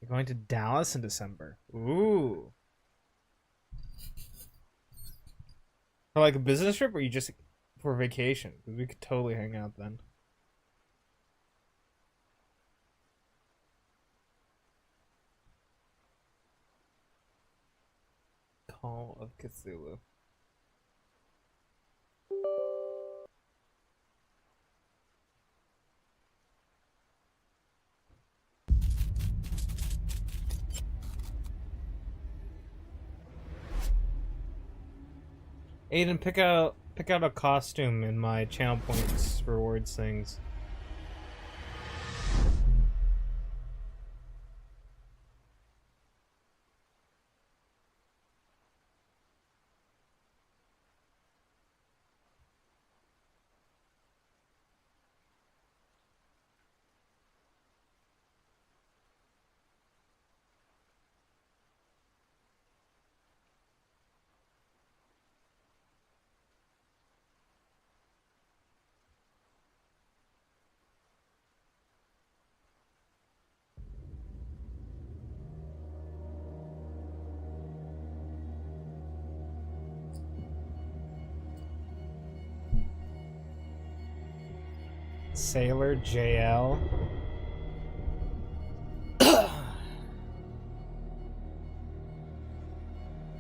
You're going to Dallas in December. Ooh. For like a business trip, or you just for vacation? Because we could totally hang out then. Call of Cthulhu. Aiden, pick out a costume in my channel points rewards things. Sailor JL.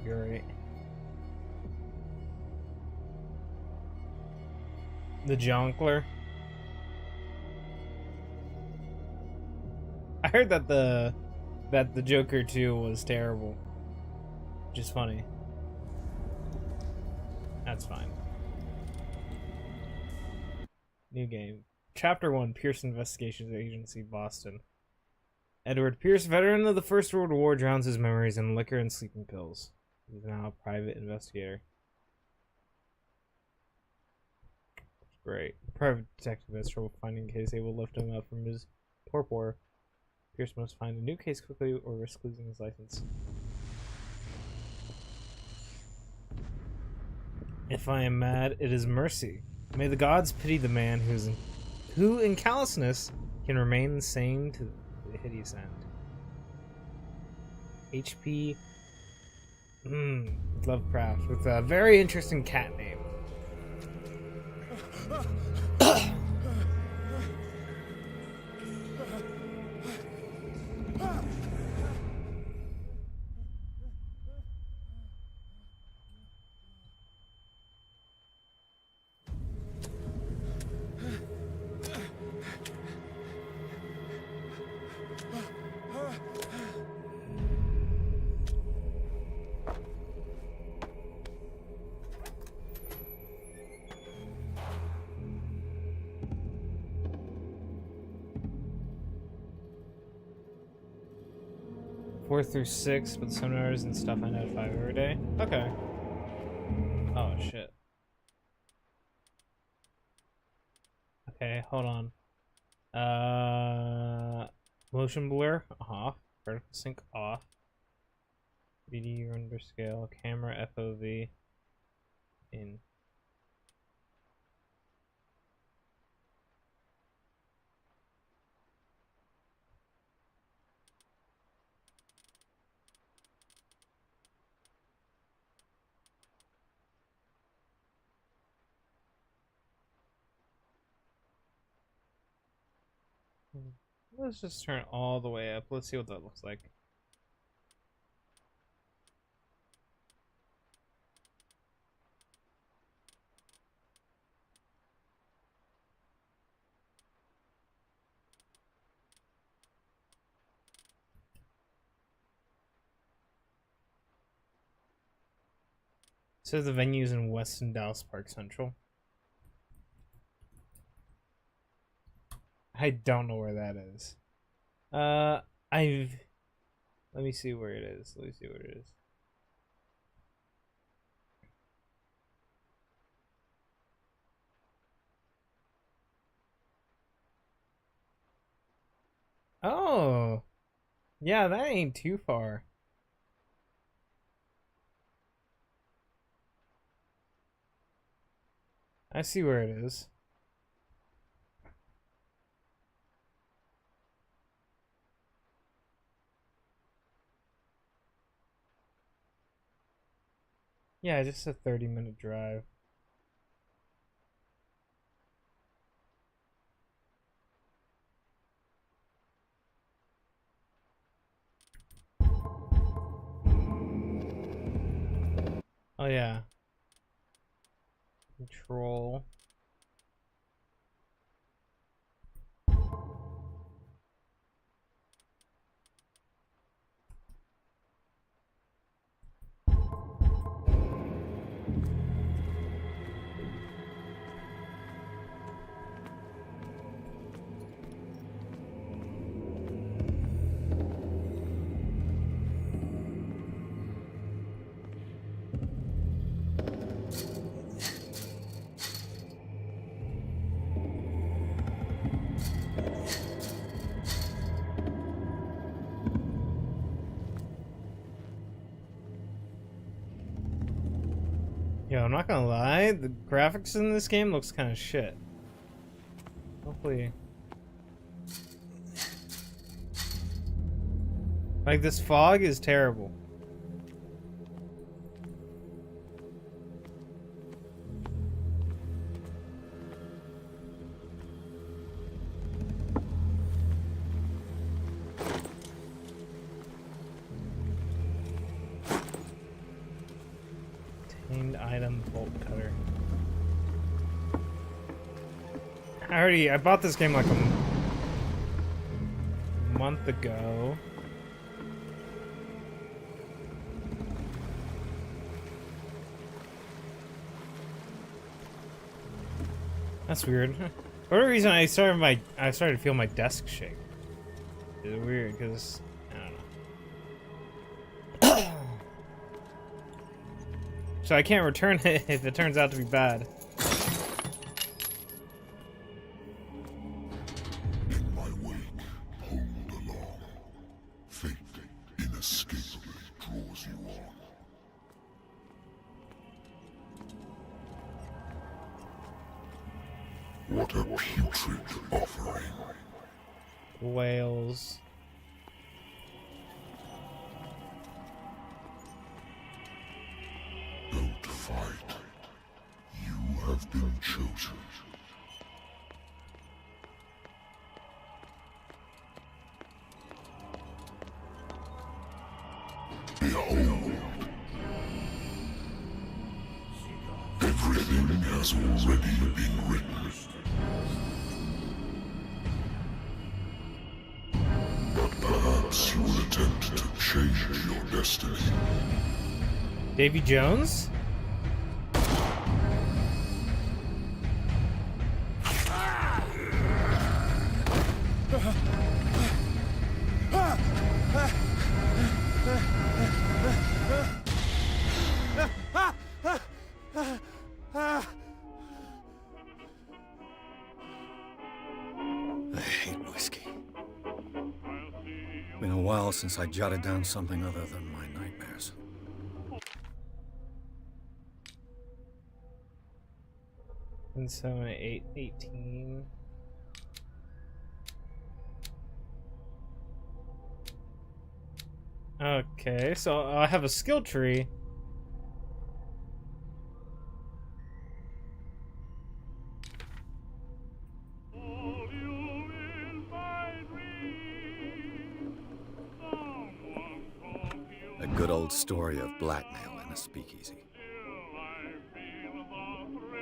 You're right. The Jonkler. I heard that the Joker 2 was terrible. Which is funny. That's fine. New game. Chapter 1, Pierce Investigations Agency, Boston. Edward Pierce, veteran of the First World War, drowns his memories in liquor and sleeping pills. He's now a private investigator. Great. Private detective has trouble finding a case able to lift him up from his torpor. Pierce must find a new case quickly or risk losing his license. If I am mad, it is mercy. May the gods pity the man who in callousness can remain sane to the hideous end. H.P. Lovecraft with a very interesting cat name. Four through 6, but seminars and stuff I know 5 every day. Okay. Oh shit. Okay, hold on. Motion blur off. Vertical sync off. 3D render scale. Camera FOV in. Let's just turn it all the way up. Let's see what that looks like. So the venue's in Weston Dallas Park Central. I don't know where that is. Let me see where it is. Let me see what it is. Oh, yeah, that ain't too far. I see where it is. Yeah, just a 30-minute drive. Oh yeah. Control. Yo, I'm not gonna lie, the graphics in this game looks kind of shit. Hopefully. Like, this fog is terrible. Item bolt cutter. I bought this game like a month ago. That's weird. For whatever reason, I started to feel my desk shake. It's weird because I don't know. So I can't return it if it turns out to be bad. In my wake, hold along. Fate inescapably draws you on. What a putrid offering. Whales. Don't fight. You have been chosen. Behold. Everything has already been written. But perhaps you will attempt to change your destiny. Davy Jones? I hate whiskey. Been a while since I jotted down something other than my nightmares. And so 18. Okay, so I have a skill tree. A good old story of blackmail in a speakeasy.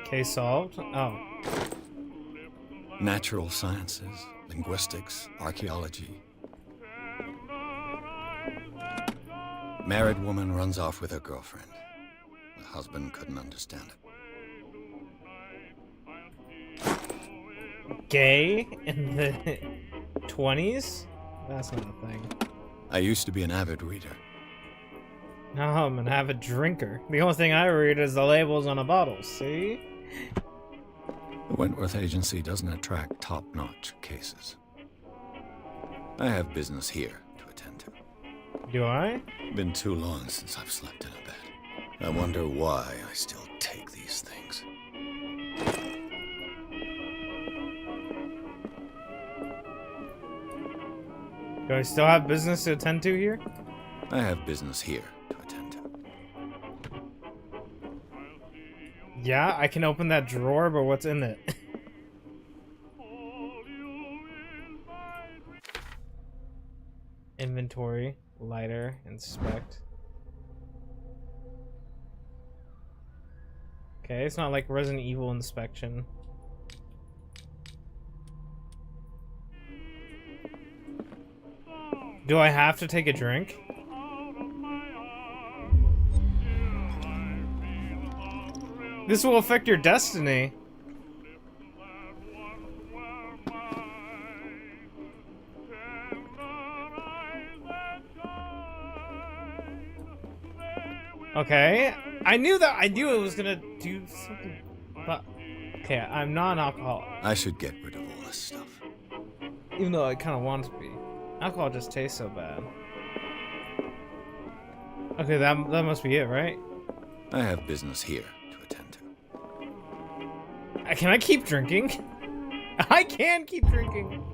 Case solved? Oh. Natural sciences, linguistics, archaeology. Married woman runs off with her girlfriend. The husband couldn't understand it. Gay in the 20s? That's not a thing. I used to be an avid reader. No, I'm an avid drinker. The only thing I read is the labels on a bottle, see? The Wentworth Agency doesn't attract top-notch cases. I have business here to attend to. Do I? Been too long since I've slept in a bed. I wonder why I still take these things. Do I still have business to attend to here? I have business here to attend to. Yeah, I can open that drawer, but what's in it? Inventory, lighter, inspect. Okay, it's not like Resident Evil inspection. Do I have to take a drink? This will affect your destiny. Okay, I knew it was gonna do something, but okay, I'm not an alcoholic. I should get rid of all this stuff. Even though I kind of want to be. Alcohol just tastes so bad. Okay, that must be it, right? I have business here to attend to. Can I keep drinking? I can keep drinking.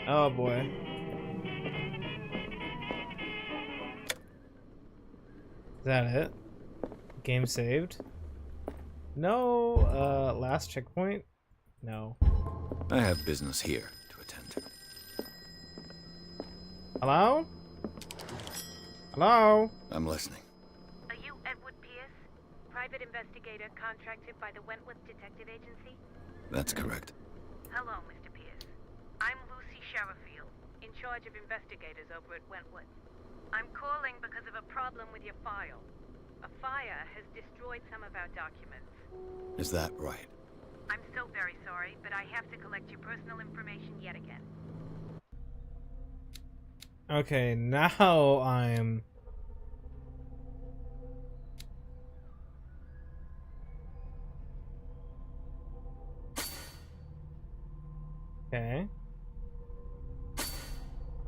Oh boy. Is that it? Game saved? No, last checkpoint? No. I have business here to attend to. Hello? Hello? I'm listening. Are you Edward Pierce, private investigator contracted by the Wentworth Detective Agency? That's correct. Hello, Mr. Pierce. I'm Lucy Sherifield, in charge of investigators over at Wentworth. I'm calling because of a problem with your file. A fire has destroyed some of our documents. Is that right? I'm so very sorry, but I have to collect your personal information yet again. Okay, now I'm... Okay.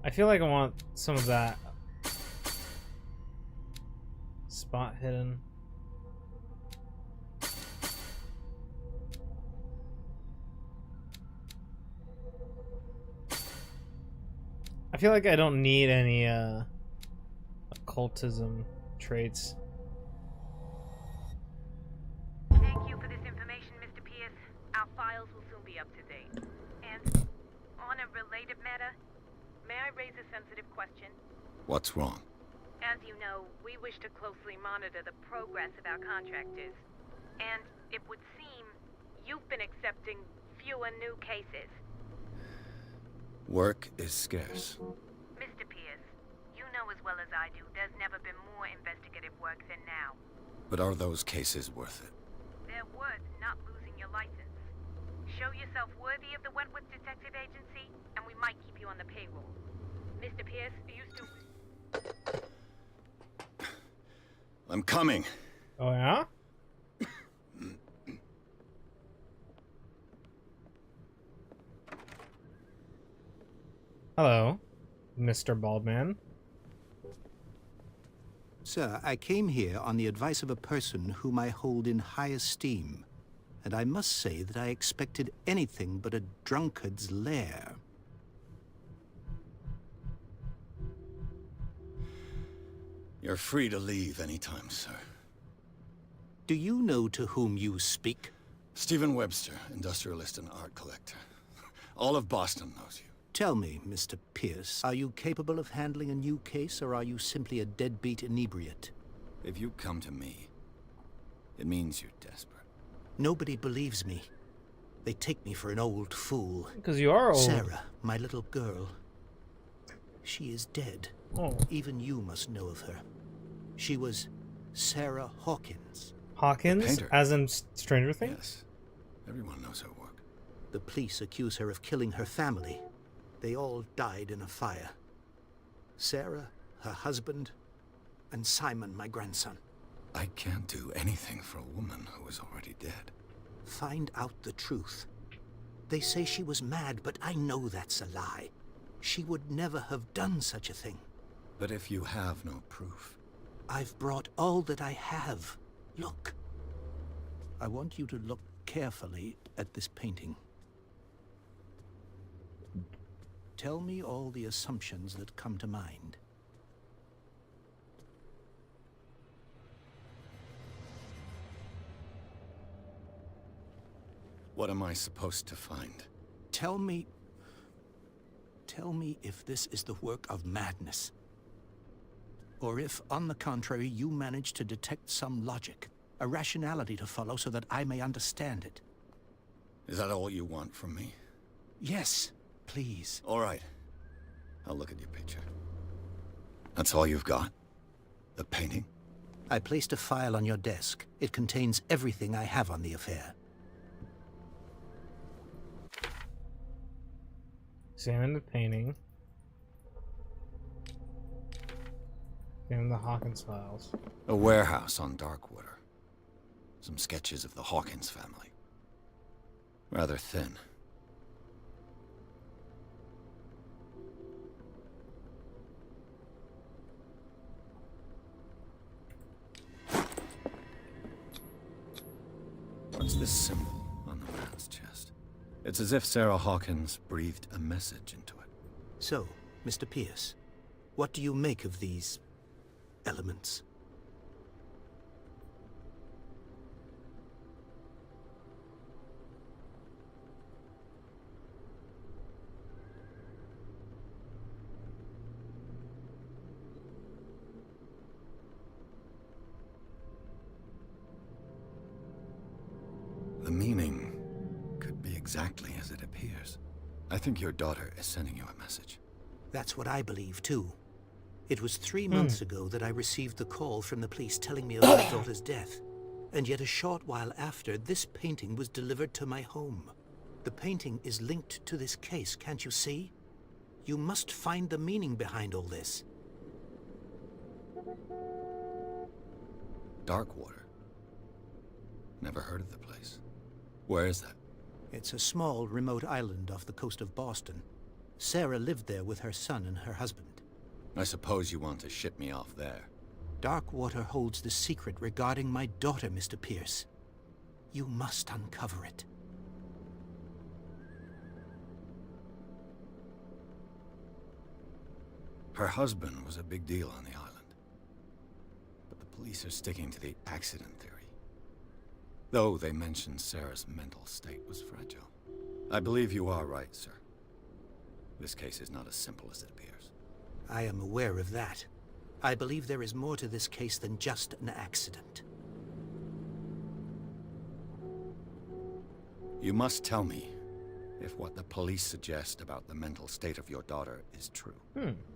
I feel like I want some of that spot hidden. I feel like I don't need any occultism traits. Thank you for this information, Mr. Pierce. Our files will soon be up to date. And on a related matter, may I raise a sensitive question? What's wrong? As you know, we wish to closely monitor the progress of our contractors. And it would seem you've been accepting fewer new cases. Work is scarce. Mr. Pierce, you know as well as I do, there's never been more investigative work than now. But are those cases worth it? They're worth not losing your license. Show yourself worthy of the Wentworth Detective Agency, and we might keep you on the payroll. Mr. Pierce, are you still... I'm coming. Oh yeah? Hello, Mr. Baldman. Sir, I came here on the advice of a person whom I hold in high esteem, and I must say that I expected anything but a drunkard's lair. You're free to leave anytime, sir. Do you know to whom you speak? Stephen Webster, industrialist and art collector. All of Boston knows you. Tell me, Mr. Pierce, are you capable of handling a new case, or are you simply a deadbeat inebriate? If you come to me, it means you're desperate. Nobody believes me. They take me for an old fool. Because you are old. Sarah, my little girl. She is dead. Oh. Even you must know of her. She was Sarah Hawkins. Hawkins? Painter. As in Stranger Things? Yes. Everyone knows her work. The police accuse her of killing her family. They all died in a fire. Sarah, her husband, and Simon, my grandson. I can't do anything for a woman who is already dead. Find out the truth. They say she was mad, but I know that's a lie. She would never have done such a thing. But if you have no proof... I've brought all that I have. Look. I want you to look carefully at this painting. Tell me all the assumptions that come to mind. What am I supposed to find? Tell me if this is the work of madness. Or if, on the contrary, you manage to detect some logic, a rationality to follow so that I may understand it. Is that all you want from me? Yes, please. All right. I'll look at your picture. That's all you've got? The painting? I placed a file on your desk. It contains everything I have on the affair. Examine the painting. Examine the Hawkins files. A warehouse on Darkwater. Some sketches of the Hawkins family. Rather thin. What's this symbol on the man's chest? It's as if Sarah Hawkins breathed a message into it. So, Mr. Pierce, what do you make of these elements? The meaning could be exactly as it appears. I think your daughter is sending you a message. That's what I believe, too. It was 3 months ago that I received the call from the police telling me of my daughter's death. And yet a short while after, this painting was delivered to my home. The painting is linked to this case, can't you see? You must find the meaning behind all this. Darkwater. Never heard of the place. Where is that? It's a small, remote island off the coast of Boston. Sarah lived there with her son and her husband. I suppose you want to ship me off there. Darkwater holds the secret regarding my daughter, Mr. Pierce. You must uncover it. Her husband was a big deal on the island. But the police are sticking to the accident theory. Though they mentioned Sarah's mental state was fragile. I believe you are right, sir. This case is not as simple as it appears. I am aware of that. I believe there is more to this case than just an accident. You must tell me if what the police suggest about the mental state of your daughter is true.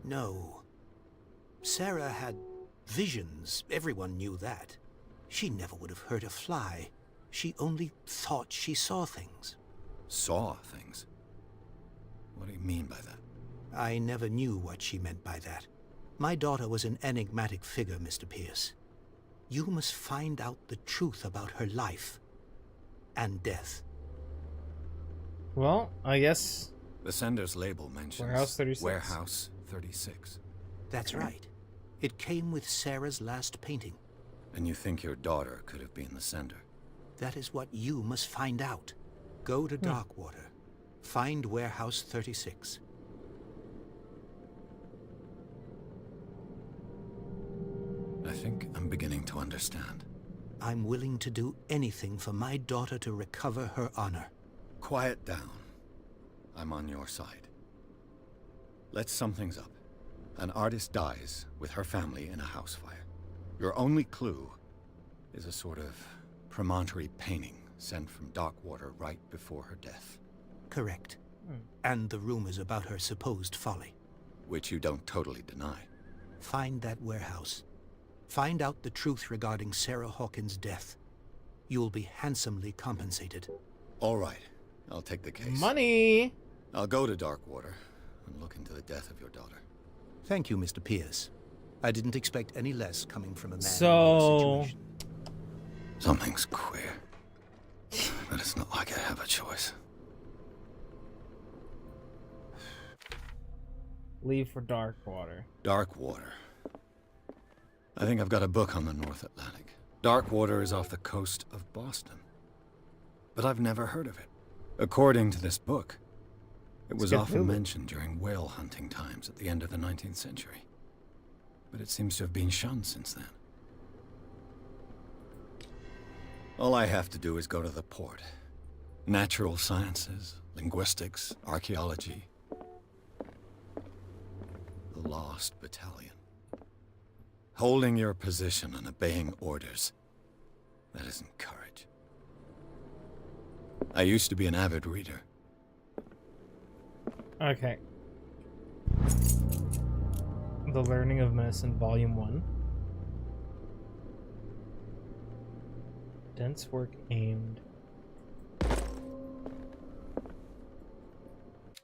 No. Sarah had visions. Everyone knew that. She never would have hurt a fly. She only thought she saw things. Saw things? What do you mean by that? I never knew what she meant by that. My daughter was an enigmatic figure, Mr. Pierce. You must find out the truth about her life and death. Well, I guess The sender's label mentions Warehouse 36. Warehouse 36. That's right. It came with Sarah's last painting. And you think your daughter could have been the sender? That is what you must find out. Go to Darkwater. Find Warehouse 36. I think I'm beginning to understand. I'm willing to do anything for my daughter to recover her honor. Quiet down. I'm on your side. Let's sum things up. An artist dies with her family in a house fire. Your only clue is a sort of promontory painting sent from Darkwater right before her death. Correct. And the rumors about her supposed folly. Which you don't totally deny. Find that warehouse. Find out the truth regarding Sarah Hawkins' death. You'll be handsomely compensated. All right. I'll take the case. money. I'll go to Darkwater and look into the death of your daughter. Thank you, Mr. Pierce. I didn't expect any less coming from a man in So- your situation. Something's queer. But it's not like I have a choice. Leave for Darkwater. Darkwater. I think I've got a book on the North Atlantic. Darkwater is off the coast of Boston. But I've never heard of it. According to this book, it was often CTHULU. mentioned during whale hunting times at the end of the 19th century. But it seems to have been shunned since then. All I have to do is go to the port. Natural sciences, linguistics, archaeology. The Lost Battalion. Holding your position and obeying orders. That isn't courage. I used to be an avid reader. Okay. The Learning of Medicine, Volume 1. Dense work aimed.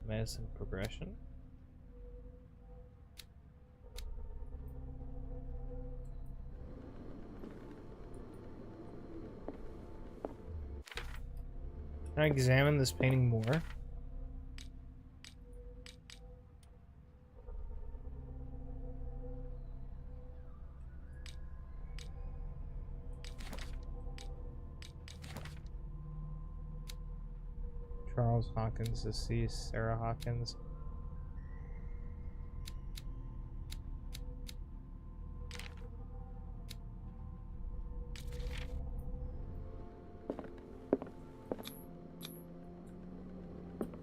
Medicine progression. Can I examine this painting more? Charles Hawkins deceased, Sarah Hawkins.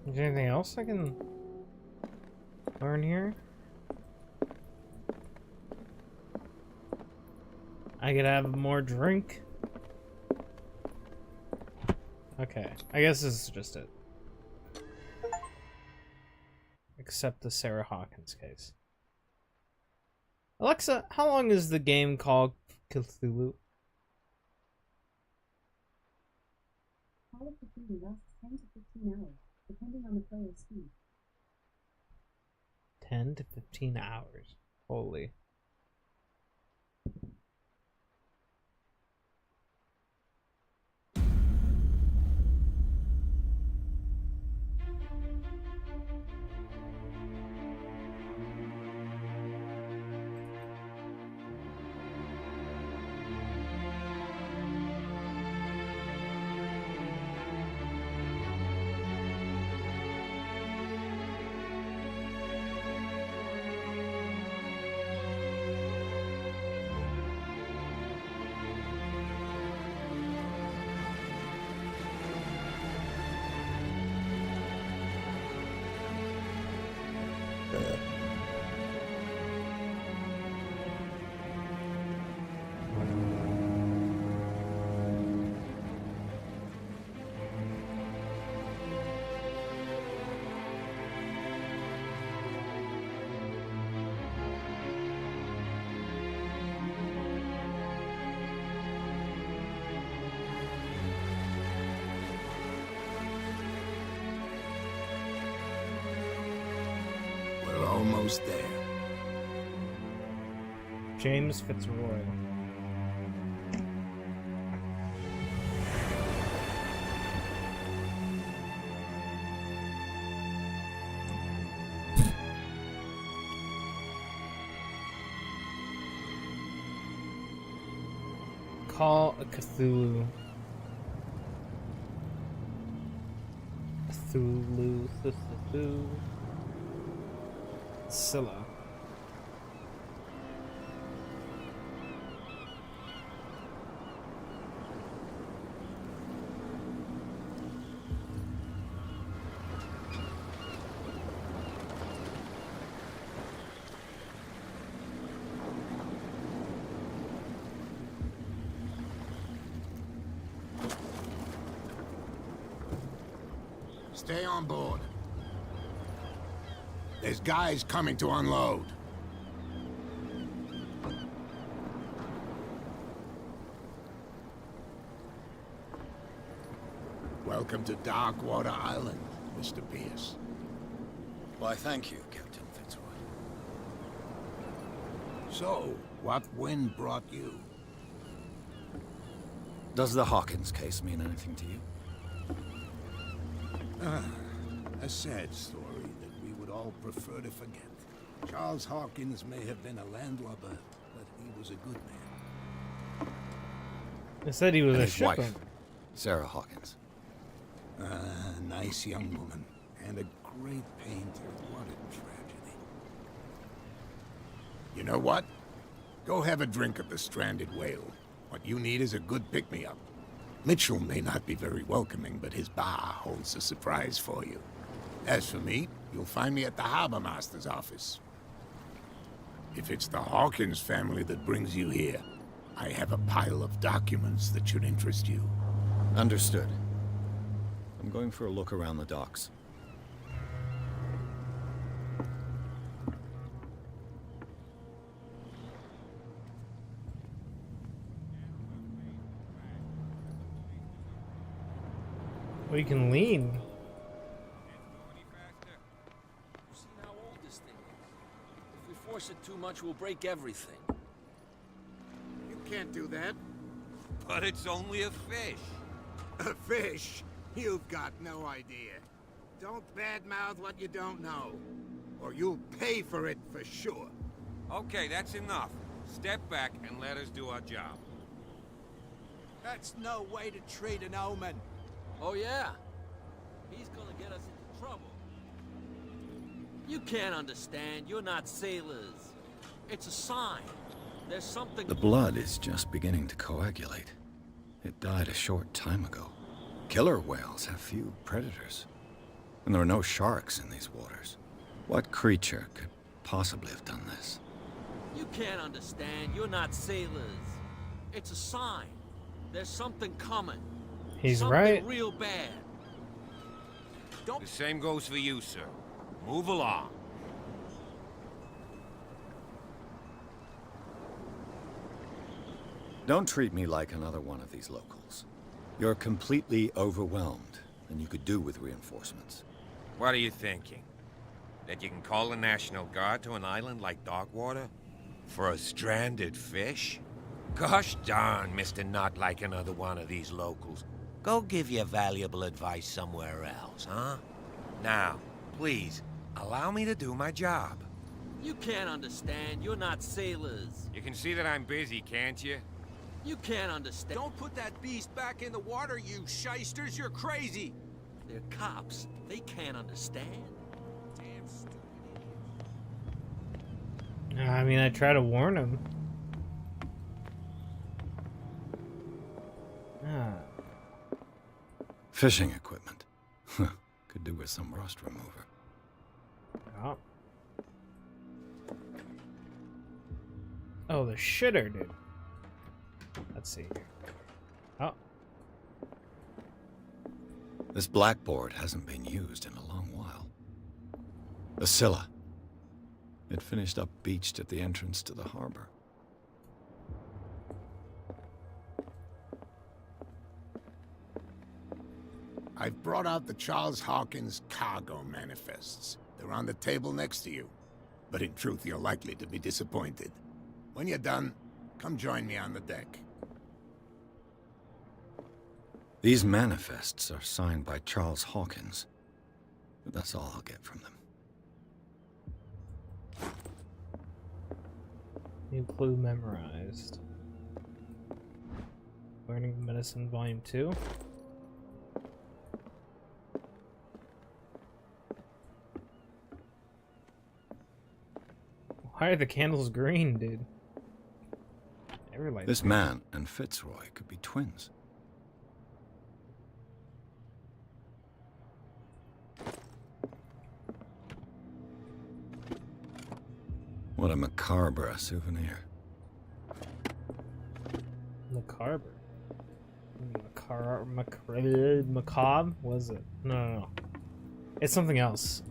Is there anything else I can learn here? I could have more drink. Okay, I guess this is just it. Except the Sarah Hawkins case. Alexa, how long is the game called Cthulhu? Call of Cthulhu lasts 10 to 15 hours, depending on the player's speed. 10 to 15 hours. Holy. We're almost there. James Fitzroy. Call a Cthulhu. Cthulhu. Scylla. Stay on board. There's guys coming to unload. Welcome to Darkwater Island, Mr. Pierce. Why, thank you, Captain Fitzroy. So, what wind brought you? Does the Hawkins case mean anything to you? A sad story that we would all prefer to forget. Charles Hawkins may have been a landlubber, but he was a good man. They said he was And a his shipper. wife, Sarah Hawkins. A nice young woman, and a great painter. What a tragedy. You know what? Go have a drink of the stranded whale. What you need is a good pick-me-up. Mitchell may not be very welcoming, but his bar holds a surprise for you. As for me, you'll find me at the Harbor Master's office. If it's the Hawkins family that brings you here, I have a pile of documents that should interest you. Understood. I'm going for a look around the docks. Well, you can lean. See how old this thing is. If we force it too much, we'll break everything. You can't do that. But it's only a fish. A fish? You've got no idea. Don't badmouth what you don't know, or you'll pay for it for sure. Okay, that's enough. Step back and let us do our job. That's no way to treat an omen. Oh yeah? He's gonna get us into trouble. You can't understand. You're not sailors. It's a sign. There's something... The blood is just beginning to coagulate. It died a short time ago. Killer whales have few predators. And there are no sharks in these waters. What creature could possibly have done this? You can't understand. You're not sailors. It's a sign. There's something coming. He's something right. real bad. The same goes for you, sir. Move along. Don't treat me like another one of these locals. You're completely overwhelmed, and you could do with reinforcements. What are you thinking? That you can call the National Guard to an island like Darkwater? For a stranded fish? Gosh darn, Mr. Not like another one of these locals. Go give your valuable advice somewhere else, huh? Now, please, allow me to do my job. You can't understand. You're not sailors. You can see that I'm busy, can't you? You can't understand. Don't put that beast back in the water, you shysters! You're crazy! They're cops. They can't understand. Damn stupid. I mean, I try to warn him. Ah. Fishing equipment. Could do with some rust remover. Oh. Oh, the shitter, dude. Let's see here. Oh. This blackboard hasn't been used in a long while. The Scylla. It finished up beached at the entrance to the harbor. I've brought out the Charles Hawkins cargo manifests. They're on the table next to you. But in truth, you're likely to be disappointed. When you're done, come join me on the deck. These manifests are signed by Charles Hawkins. But that's all I'll get from them. New clue memorized. Learning Medicine Volume 2. Why are the candles green, dude? Every light. This man and Fitzroy could be twins. What a macabre souvenir. Macabre. Macabre? Was it? No. It's something else.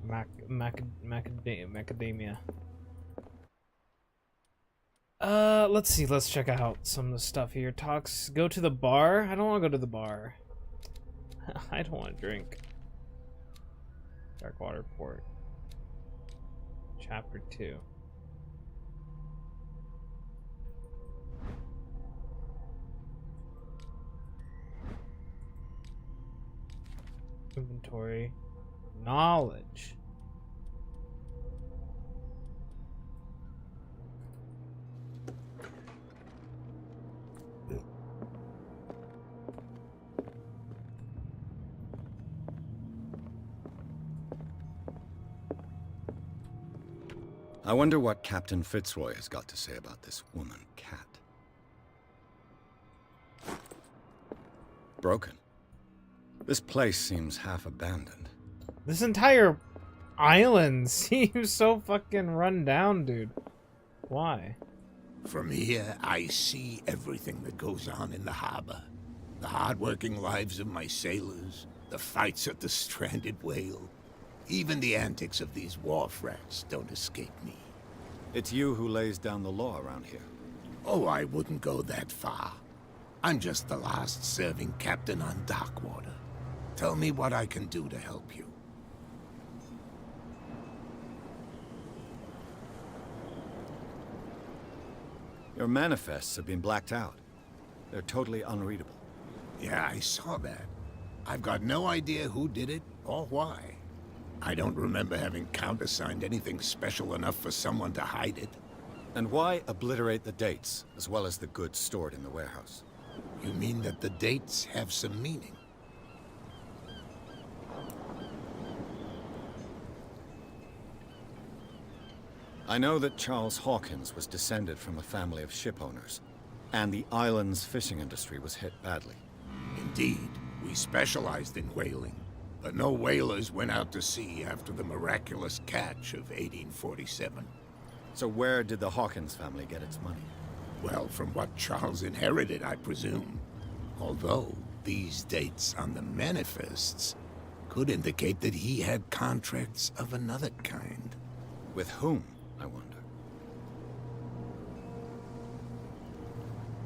Macadamia. Let's see. Let's check out some of the stuff here. Talks. Go to the bar. I don't want to go to the bar. I don't want to drink. Darkwater Port. Chapter 2. Inventory. Knowledge. I wonder what Captain Fitzroy has got to say about this woman, Cat. broken. This place seems half abandoned. This entire island seems so fucking run down, dude. Why? From here, I see everything that goes on in the harbor. The hard-working lives of my sailors, the fights at the stranded whale. Even the antics of these wharf rats don't escape me. It's you who lays down the law around here. Oh, I wouldn't go that far. I'm just the last serving captain on Darkwater. Tell me what I can do to help you. Your manifests have been blacked out. They're totally unreadable. Yeah, I saw that. I've got no idea who did it or why. I don't remember having countersigned anything special enough for someone to hide it. And why obliterate the dates, as well as the goods stored in the warehouse? You mean that the dates have some meaning? I know that Charles Hawkins was descended from a family of ship owners, and the island's fishing industry was hit badly. Indeed, we specialized in whaling, but no whalers went out to sea after the miraculous catch of 1847. So where did the Hawkins family get its money? Well, from what Charles inherited, I presume. Although, these dates on the manifests could indicate that he had contracts of another kind. With whom, I wonder?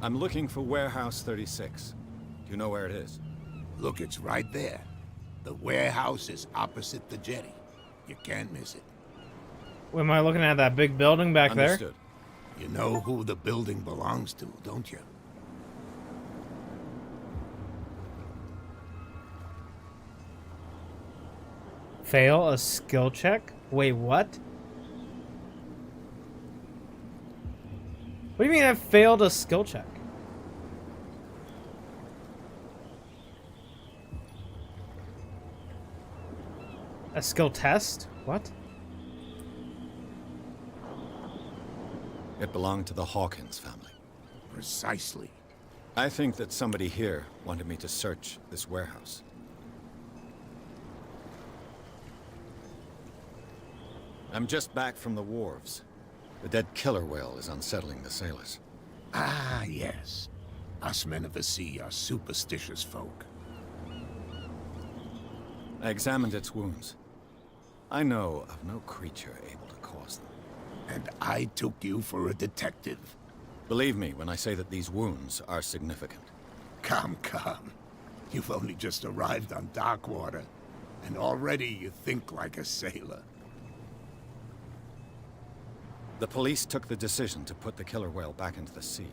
I'm looking for Warehouse 36. Do you know where it is? Look, it's right there. The warehouse is opposite the jetty. You can't miss it. Am I looking at that big building back Understood. You know who the building belongs to, don't you? there? Fail a skill check? Wait, what? What do you mean I failed a skill check? A skill test? What? It belonged to the Hawkins family. Precisely. I think that somebody here wanted me to search this warehouse. I'm just back from the wharves. The dead killer whale is unsettling the sailors. Ah, yes. Us men of the sea are superstitious folk. I examined its wounds. I know of no creature able to cause them. And I took you for a detective. Believe me when I say that these wounds are significant. Come. You've only just arrived on Darkwater, and already you think like a sailor. The police took the decision to put the killer whale back into the sea.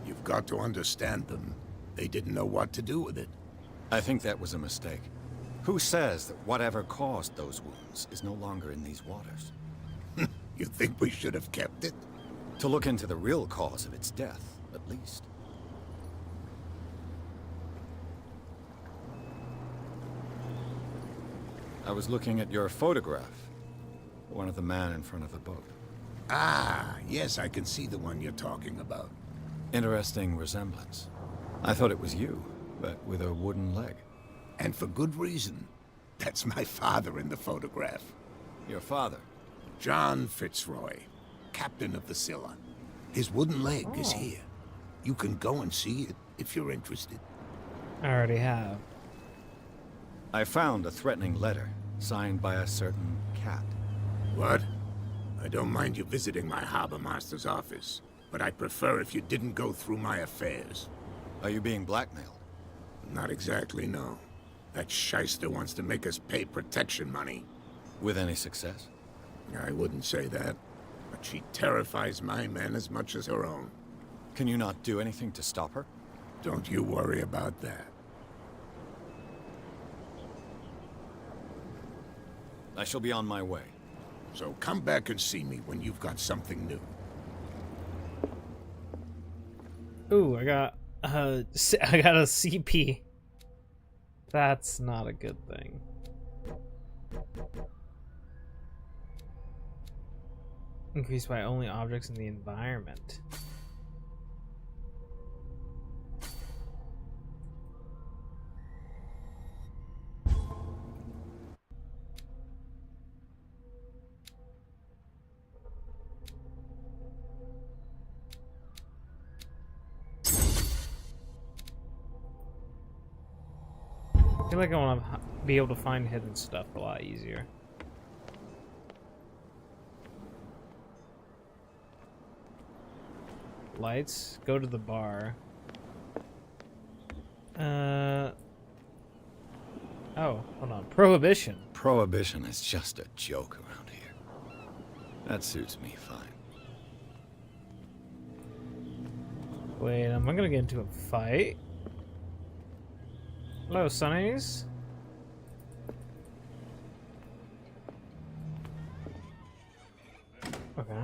You've got to understand them. They didn't know what to do with it. I think that was a mistake. Who says that whatever caused those wounds is no longer in these waters? You think we should have kept it? To look into the real cause of its death, at least. I was looking at your photograph. One of the man in front of the boat. Ah, yes, I can see the one you're talking about. Interesting resemblance. I thought it was you, but with a wooden leg. And for good reason. That's my father in the photograph. Your father? John Fitzroy, captain of the Scylla. His wooden leg is here. You can go and see it if you're interested. I already have. I found a threatening letter, signed by a certain cat. What? I don't mind you visiting my harbor master's office, but I'd prefer if you didn't go through my affairs. Are you being blackmailed? Not exactly, no. That shyster wants to make us pay protection money. With any success? I wouldn't say that, but she terrifies my men as much as her own. Can you not do anything to stop her? Don't you worry about that. I shall be on my way. So come back and see me when you've got something new. Ooh, I got a CP. That's not a good thing. Increased by only objects in the environment. feel like I want to be able to find hidden stuff a lot easier. Lights. Go to the bar. Oh, hold on. Prohibition. Prohibition is just a joke around here. That suits me fine. Wait, am I gonna get into a fight? Hello, Sonnies. Okay.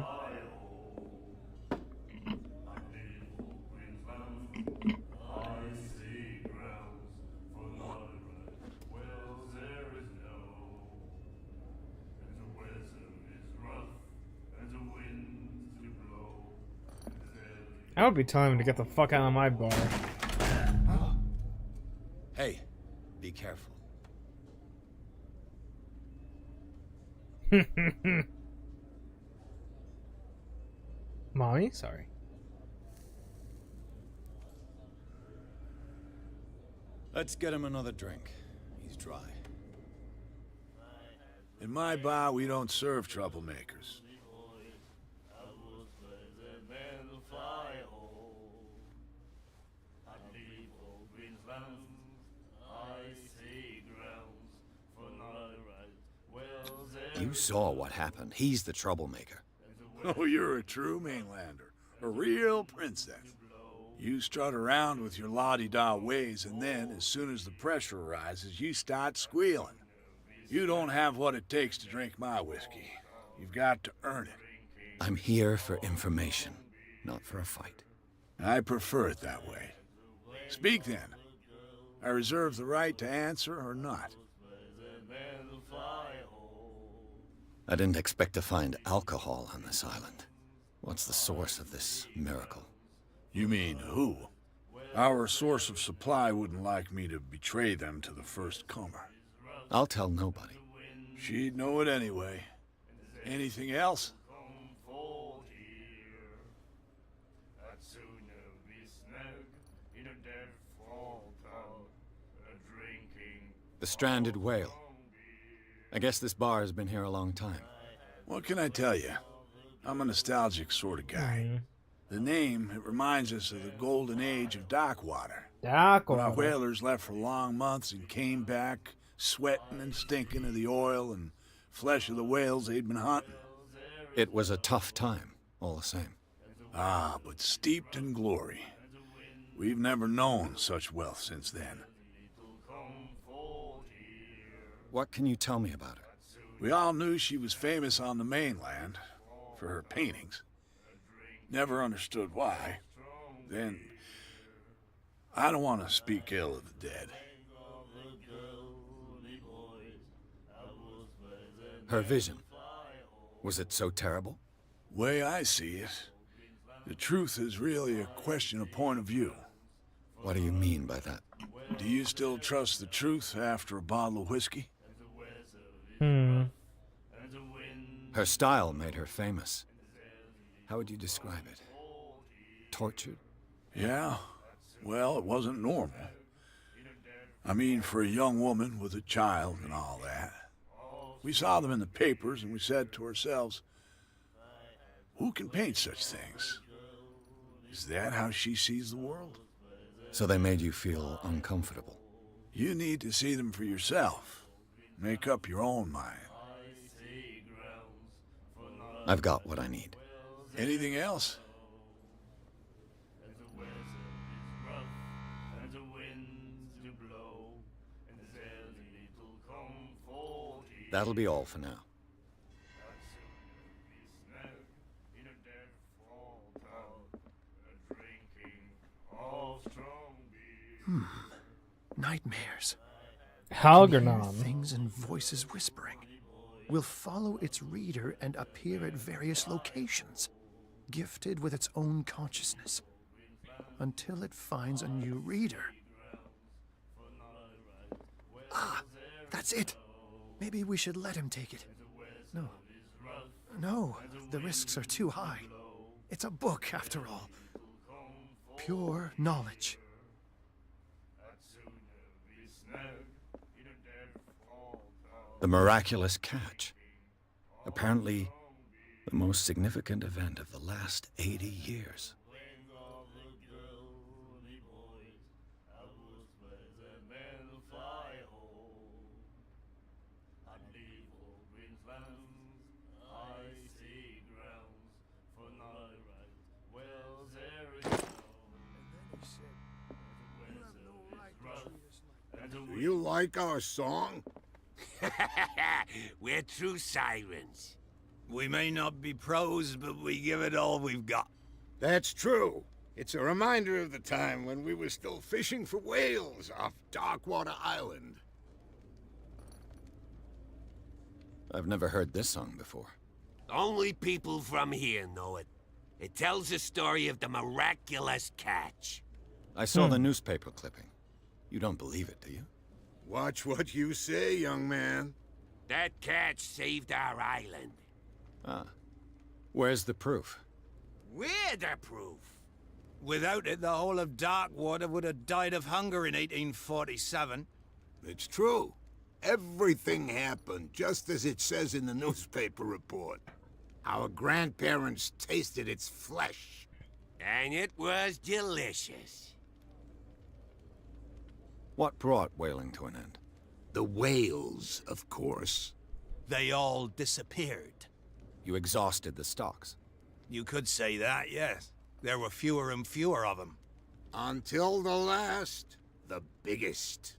I would be telling him to get the fuck out of my bar. Hey, be careful. Mommy? Sorry. Let's get him another drink. He's dry. In my bar, we don't serve troublemakers. You saw what happened. He's the troublemaker. Oh, you're a true mainlander. A real princess. You strut around with your la-di-da ways, and then, as soon as the pressure arises, you start squealing. You don't have what it takes to drink my whiskey. You've got to earn it. I'm here for information, not for a fight. I prefer it that way. Speak then. I reserve the right to answer or not. I didn't expect to find alcohol on this island. What's the source of this miracle? You mean who? Our source of supply wouldn't like me to betray them to the first comer. I'll tell nobody. She'd know it anyway. Anything else? The stranded whale. I guess this bar has been here a long time. What can I tell you? I'm a nostalgic sort of guy. The name, it reminds us of the golden age of dockwater. When our whalers left for long months and came back, sweating and stinking of the oil and flesh of the whales they'd been hunting. It was a tough time, all the same. Ah, but steeped in glory. We've never known such wealth since then. What can you tell me about her? We all knew she was famous on the mainland for her paintings. Never understood why. Then, I don't want to speak ill of the dead. Her vision. Was it so terrible? Way I see it, the truth is really a question of point of view. What do you mean by that? Do you still trust the truth after a bottle of whiskey? Her style made her famous. How would you describe it? Tortured? Yeah. Well, it wasn't normal. I mean, for a young woman with a child and all that. We saw them in the papers and we said to ourselves, who can paint such things? Is that how she sees the world? So they made you feel uncomfortable? You need to see them for yourself. Make up your own mind. I've got what I need. Anything else? That'll be all for now. Nightmares. 𝓢𝓟𝓞𝓞𝓞𝓚. Things and voices whispering. Will follow its reader and appear at various locations, gifted with its own consciousness, until it finds a new reader. Ah, that's it. Maybe we should let him take it. No, the risks are too high. It's a book, after all. Pure knowledge. The miraculous catch. Apparently, the most significant event of the last 80 years. Do you like our song? We're true sirens. We may not be pros, but we give it all we've got. That's true. It's a reminder of the time when we were still fishing for whales off Darkwater Island. I've never heard this song before. Only people from here know it. It tells the story of the miraculous catch. I saw the newspaper clipping. You don't believe it, do you? Watch what you say, young man. That catch saved our island. Ah. Where's the proof? We're the proof. Without it, the whole of Darkwater would have died of hunger in 1847. It's true. Everything happened just as it says in the newspaper report. Our grandparents tasted its flesh. And it was delicious. What brought whaling to an end? The whales, of course. They all disappeared. You exhausted the stocks. You could say that, yes. There were fewer and fewer of them. Until the last, the biggest.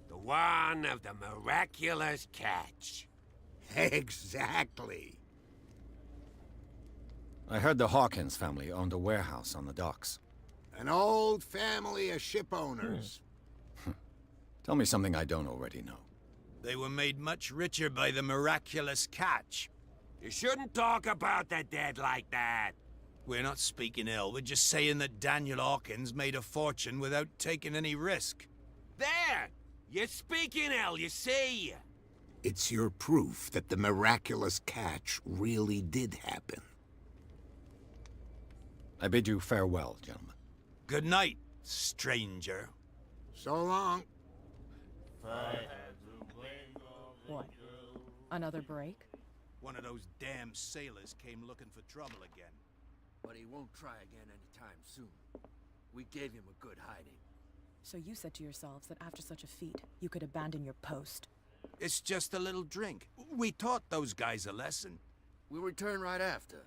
The one of the miraculous catch. Exactly. I heard the Hawkins family owned a warehouse on the docks. An old family of ship owners. Tell me something I don't already know. They were made much richer by the miraculous catch. You shouldn't talk about the dead like that. We're not speaking ill, we're just saying that Daniel Hawkins made a fortune without taking any risk. There! You're speaking ill, you see. It's your proof that the miraculous catch really did happen. I bid you farewell, gentlemen. Good night, stranger. So long. What? Another break? One of those damn sailors came looking for trouble again. But he won't try again anytime soon. We gave him a good hiding. So you said to yourselves that after such a feat, you could abandon your post. It's just a little drink. We taught those guys a lesson. We'll return right after.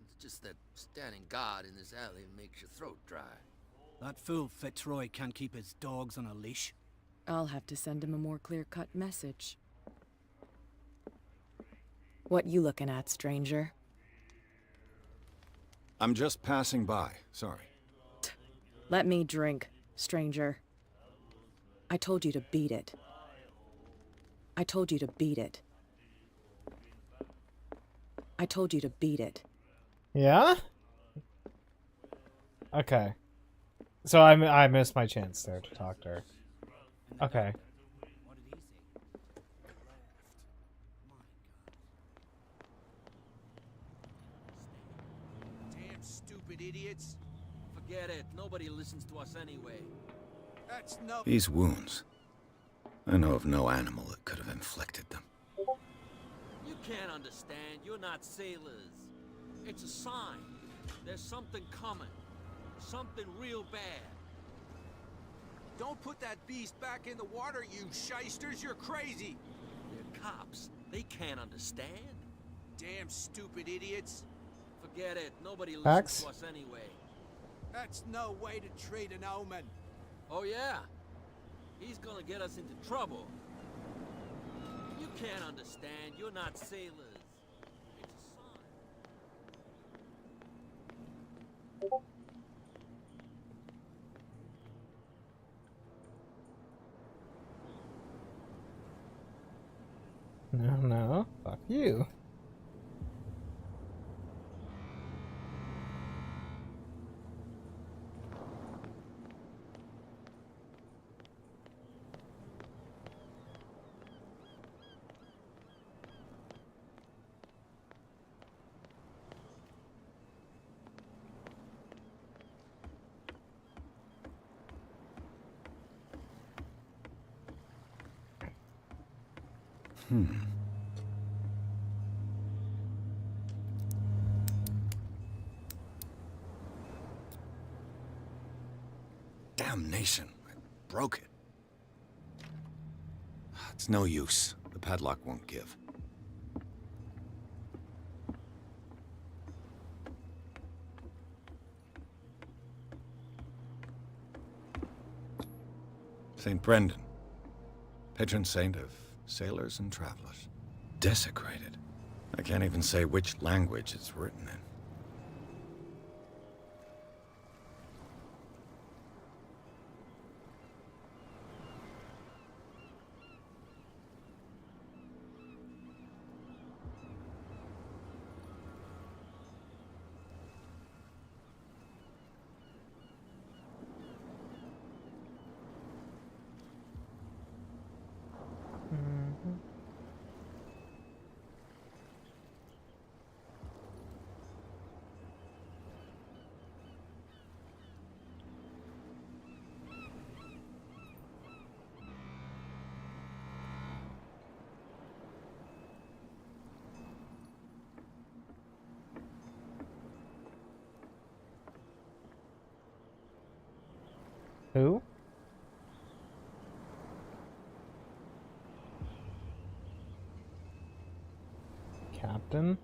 It's just that standing guard in this alley makes your throat dry. That fool Fitzroy can't keep his dogs on a leash. I'll have to send him a more clear-cut message. What you looking at, stranger? I'm just passing by, sorry. Let me drink, stranger. I told you to beat it. I told you to beat it. I told you to beat it. Yeah? Okay. So I missed my chance there to talk to her. Okay. Damn stupid idiots. Forget it. Nobody listens to us anyway. That's no... These wounds. I know of no animal that could have inflicted them. You can't understand. You're not sailors. It's a sign. There's something coming. Something real bad. Don't put that beast back in the water, you shysters. You're crazy. They're cops. They can't understand. Damn stupid idiots. Forget it. Nobody Pax? listens to us anyway. That's no way to treat an omen. Oh, yeah? He's gonna get us into trouble. You can't understand. You're not sailors. It's a sign. No, fuck you. Damnation. I broke it. It's no use. The padlock won't give. St. Brendan, patron saint of sailors and travelers. Desecrated. I can't even say which language it's written in. Who? Captain?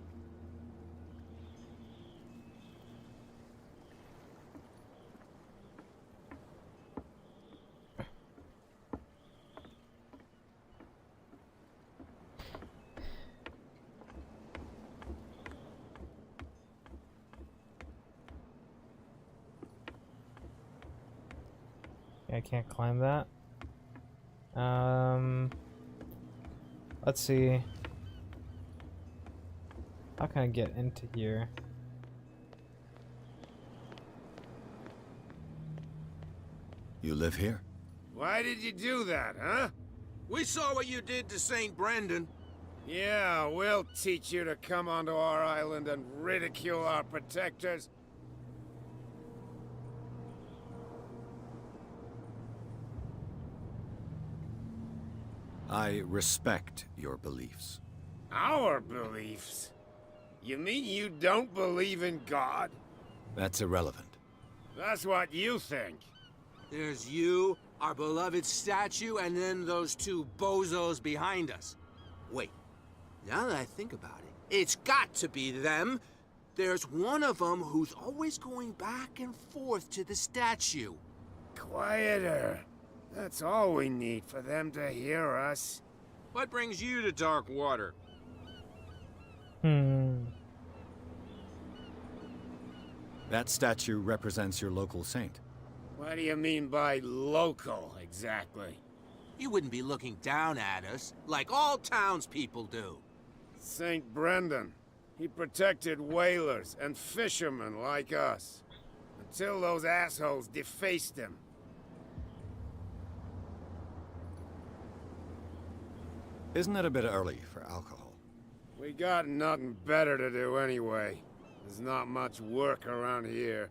I can't climb that. Let's see. How can I get into here? You live here? Why did you do that, huh? We saw what you did to St. Brendan. Yeah, we'll teach you to come onto our island and ridicule our protectors. I respect your beliefs. Our beliefs? You mean you don't believe in God? That's irrelevant. That's what you think. There's you, our beloved statue, and then those two bozos behind us. Wait, now that I think about it, it's got to be them. There's one of them who's always going back and forth to the statue. Quieter. That's all we need for them to hear us. What brings you to Dark Water? That statue represents your local saint. What do you mean by local, exactly? You wouldn't be looking down at us, like all townspeople do. St. Brendan. He protected whalers and fishermen like us. Until those assholes defaced him. Isn't it a bit early for alcohol? We got nothing better to do anyway. There's not much work around here.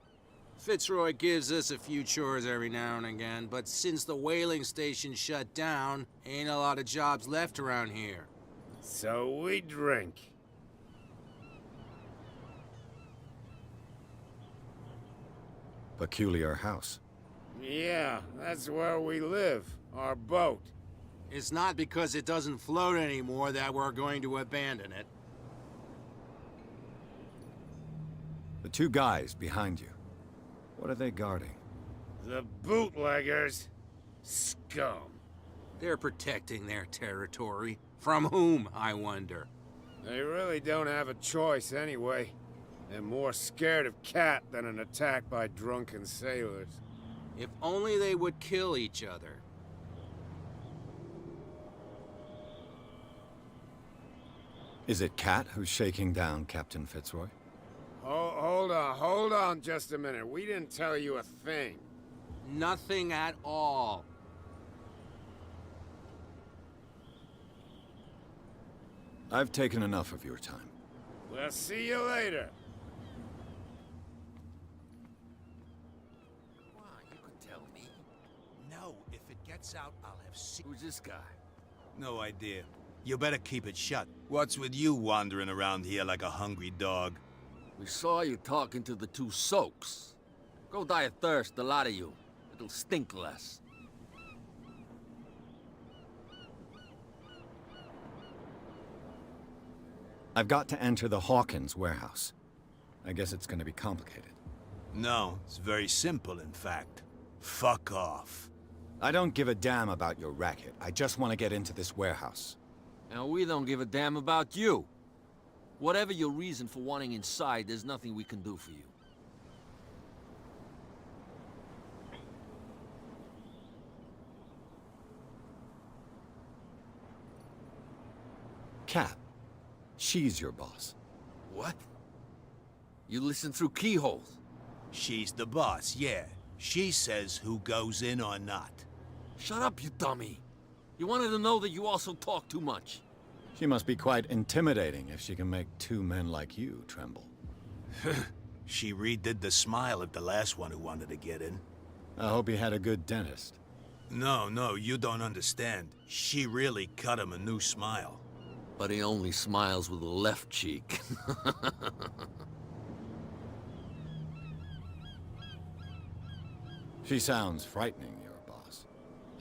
Fitzroy gives us a few chores every now and again, but since the whaling station shut down, ain't a lot of jobs left around here. So we drink. Peculiar house. Yeah, that's where we live. Our boat. It's not because it doesn't float anymore that we're going to abandon it. The two guys behind you. What are they guarding? The bootleggers. Scum. They're protecting their territory. From whom, I wonder? They really don't have a choice anyway. They're more scared of Cat than an attack by drunken sailors. If only they would kill each other. Is it Cat who's shaking down Captain Fitzroy? Hold on just a minute. We didn't tell you a thing. Nothing at all. I've taken enough of your time. We'll see you later. Why, you could tell me. No, if it gets out, I'll have Who's this guy? No idea. You better keep it shut. What's with you wandering around here like a hungry dog? We saw you talking to the two soaks. Go die of thirst, the lot of you. It'll stink less. I've got to enter the Hawkins warehouse. I guess it's gonna be complicated. No, it's very simple, in fact. Fuck off. I don't give a damn about your racket. I just want to get into this warehouse. And we don't give a damn about you. Whatever your reason for wanting inside, there's nothing we can do for you. Cat. She's your boss. What? You listen through keyholes? She's the boss, yeah. She says who goes in or not. Shut up, you dummy. You wanted to know that you also talk too much. She must be quite intimidating if she can make two men like you tremble. She redid the smile of the last one who wanted to get in. I hope he had a good dentist. No, you don't understand. She really cut him a new smile. But he only smiles with the left cheek. She sounds frightening, your boss.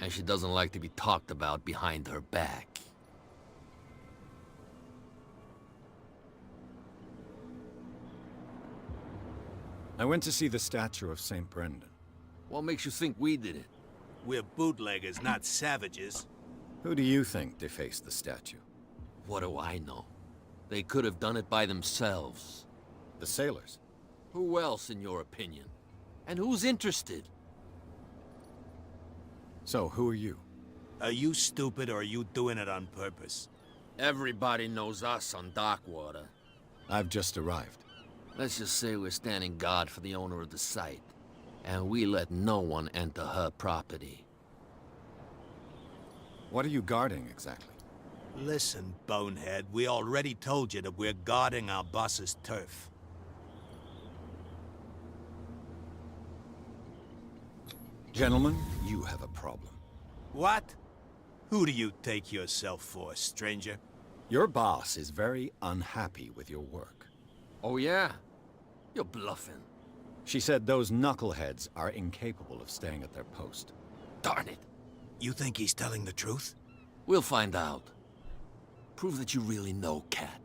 And she doesn't like to be talked about behind her back. I went to see the statue of St. Brendan. What makes you think we did it? We're bootleggers, not savages. Who do you think defaced the statue? What do I know? They could have done it by themselves. The sailors. Who else, in your opinion? And who's interested? So, who are you? Are you stupid or are you doing it on purpose? Everybody knows us on Darkwater. I've just arrived. Let's just say we're standing guard for the owner of the site. And we let no one enter her property. What are you guarding, exactly? Listen, bonehead, we already told you that we're guarding our boss's turf. Gentlemen, you have a problem. What? Who do you take yourself for, stranger? Your boss is very unhappy with your work. Oh yeah? You're bluffing. She said those knuckleheads are incapable of staying at their post. Darn it. You think he's telling the truth? We'll find out. Prove that you really know Cat.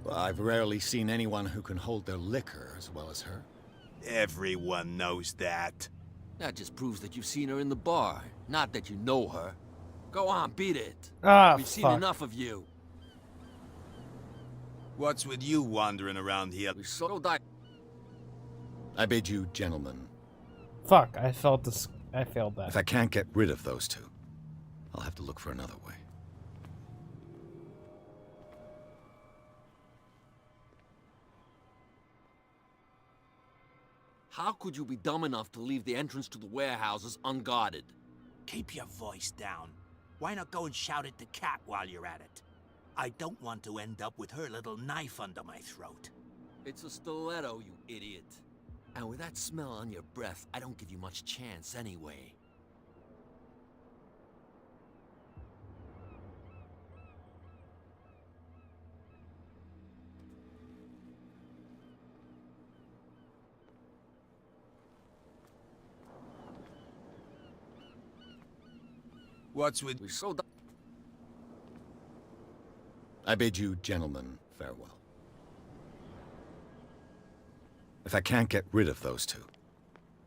Well, I've rarely seen anyone who can hold their liquor as well as her. Everyone knows that. That just proves that you've seen her in the bar, not that you know her. Go on, beat it. We've seen enough of you. What's with you wandering around here? We so die. I bid you, gentlemen. Fuck, I failed that. If I can't get rid of those two, I'll have to look for another way. How could you be dumb enough to leave the entrance to the warehouses unguarded? Keep your voice down. Why not go and shout at the cat while you're at it? I don't want to end up with her little knife under my throat. It's a stiletto, you idiot. And with that smell on your breath, I don't give you much chance anyway. What's with... We so I bid you, gentlemen, farewell. If I can't get rid of those two,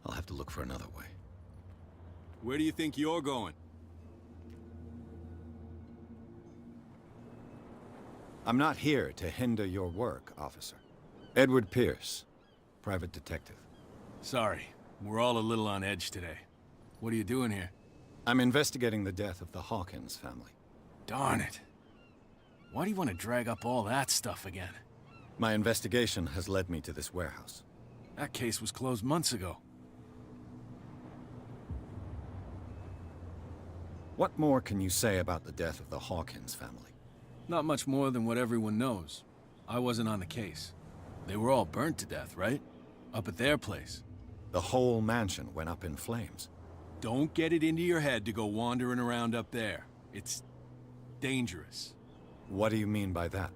I'll have to look for another way. Where do you think you're going? I'm not here to hinder your work, officer. Edward Pierce, private detective. Sorry, we're all a little on edge today. What are you doing here? I'm investigating the death of the Hawkins family. Darn it. Why do you want to drag up all that stuff again? My investigation has led me to this warehouse. That case was closed months ago. What more can you say about the death of the Hawkins family? Not much more than what everyone knows. I wasn't on the case. They were all burnt to death, right? Up at their place. The whole mansion went up in flames. Don't get it into your head to go wandering around up there. It's dangerous. What do you mean by that?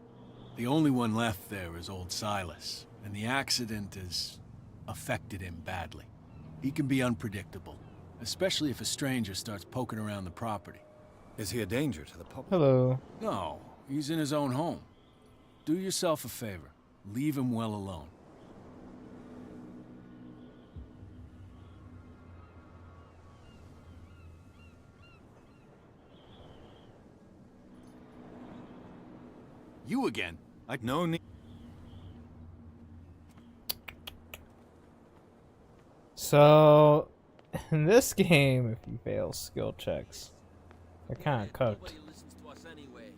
The only one left there is old Silas, and the accident has affected him badly. He can be unpredictable, especially if a stranger starts poking around the property. Is he a danger to the public? Hello. No, he's in his own home. Do yourself a favor. Leave him well alone. You again? No need. So, in this game, if you fail skill checks, they're kind of cooked. Nobody listens to us anyway.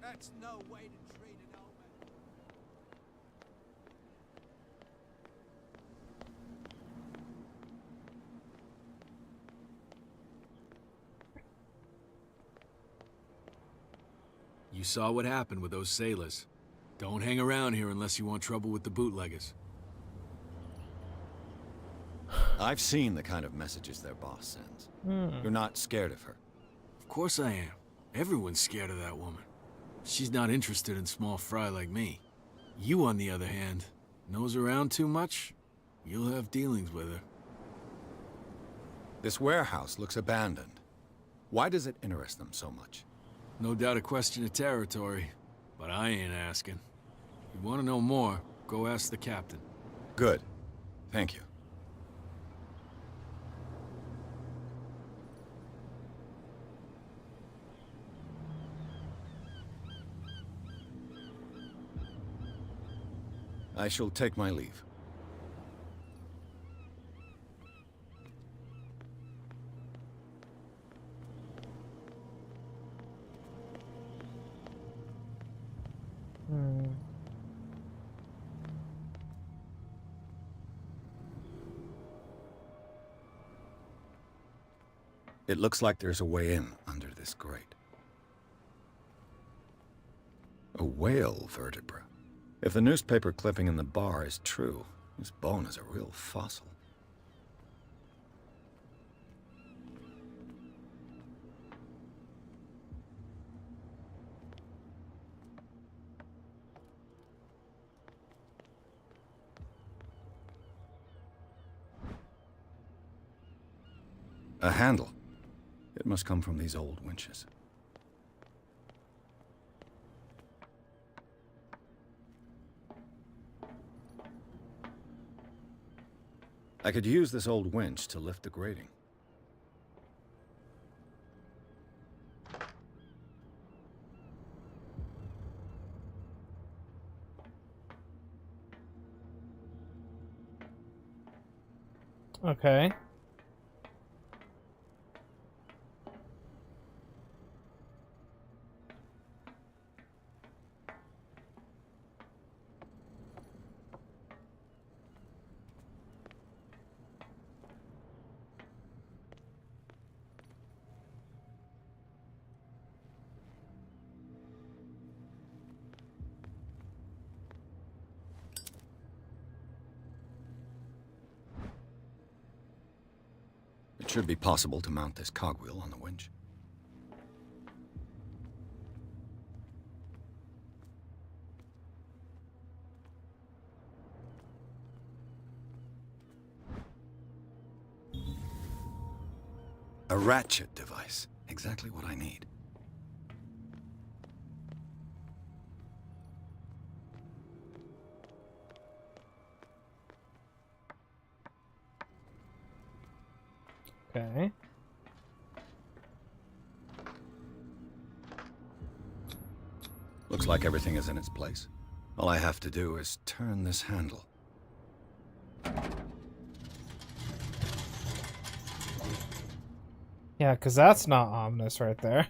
That's no way to treat an old man. You saw what happened with those sailors. Don't hang around here unless you want trouble with the bootleggers. I've seen the kind of messages their boss sends. You're not scared of her. Of course I am. Everyone's scared of that woman. She's not interested in small fry like me. You, on the other hand, nose around too much, you'll have dealings with her. This warehouse looks abandoned. Why does it interest them so much? No doubt a question of territory, but I ain't asking. If you want to know more, go ask the captain. Good. Thank you. I shall take my leave. It looks like there's a way in under this grate. A whale vertebra. If the newspaper clipping in the bar is true, this bone is a real fossil. A handle. It must come from these old winches. I could use this old winch to lift the grating. Okay. It should be possible to mount this cogwheel on the winch. A ratchet device. Exactly what I need. Okay. Looks like everything is in its place. All I have to do is turn this handle. Yeah, because that's not ominous right there.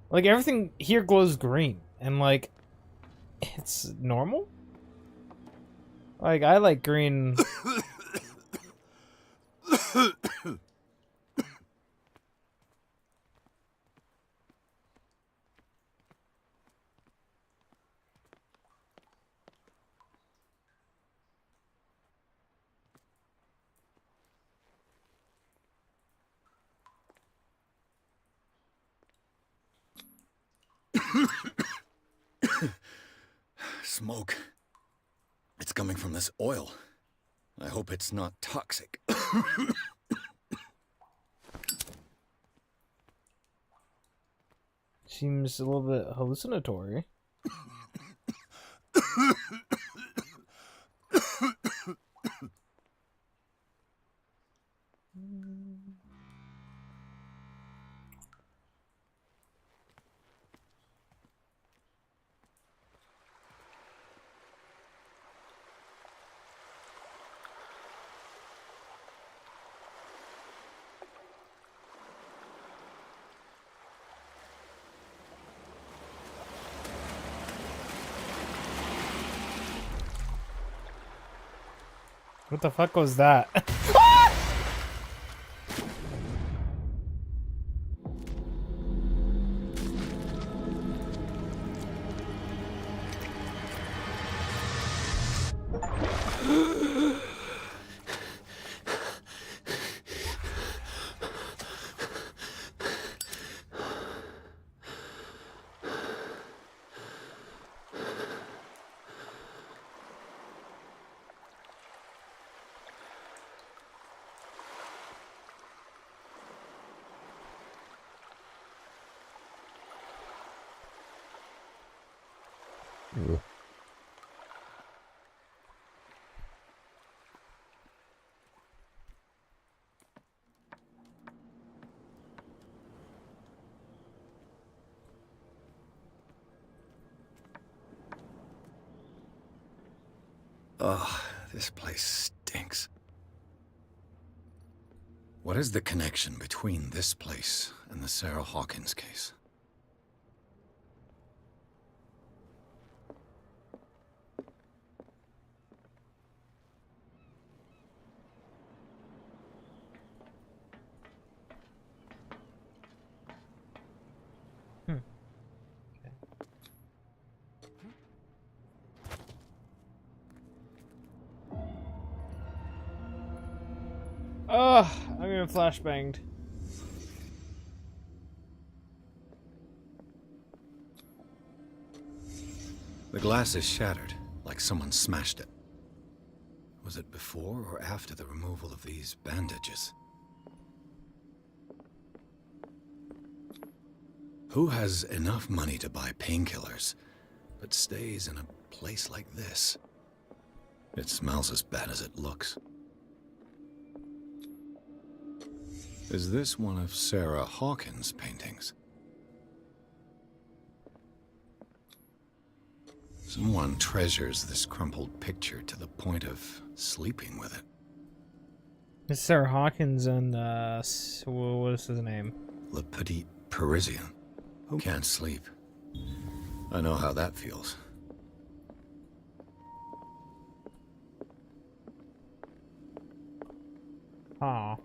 Like, everything here glows green, and, like, it's normal? Like, I like green... Smoke. It's coming from this oil. I hope it's not toxic. Seems a little bit hallucinatory. What the fuck was that? Ugh, this place stinks. What is the connection between this place and the Sarah Hawkins case? Ugh, I'm getting flashbanged. The glass is shattered, like someone smashed it. Was it before or after the removal of these bandages? Who has enough money to buy painkillers, but stays in a place like this? It smells as bad as it looks. Is this one of Sarah Hawkins' paintings? Someone treasures this crumpled picture to the point of sleeping with it. It's Sarah Hawkins and, what is his name? Le Petit Parisien. Who can't sleep? I know how that feels. Aw.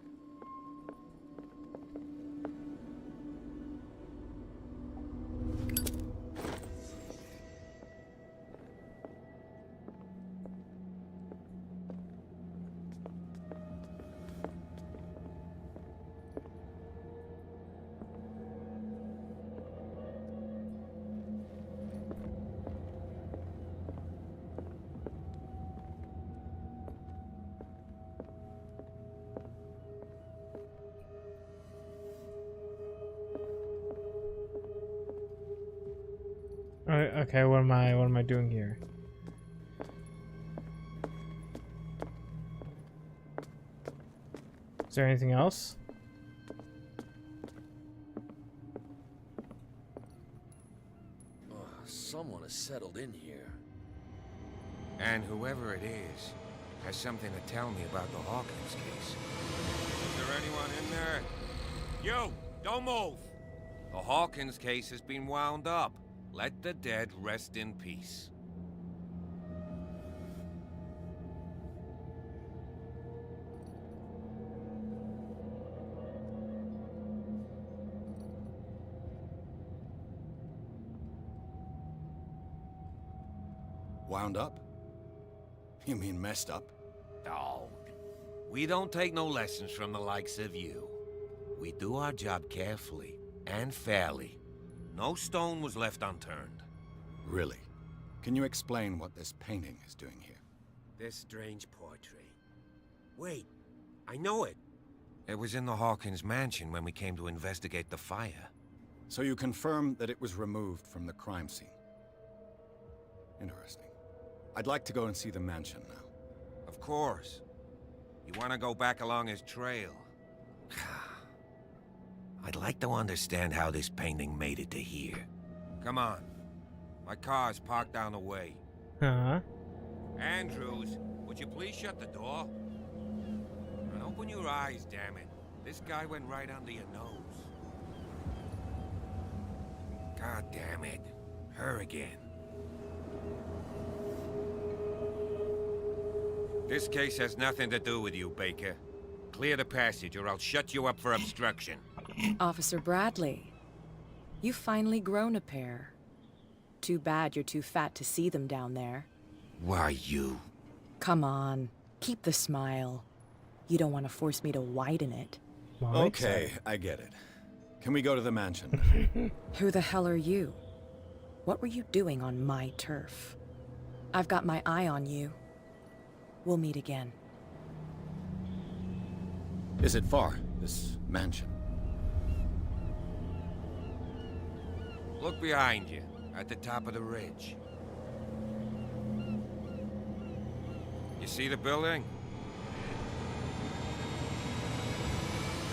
Okay, what am I doing here? Is there anything else? Someone has settled in here. And whoever it is has something to tell me about the Hawkins case. Is there anyone in there? You! Don't move! The Hawkins case has been wound up. Let the dead rest in peace. Wound up? You mean messed up? Dog. We don't take no lessons from the likes of you. We do our job carefully and fairly. No stone was left unturned. Really? Can you explain what this painting is doing here? This strange portrait. Wait, I know it. It was in the Hawkins mansion when we came to investigate the fire. So you confirm that it was removed from the crime scene? Interesting. I'd like to go and see the mansion now. Of course. You want to go back along his trail? I'd like to understand how this painting made it to here. Come on. My car's parked down the way. Huh? Andrews, would you please shut the door? And open your eyes, damn it. This guy went right under your nose. God damn it. Her again. This case has nothing to do with you, Baker. Clear the passage or I'll shut you up for obstruction. Officer Bradley, you've finally grown a pair. Too bad you're too fat to see them down there. Why, you... Come on, keep the smile. You don't want to force me to widen it. Okay, I get it. Can we go to the mansion? Who the hell are you? What were you doing on my turf? I've got my eye on you. We'll meet again. Is it far, this mansion? Look behind you, at the top of the ridge. You see the building?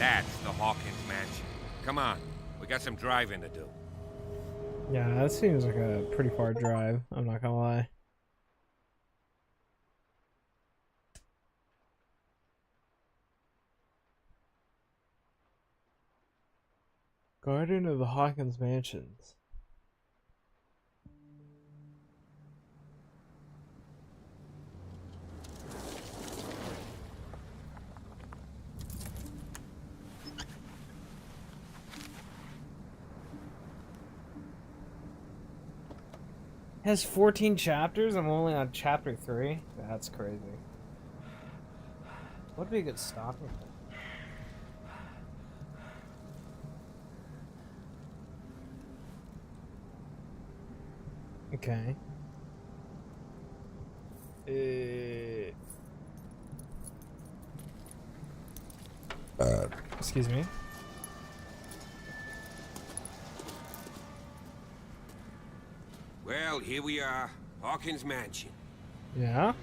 That's the Hawkins mansion. Come on, we got some driving to do. Yeah, that seems like a pretty far drive, I'm not gonna lie. Garden of the Hawkins Mansions. It has 14 chapters. I'm only on chapter 3. That's crazy. What'd be a good stopping point? Okay. Excuse me. Well, here we are. Hawkins mansion. Yeah?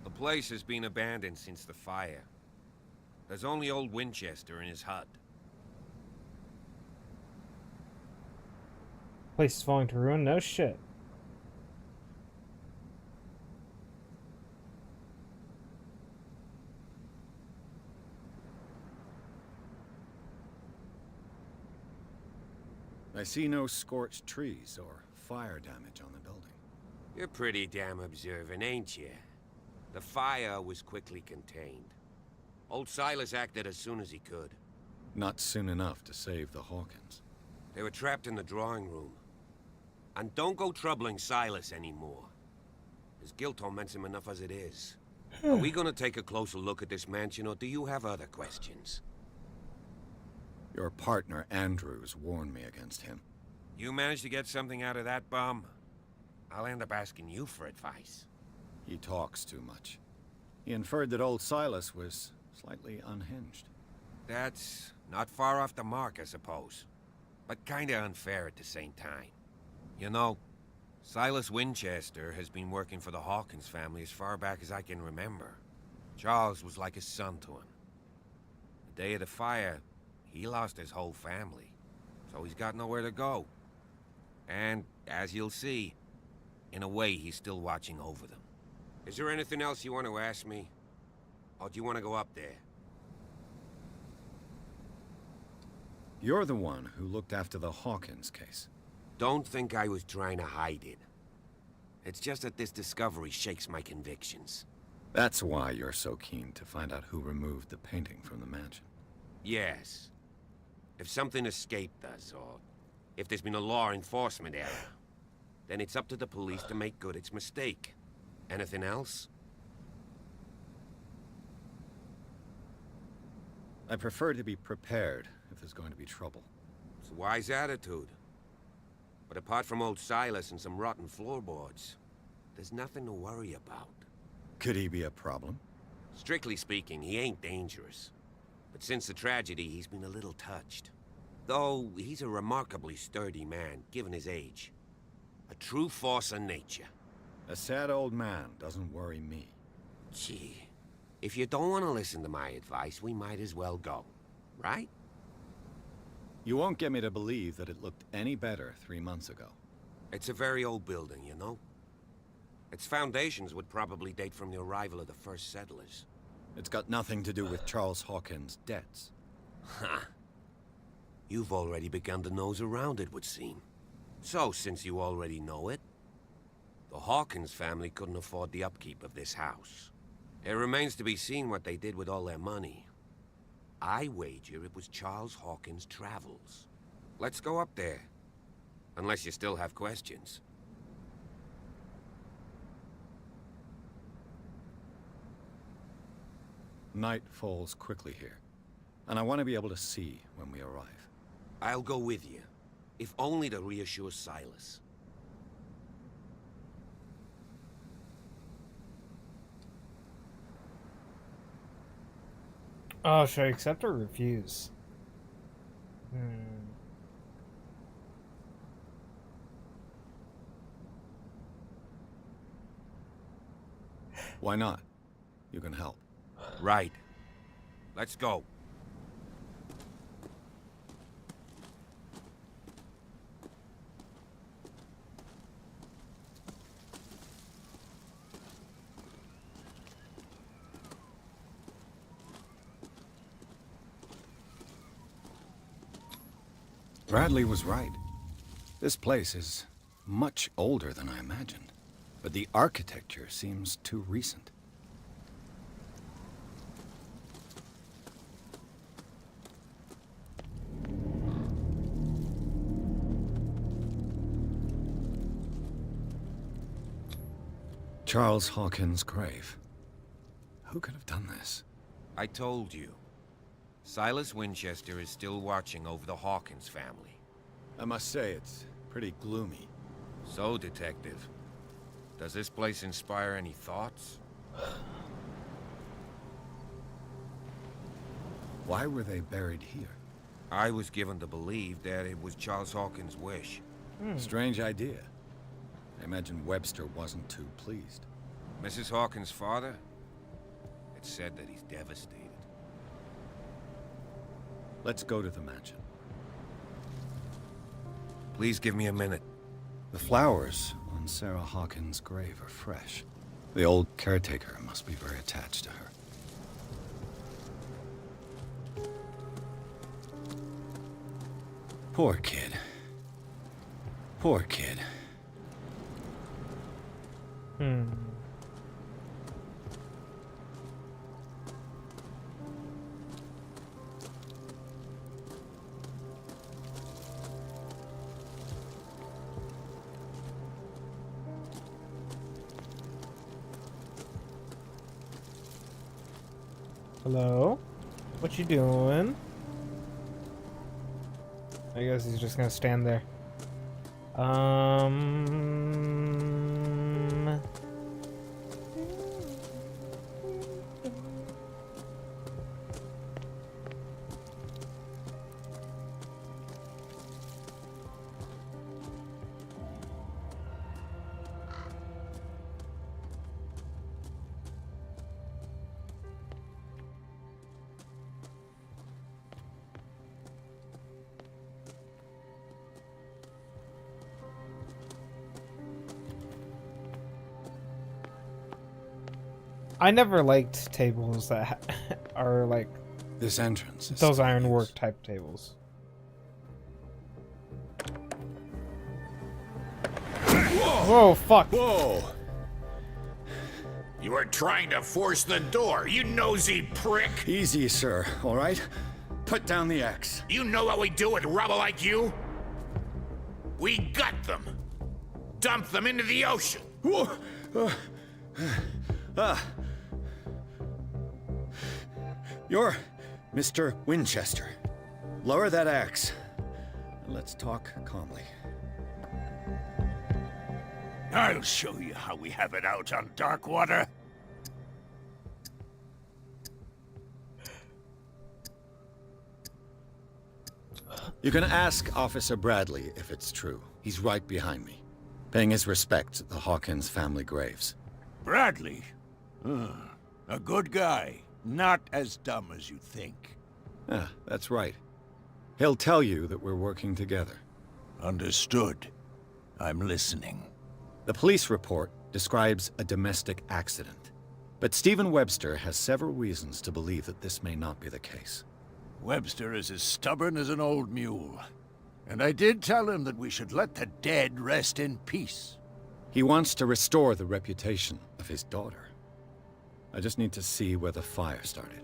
The place has been abandoned since the fire. There's only old Winchester in his hut. Place is falling to ruin? No shit. I see no scorched trees or fire damage on the building. You're pretty damn observant, ain't you? The fire was quickly contained. Old Silas acted as soon as he could. Not soon enough to save the Hawkins. They were trapped in the drawing room. And don't go troubling Silas anymore. His guilt torments him enough as it is. Are we gonna take a closer look at this mansion, or do you have other questions? Your partner, Andrews, warned me against him. You managed to get something out of that bum? I'll end up asking you for advice. He talks too much. He inferred that old Silas was slightly unhinged. That's not far off the mark, I suppose. But kinda unfair at the same time. You know, Silas Winchester has been working for the Hawkins family as far back as I can remember. Charles was like a son to him. The day of the fire, he lost his whole family, so he's got nowhere to go. And, as you'll see, in a way, he's still watching over them. Is there anything else you want to ask me? Or do you want to go up there? You're the one who looked after the Hawkins case. Don't think I was trying to hide it. It's just that this discovery shakes my convictions. That's why you're so keen to find out who removed the painting from the mansion. Yes. If something escaped us, or if there's been a law enforcement error, then it's up to the police to make good its mistake. Anything else? I prefer to be prepared if there's going to be trouble. It's a wise attitude. But apart from old Silas and some rotten floorboards, there's nothing to worry about. Could he be a problem? Strictly speaking, he ain't dangerous. But since the tragedy, he's been a little touched. Though, he's a remarkably sturdy man, given his age. A true force of nature. A sad old man doesn't worry me. Gee, if you don't want to listen to my advice, we might as well go. Right? You won't get me to believe that it looked any better 3 months ago. It's a very old building, you know? Its foundations would probably date from the arrival of the first settlers. It's got nothing to do with Charles Hawkins' debts. Ha! You've already begun to nose around, it would seem. So, since you already know it, the Hawkins family couldn't afford the upkeep of this house. It remains to be seen what they did with all their money. I wager it was Charles Hawkins' travels. Let's go up there. Unless you still have questions. Night falls quickly here, and I want to be able to see when we arrive. I'll go with you, if only to reassure Silas. Oh, should I accept or refuse? Why not? You can help. Right. Let's go. Bradley was right. This place is much older than I imagined, but the architecture seems too recent. Charles Hawkins' grave. Who could have done this? I told you. Silas Winchester is still watching over the Hawkins family. I must say, it's pretty gloomy. So, Detective, does this place inspire any thoughts? Why were they buried here? I was given to believe that it was Charles Hawkins' wish. Strange idea. I imagine Webster wasn't too pleased. Mrs. Hawkins' father? It's said that he's devastated. Let's go to the mansion. Please give me a minute. The flowers on Sarah Hawkins' grave are fresh. The old caretaker must be very attached to her. Poor kid. Poor kid. Hello? What you doing? I guess he's just gonna stand there. I never liked tables that are like this entrance. Those ironwork type tables. Whoa, fuck. Whoa! You were trying to force the door, you nosy prick! Easy, sir, all right? Put down the axe. You know what we do with rubble like you? We gut them. Dump them into the ocean. Whoa! Mr. Winchester, lower that axe. Let's talk calmly. I'll show you how we have it out on Darkwater. You can ask Officer Bradley if it's true. He's right behind me, paying his respects at the Hawkins family graves. Bradley? A good guy. Not as dumb as you think. Ah, that's right. He'll tell you that we're working together. Understood. I'm listening. The police report describes a domestic accident, but Stephen Webster has several reasons to believe that this may not be the case. Webster is as stubborn as an old mule. And I did tell him that we should let the dead rest in peace. He wants to restore the reputation of his daughter. I just need to see where the fire started.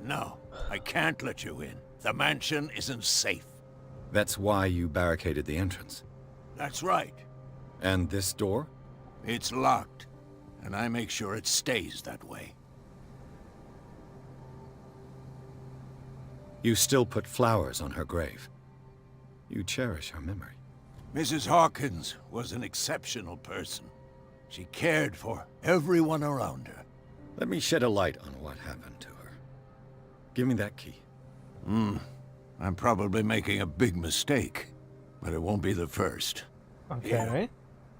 No, I can't let you in. The mansion isn't safe. That's why you barricaded the entrance. That's right. And this door? It's locked, and I make sure it stays that way. You still put flowers on her grave. You cherish her memory. Mrs. Hawkins was an exceptional person. She cared for everyone around her. Let me shed a light on what happened to her. Give me that key. I'm probably making a big mistake, but it won't be the first. Okay. Here,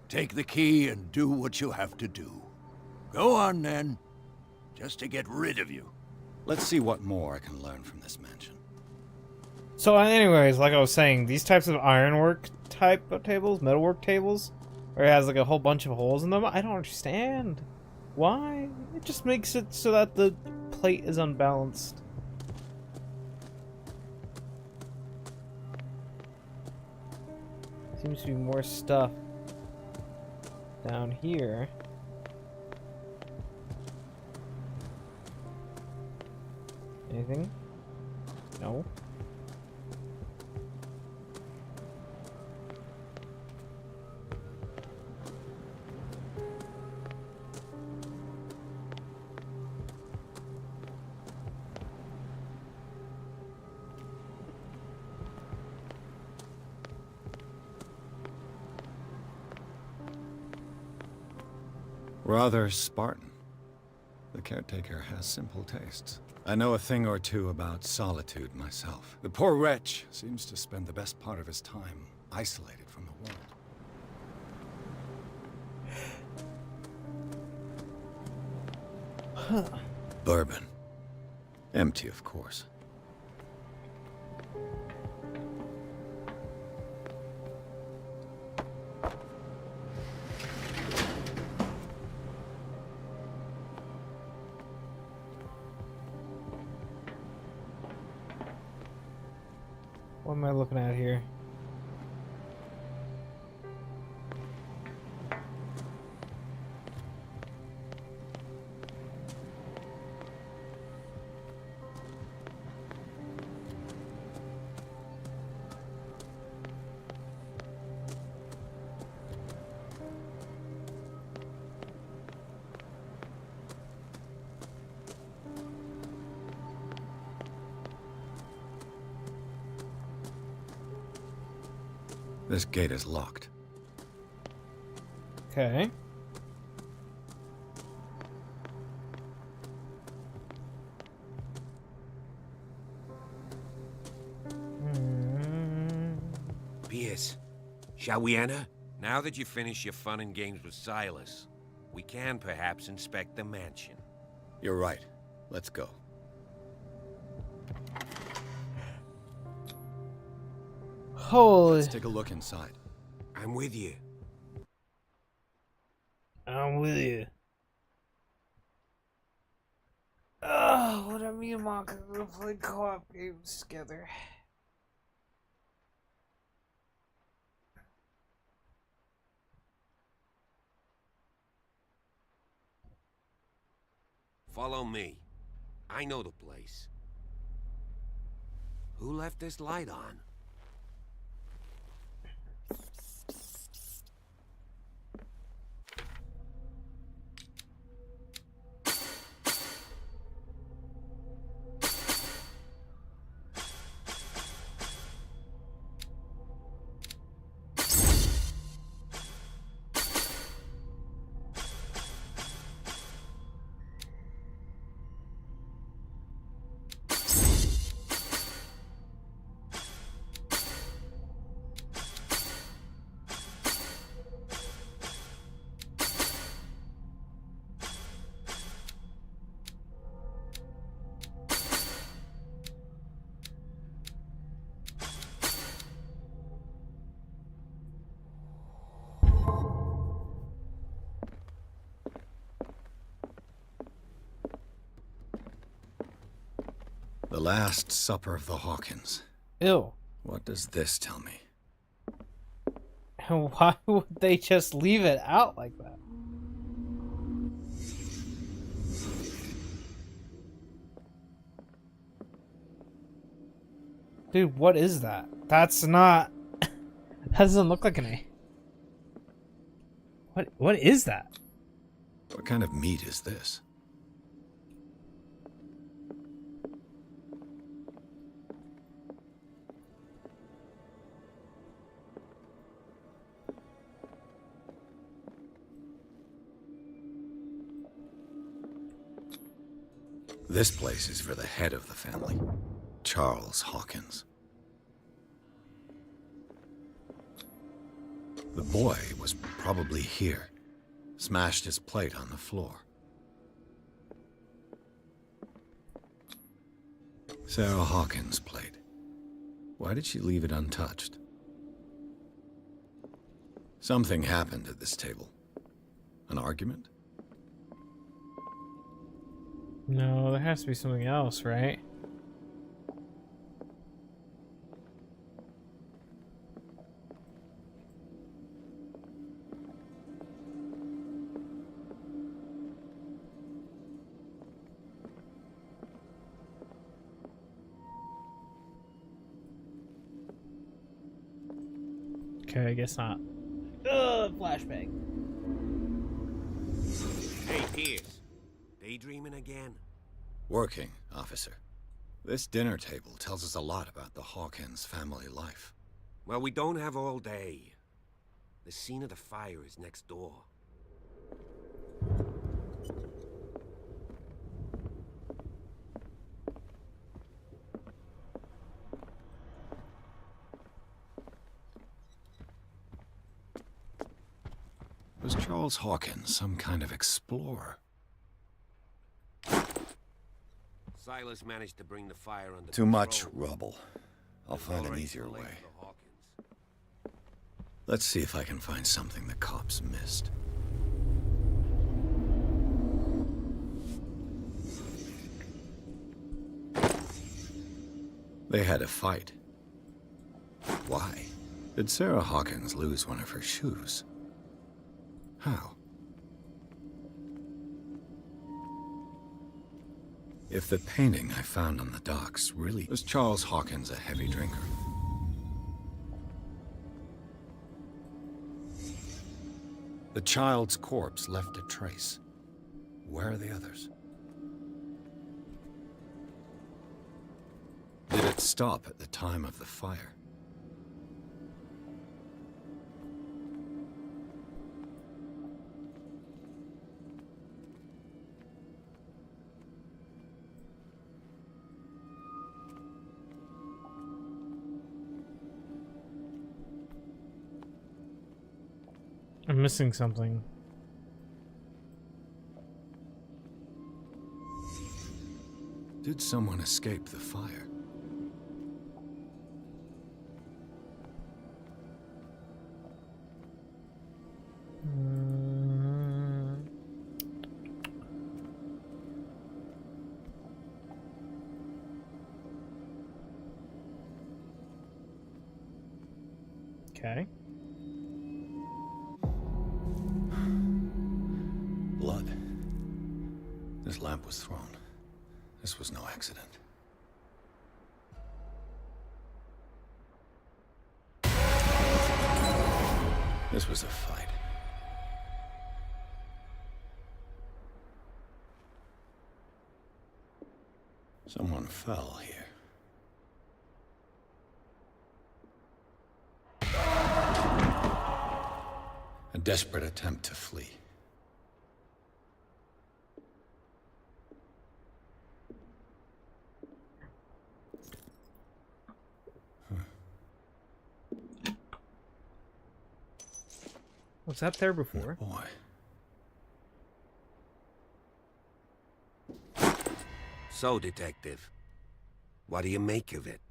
take the key and do what you have to do. Go on, then. Just to get rid of you. Let's see what more I can learn from this mansion. So anyways, like I was saying, these types of ironwork type of tables, metalwork tables, where it has like a whole bunch of holes in them, I don't understand. Why? It just makes it so that the plate is unbalanced. Seems to be more stuff down here. Anything? No. Rather Spartan. The caretaker has simple tastes. I know a thing or two about solitude myself. The poor wretch seems to spend the best part of his time isolated from the world. Bourbon. Empty, of course. What am I looking at here? This gate is locked. Okay. Pierce, shall we enter? Now that you've finished your fun and games with Silas, we can perhaps inspect the mansion. You're right. Let's go. Holy. Let's take a look inside. I'm with you. I'm with you. Oh, what are me and Mark gonna play co-op games together? Follow me. I know the place. Who left this light on? Last Supper of the Hawkins. Ew. What does this tell me? Why would they just leave it out like that? Dude, what is that? That's not... That doesn't look like an A. What is that? What kind of meat is this? This place is for the head of the family, Charles Hawkins. The boy was probably here, smashed his plate on the floor. Sarah Hawkins' plate. Why did she leave it untouched? Something happened at this table. An argument? No, there has to be something else, right? Okay, I guess not. Ugh, flashbang. Hey, Pierce. Daydreaming again? Working, officer. This dinner table tells us a lot about the Hawkins family life. Well, we don't have all day. The scene of the fire is next door. Was Charles Hawkins some kind of explorer? Silas managed to bring the fire under Too much control. rubble. I'll find an easier Already too late way. for the Hawkins. Let's see if I can find something the cops missed. They had a fight. Why? Did Sarah Hawkins lose one of her shoes? How? If the painting I found on the docks really... Was Charles Hawkins a heavy drinker? The child's corpse left a trace. Where are the others? Did it stop at the time of the fire? I'm missing something. Did someone escape the fire? Okay. Blood. This lamp was thrown. This was no accident. This was a fight. Someone fell here. A desperate attempt to flee. Was that there before? Boy. So, Detective, what do you make of it?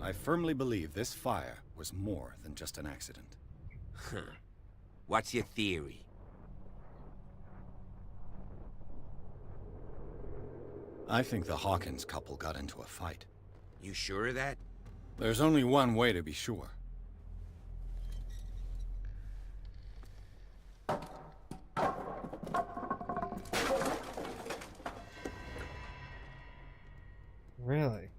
I firmly believe this fire was more than just an accident. Huh. What's your theory? I think the Hawkins couple got into a fight. You sure of that? There's only one way to be sure. Really?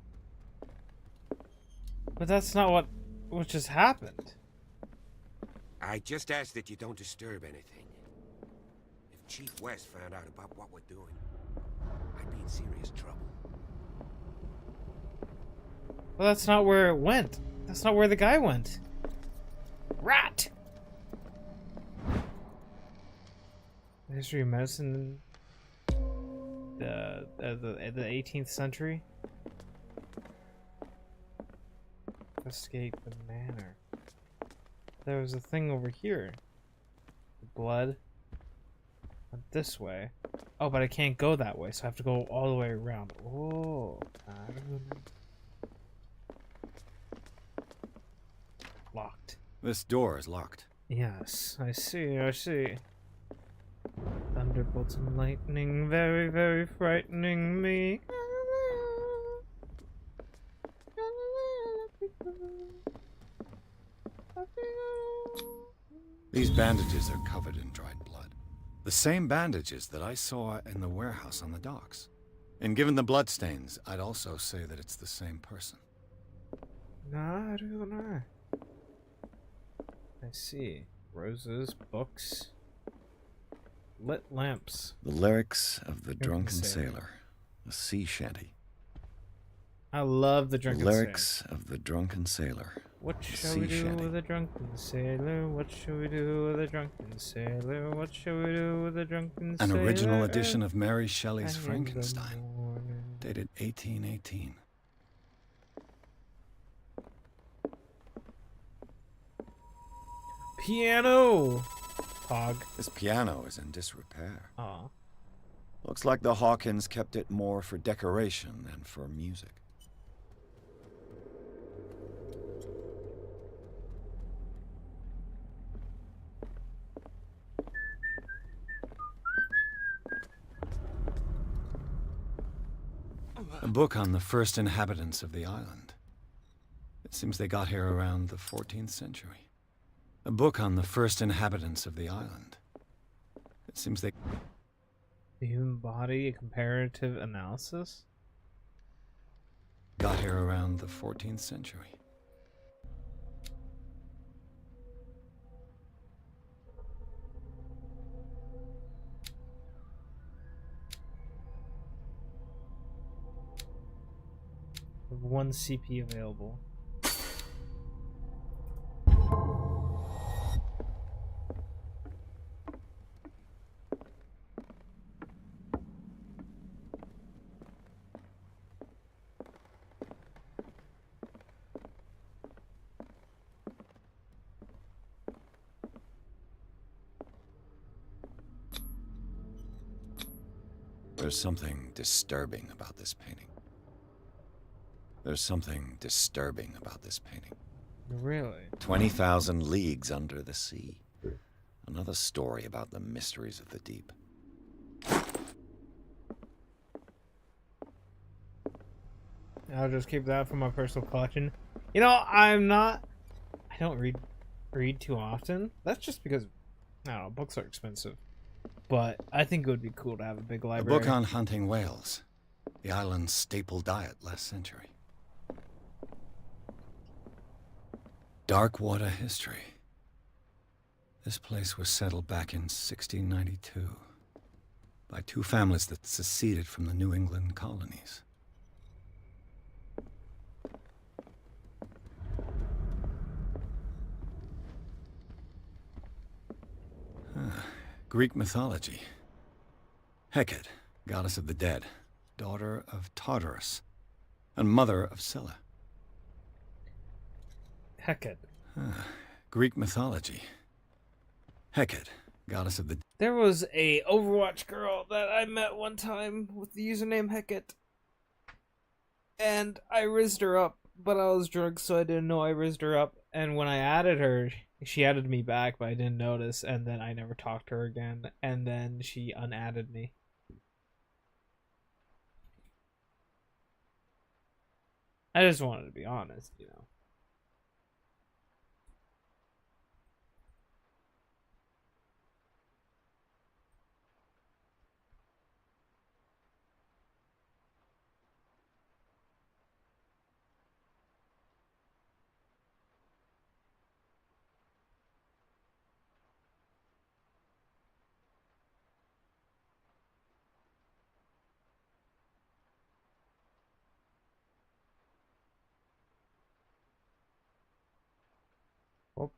But that's not what just happened. I just ask that you don't disturb anything. If Chief West found out about what we're doing, I'd be in serious trouble. Well, that's not where it went. That's not where the guy went. Rat! The history of medicine in the 18th century. Investigate the manor. There was a thing over here. Blood. Went this way. Oh, but I can't go that way, so I have to go all the way around. Oh. Locked. This door is locked. Yes, I see, I see. Thunderbolts and lightning, very, very frightening me. These bandages are covered in dried blood. The same bandages that I saw in the warehouse on the docks. And given the bloodstains, I'd also say that it's the same person. I don't know. I see. Roses, books, lit lamps. The lyrics of the Drunken Sailor, a sea shanty. I love the Drunken Sailor. The lyrics of the Drunken Sailor. What shall we do with a drunken sailor? What shall we do with a drunken sailor? What shall we do with a drunken sailor? An original edition of Mary Shelley's Frankenstein, dated 1818. Piano! Pog. This piano is in disrepair. Aw. Looks like the Hawkins kept it more for decoration than for music. A book on the first inhabitants of the island. It seems they got here around the 14th century. A book on the first inhabitants of the island. It seems they... The human body, a comparative analysis? Got here around the 14th century. One CP available. There's something disturbing about this painting. There's something disturbing about this painting. Really? 20,000 leagues under the sea. Another story about the mysteries of the deep. I'll just keep that for my personal collection. You know, I don't read too often. That's just because, I don't know, books are expensive. But I think it would be cool to have a big library. A book on hunting whales. The island's staple diet last century. Dark water history. This place was settled back in 1692 by two families that seceded from the New England colonies. Greek mythology. Hecate, goddess of the dead, daughter of Tartarus, and mother of Scylla. Hecate. Greek mythology. Hecate, goddess of the... There was a Overwatch girl that I met one time with the username Hecate. And I rizzed her up, but I was drunk, so I didn't know I rizzed her up. And when I added her, she added me back, but I didn't notice, and then I never talked to her again, and then she unadded me. I just wanted to be honest, you know. Oh.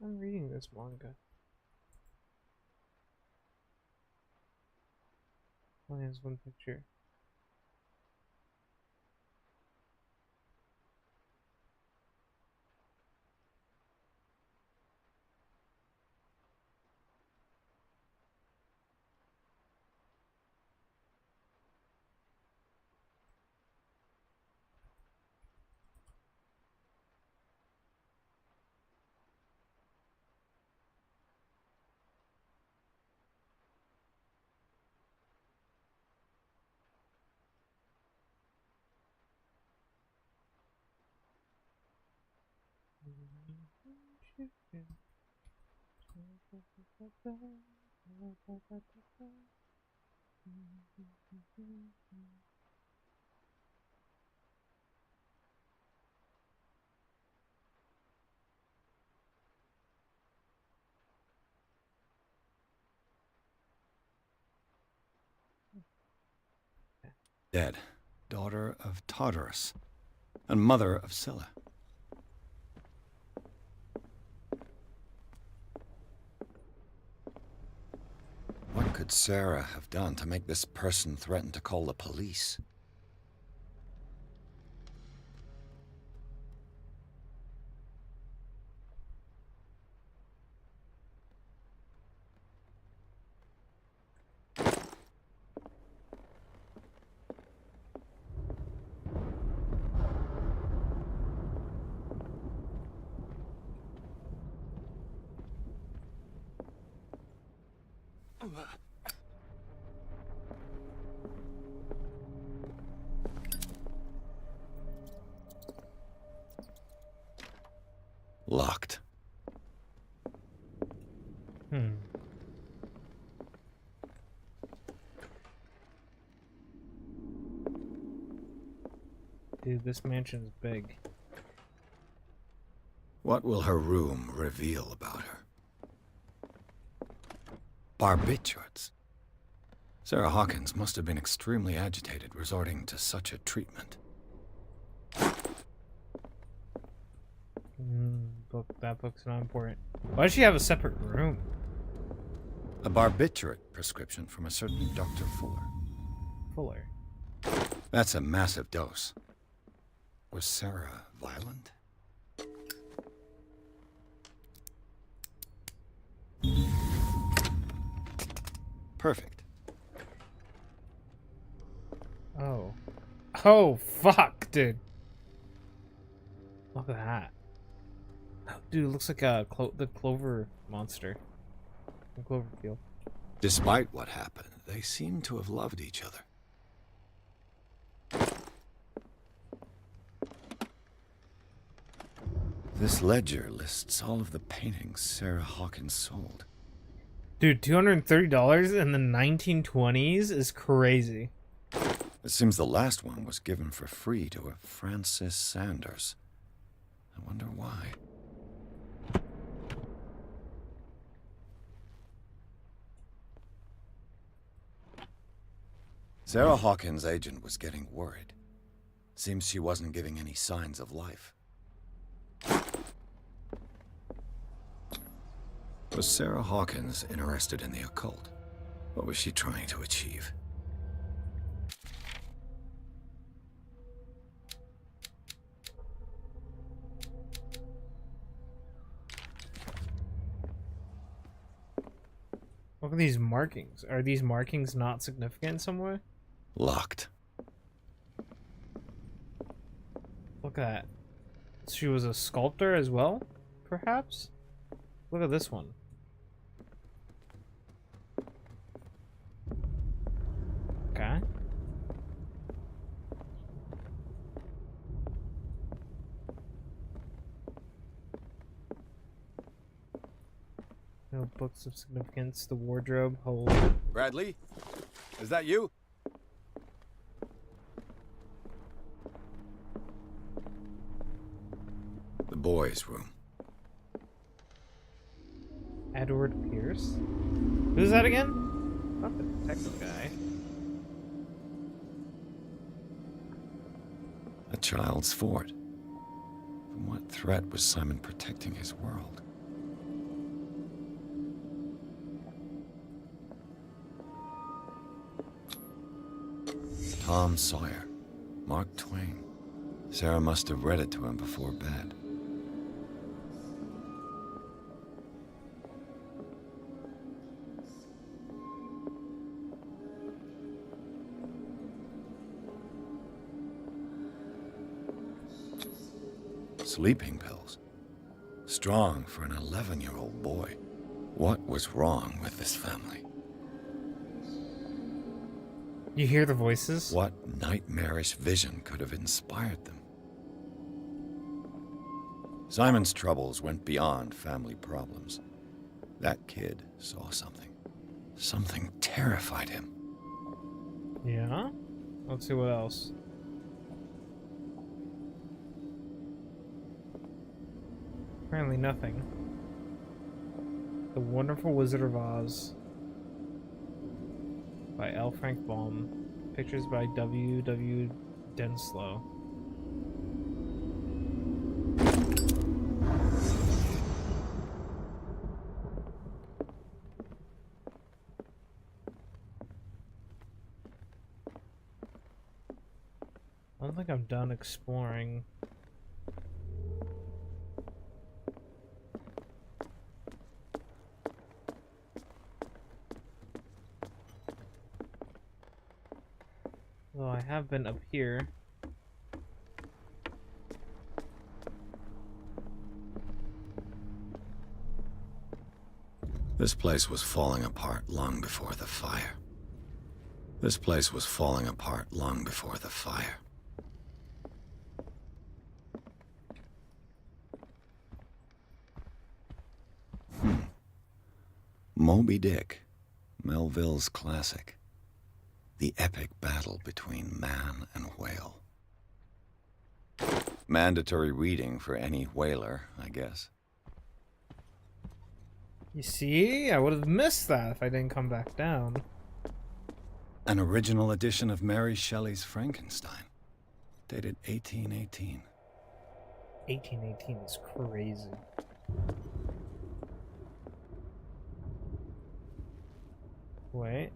I'm reading this manga. Only has one picture. Dead, daughter of Tartarus, and mother of Scylla. What could Sarah have done to make this person threaten to call the police? Locked. Dude, this mansion's big. What will her room reveal about her? Barbiturates. Sarah Hawkins must have been extremely agitated resorting to such a treatment. That book's not important. Why does she have a separate room? A barbiturate prescription from a certain Dr. Fuller. Fuller. That's a massive dose. Was Sarah violent? Perfect. Oh. Oh, fuck, dude. Look at that. Oh, dude, it looks like the Clover monster. From Cloverfield. Despite what happened, they seem to have loved each other. This ledger lists all of the paintings Sarah Hawkins sold. Dude, $230 in the 1920s is crazy. It seems the last one was given for free to a Francis Sanders. I wonder why. Sarah Hawkins' agent was getting worried. Seems she wasn't giving any signs of life. Was Sarah Hawkins interested in the occult? What was she trying to achieve? Look at these markings. Are these markings not significant in some way? Locked. Look at that. She was a sculptor as well, perhaps? Look at this one. Okay. No books of significance. The wardrobe. Hold. Bradley? Is that you? The boys' room. Edward Pierce? Who's that again? Not the detective guy. A child's fort. From what threat was Simon protecting his world? Tom Sawyer. Mark Twain. Sarah must have read it to him before bed. Sleeping pills. Strong for an 11-year-old boy. What was wrong with this family? You hear the voices? What nightmarish vision could have inspired them? Simon's troubles went beyond family problems. That kid saw something. Something terrified him. Yeah? Let's see what else. Apparently nothing. The Wonderful Wizard of Oz by L. Frank Baum. Pictures by W. W. Denslow. I don't think I'm done exploring. Well, I have been up here. This place was falling apart long before the fire. This place was falling apart long before the fire. Moby Dick, Melville's classic. The epic battle between man and whale. Mandatory reading for any whaler, I guess. You see? I would have missed that if I didn't come back down. An original edition of Mary Shelley's Frankenstein, dated 1818. 1818 is crazy. Wait.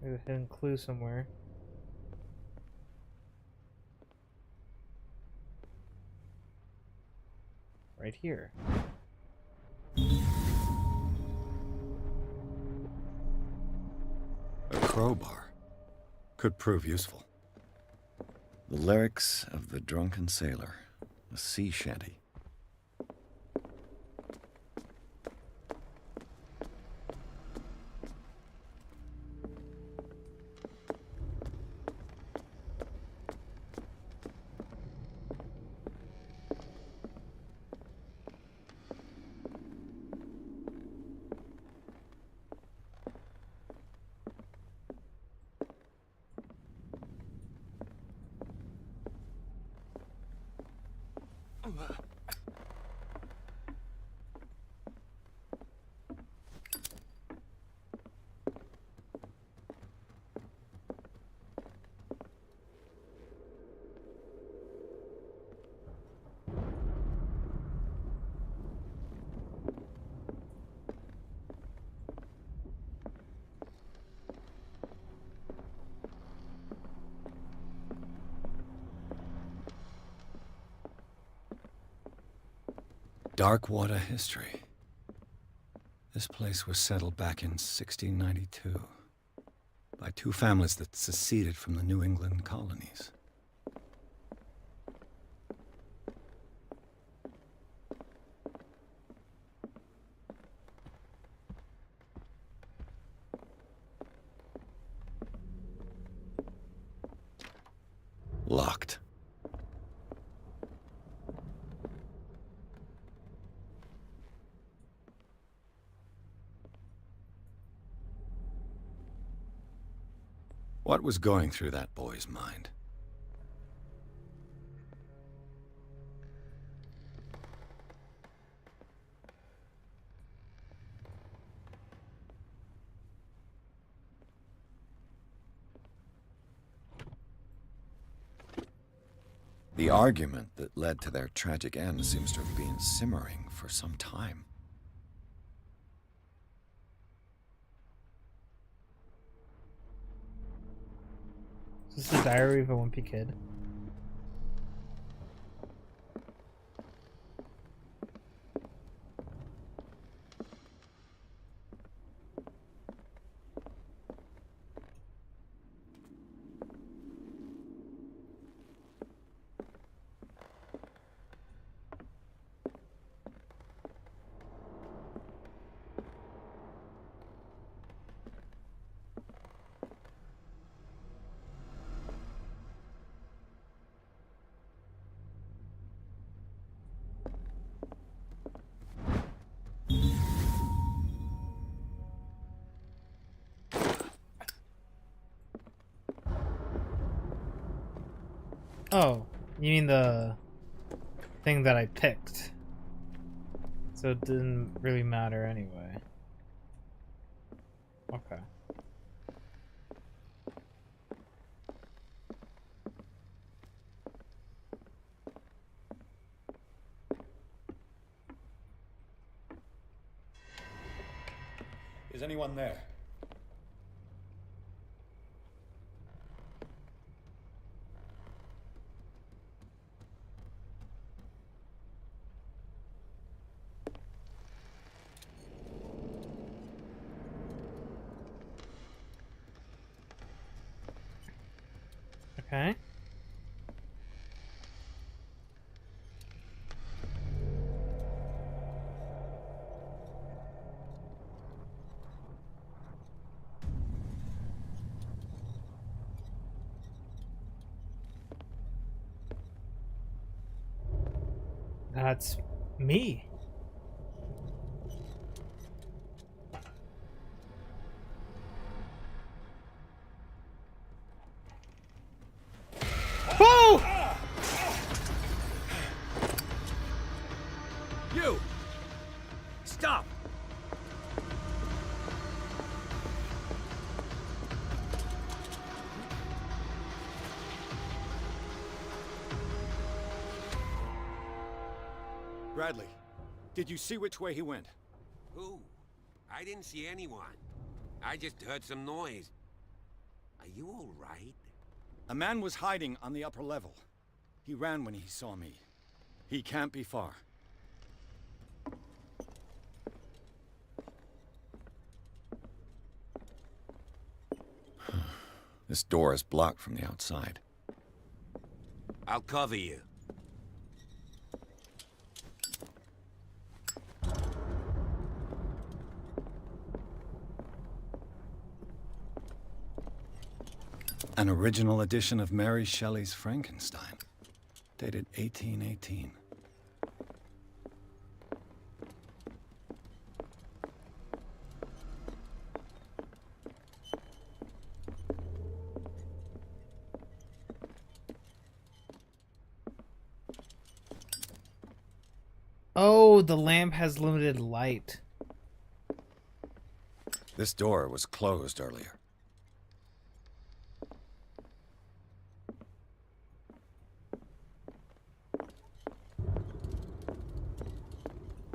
There's a hidden clue somewhere. Right here. A crowbar could prove useful. The lyrics of the Drunken Sailor, a sea shanty. Darkwater history. This place was settled back in 1692 by two families that seceded from the New England colonies. Locked. What was going through that boy's mind? The argument that led to their tragic end seems to have been simmering for some time. Is this the diary of a wimpy kid? Oh, you mean the thing that I picked. So it didn't really matter anyway. Okay. Is anyone there? Okay. That's me. Whoa! You! Stop! Bradley, did you see which way he went? Who? I didn't see anyone. I just heard some noise. Are you all right? A man was hiding on the upper level. He ran when he saw me. He can't be far. This door is blocked from the outside. I'll cover you. An original edition of Mary Shelley's Frankenstein, dated 1818. Oh, the lamp has limited light. This door was closed earlier.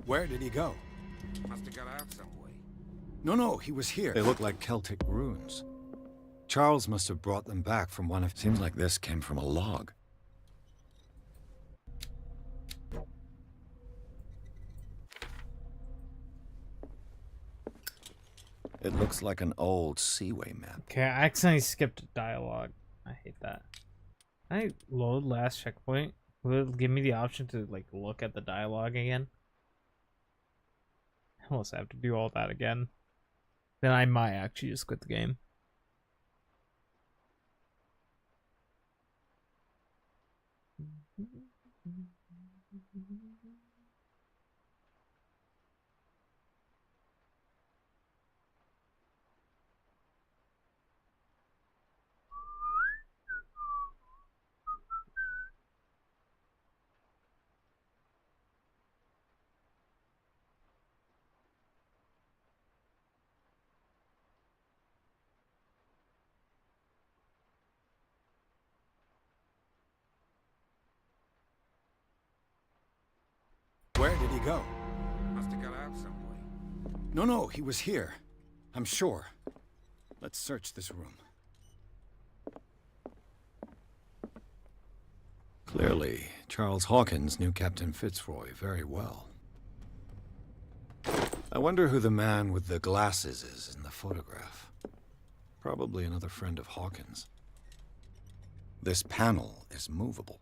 Where did he go? Must have got out some way. No, he was here. They look like Celtic runes. Charles must have brought them back from one of... Seems like this came from a log. It looks like an old Seaway map. Okay, I accidentally skipped dialogue. I hate that. Can I load last checkpoint? Will it give me the option to like look at the dialogue again? Unless I have to do all that again. Then I might actually just quit the game. go? Must have got out some way. No, he was here. I'm sure. Let's search this room. Clearly, Charles Hawkins knew Captain Fitzroy very well. I wonder who the man with the glasses is in the photograph. Probably another friend of Hawkins. This panel is movable.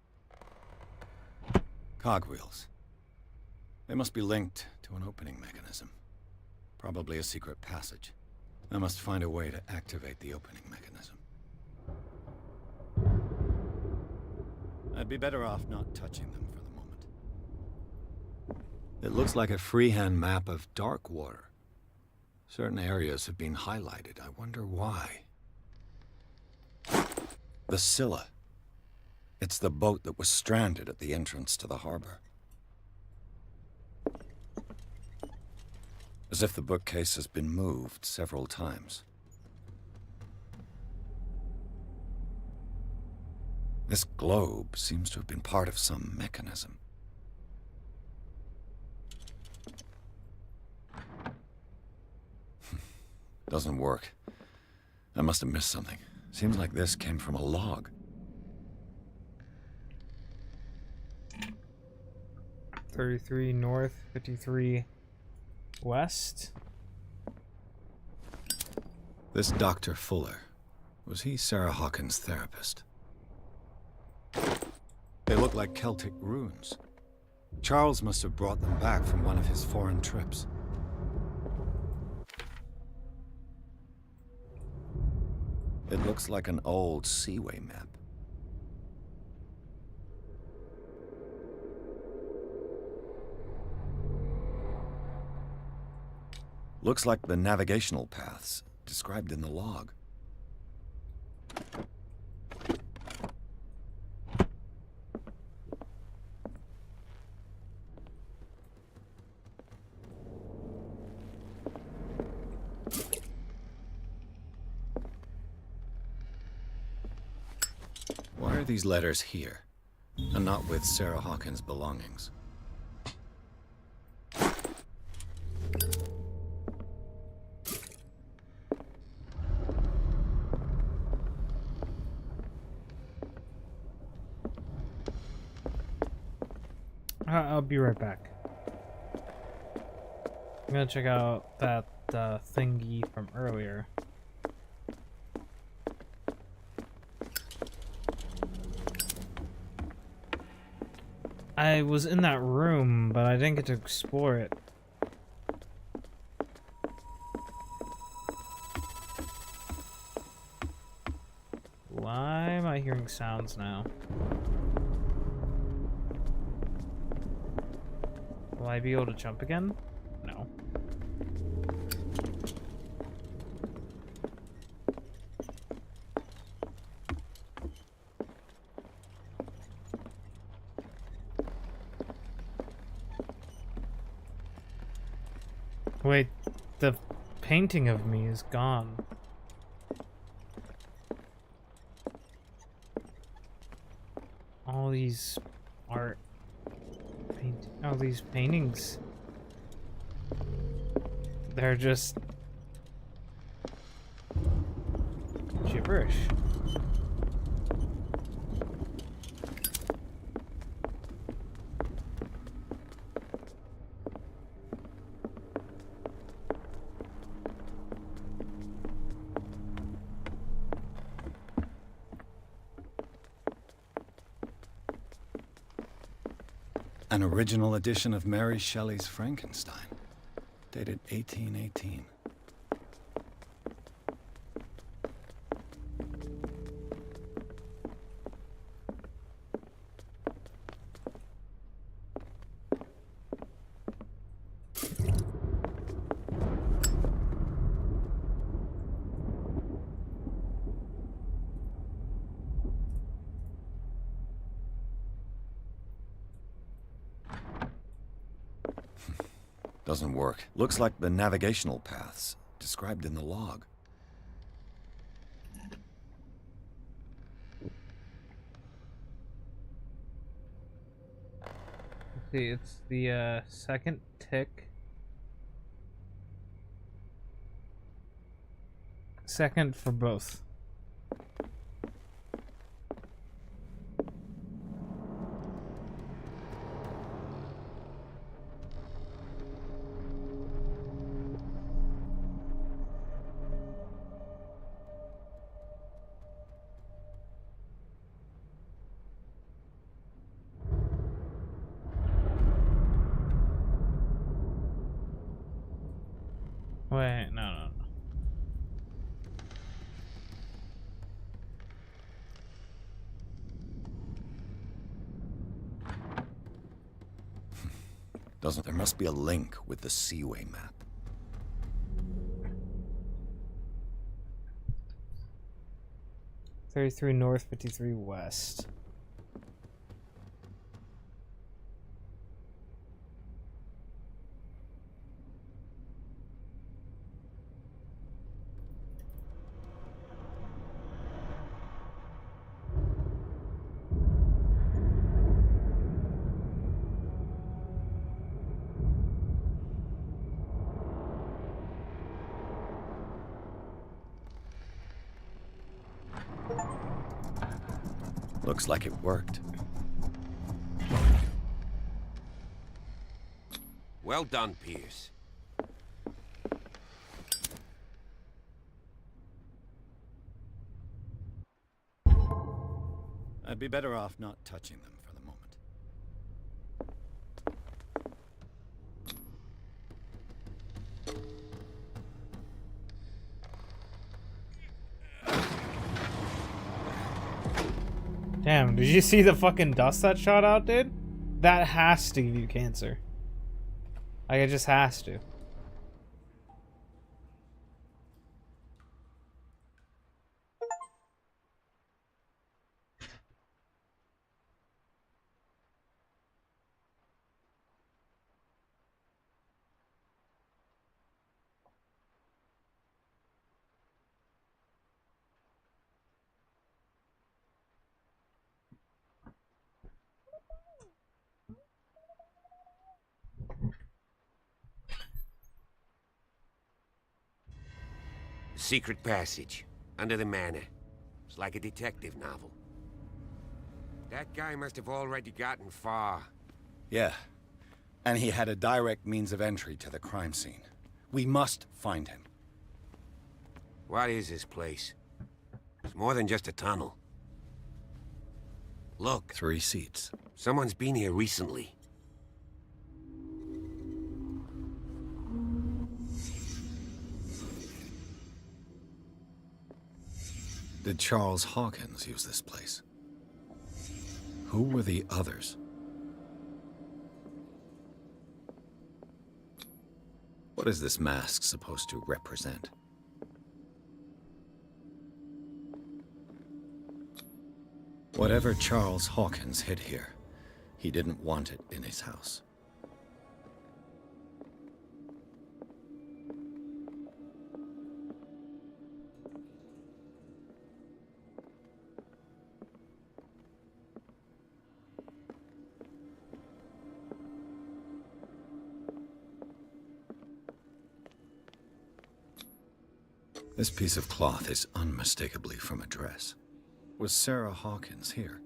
Cogwheels. They must be linked to an opening mechanism. Probably a secret passage. I must find a way to activate the opening mechanism. I'd be better off not touching them for the moment. It looks like a freehand map of dark water. Certain areas have been highlighted. I wonder why. The Scylla. It's the boat that was stranded at the entrance to the harbor. As if the bookcase has been moved several times. This globe seems to have been part of some mechanism. Doesn't work. I must have missed something. Seems like this came from a log. 33 north, 53 west. This Dr. Fuller, was he Sarah Hawkins' therapist? They look like Celtic runes. Charles must have brought them back from one of his foreign trips. It looks like an old seaway map. Looks like the navigational paths described in the log. Why are these letters here, and not with Sarah Hawkins' belongings? I'll be right back. I'm gonna check out that thingy from earlier. I was in that room, but I didn't get to explore it. Why am I hearing sounds now? Will I be able to jump again? No. Wait, the painting of me is gone. All these art all these paintings, they're just gibberish. An original edition of Mary Shelley's Frankenstein, dated 1818. Doesn't work. Looks like the navigational paths described in the log. See, it's the second tick. Second for both. Wait, no. There must be a link with the Seaway map. $33 north, $53 west. Looks like it worked. Well done, Pierce. I'd be better off not touching them for the moment. Damn, did you see the fucking dust that shot out, dude? That has to give you cancer. Like, it just has to. Secret passage, under the manor. It's like a detective novel. That guy must have already gotten far. Yeah, and he had a direct means of entry to the crime scene. We must find him. What is this place? It's more than just a tunnel. Look. 3 seats. Someone's been here recently. Did Charles Hawkins use this place? Who were the others? What is this mask supposed to represent? Whatever Charles Hawkins hid here, he didn't want it in his house. This piece of cloth is unmistakably from a dress. Was Sarah Hawkins here?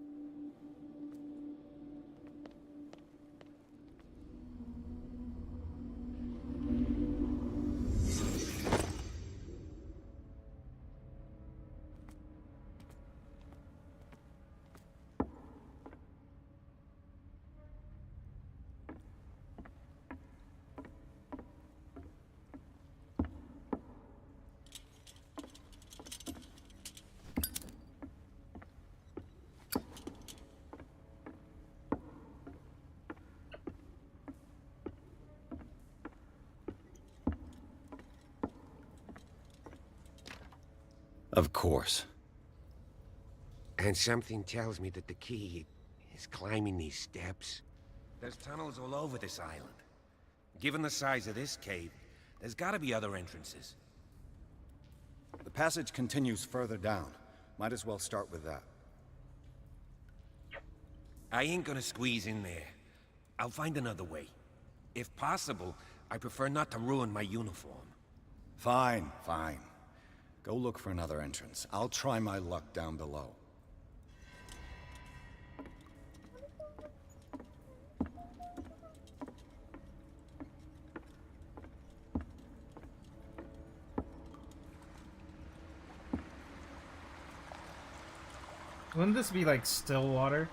Of course. And something tells me that the key is climbing these steps. There's tunnels all over this island. Given the size of this cave, there's gotta be other entrances. The passage continues further down. Might as well start with that. I ain't gonna squeeze in there. I'll find another way. If possible, I prefer not to ruin my uniform. Fine, fine. Go look for another entrance. I'll try my luck down below. Wouldn't this be like still water?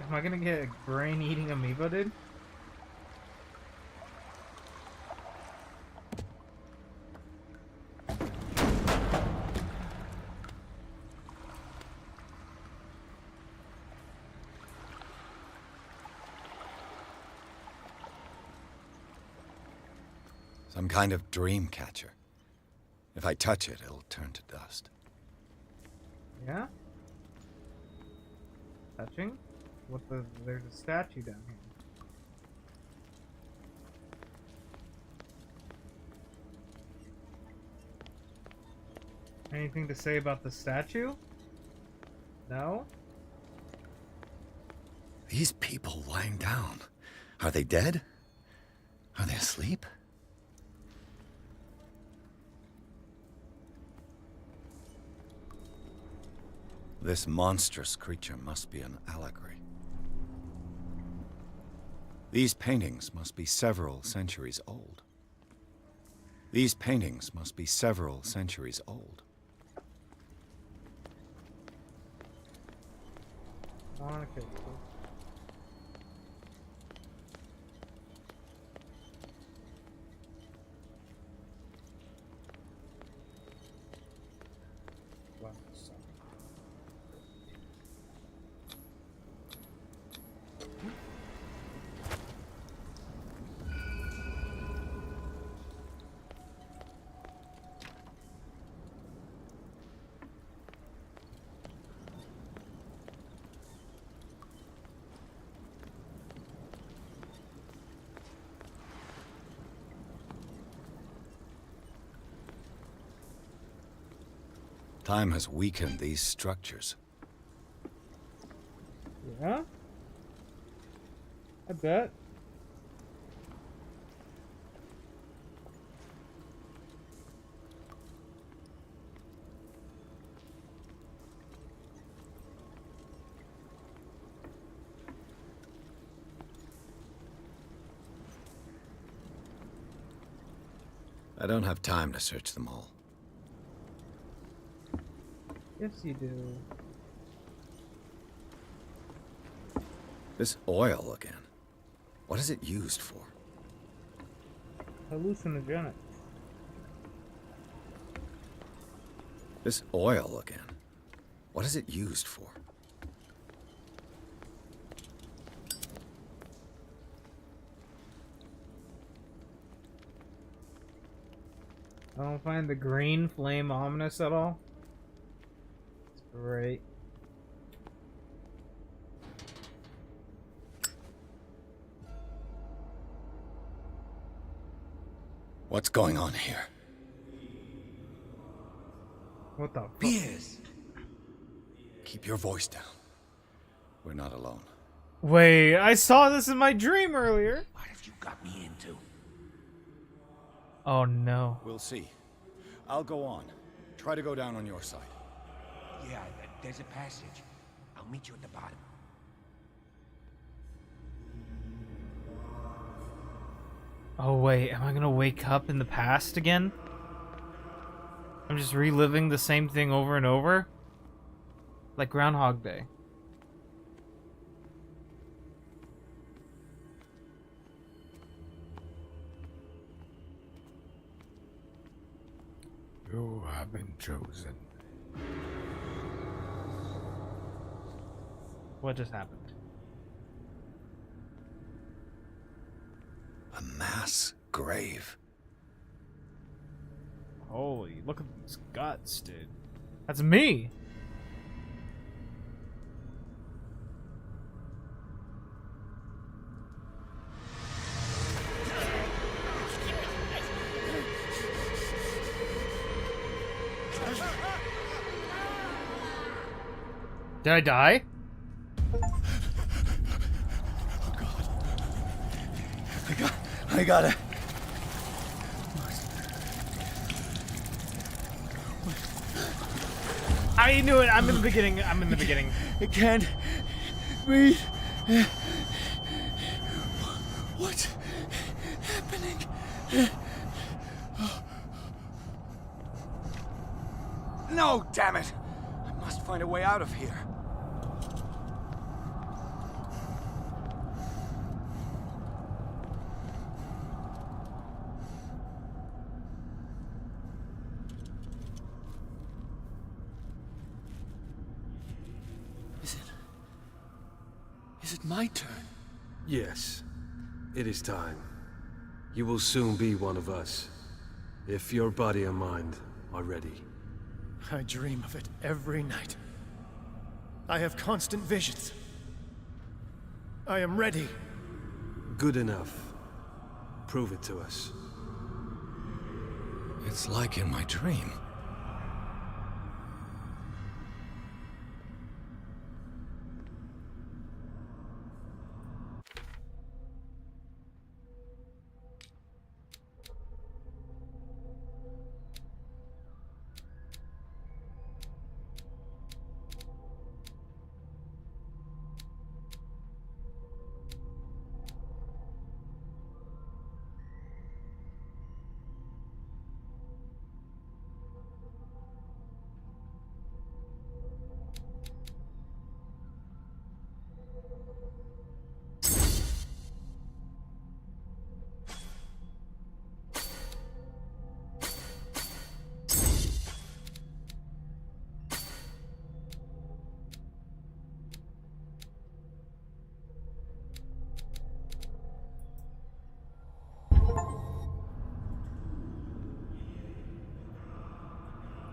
Am I gonna get a brain-eating amiibo, dude? Some kind of dream catcher. If I touch it, it'll turn to dust. Yeah? Touching? What the? There's a statue down here. Anything to say about the statue? No? These people lying down. Are they dead? Are they asleep? This monstrous creature must be an allegory. These paintings must be several centuries old. These paintings must be several centuries old. Okay. Time has weakened these structures. Yeah? I bet. I don't have time to search them all. Yes, you do. This oil again. What is it used for? Hallucinogenic. This oil again. What is it used for? I don't find the green flame ominous at all. It's great. What's going on here? What the fuck? Pierce! Keep your voice down. We're not alone. Wait, I saw this in my dream earlier. What have you got me into? Oh no. We'll see. I'll go on. Try to go down on your side. Yeah, there's a passage. I'll meet you at the bottom. Oh wait, am I gonna wake up in the past again? I'm just reliving the same thing over and over? Like Groundhog Day. You have been chosen. What just happened? A mass grave. Holy, look at these guts, dude. That's me! Did I die? I gotta... I knew it. I'm in the beginning. I'm in the beginning. I can't breathe. What's happening? No, damn it! I must find a way out of here. Is it my turn? Yes. It is time. You will soon be one of us, if your body and mind are ready. I dream of it every night. I have constant visions. I am ready. Good enough. Prove it to us. It's like in my dream.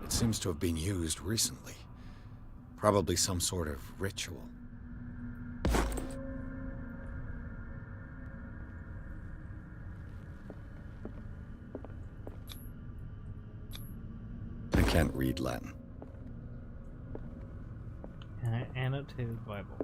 It seems to have been used recently. Probably some sort of ritual. I can't read Latin. Annotated Bible.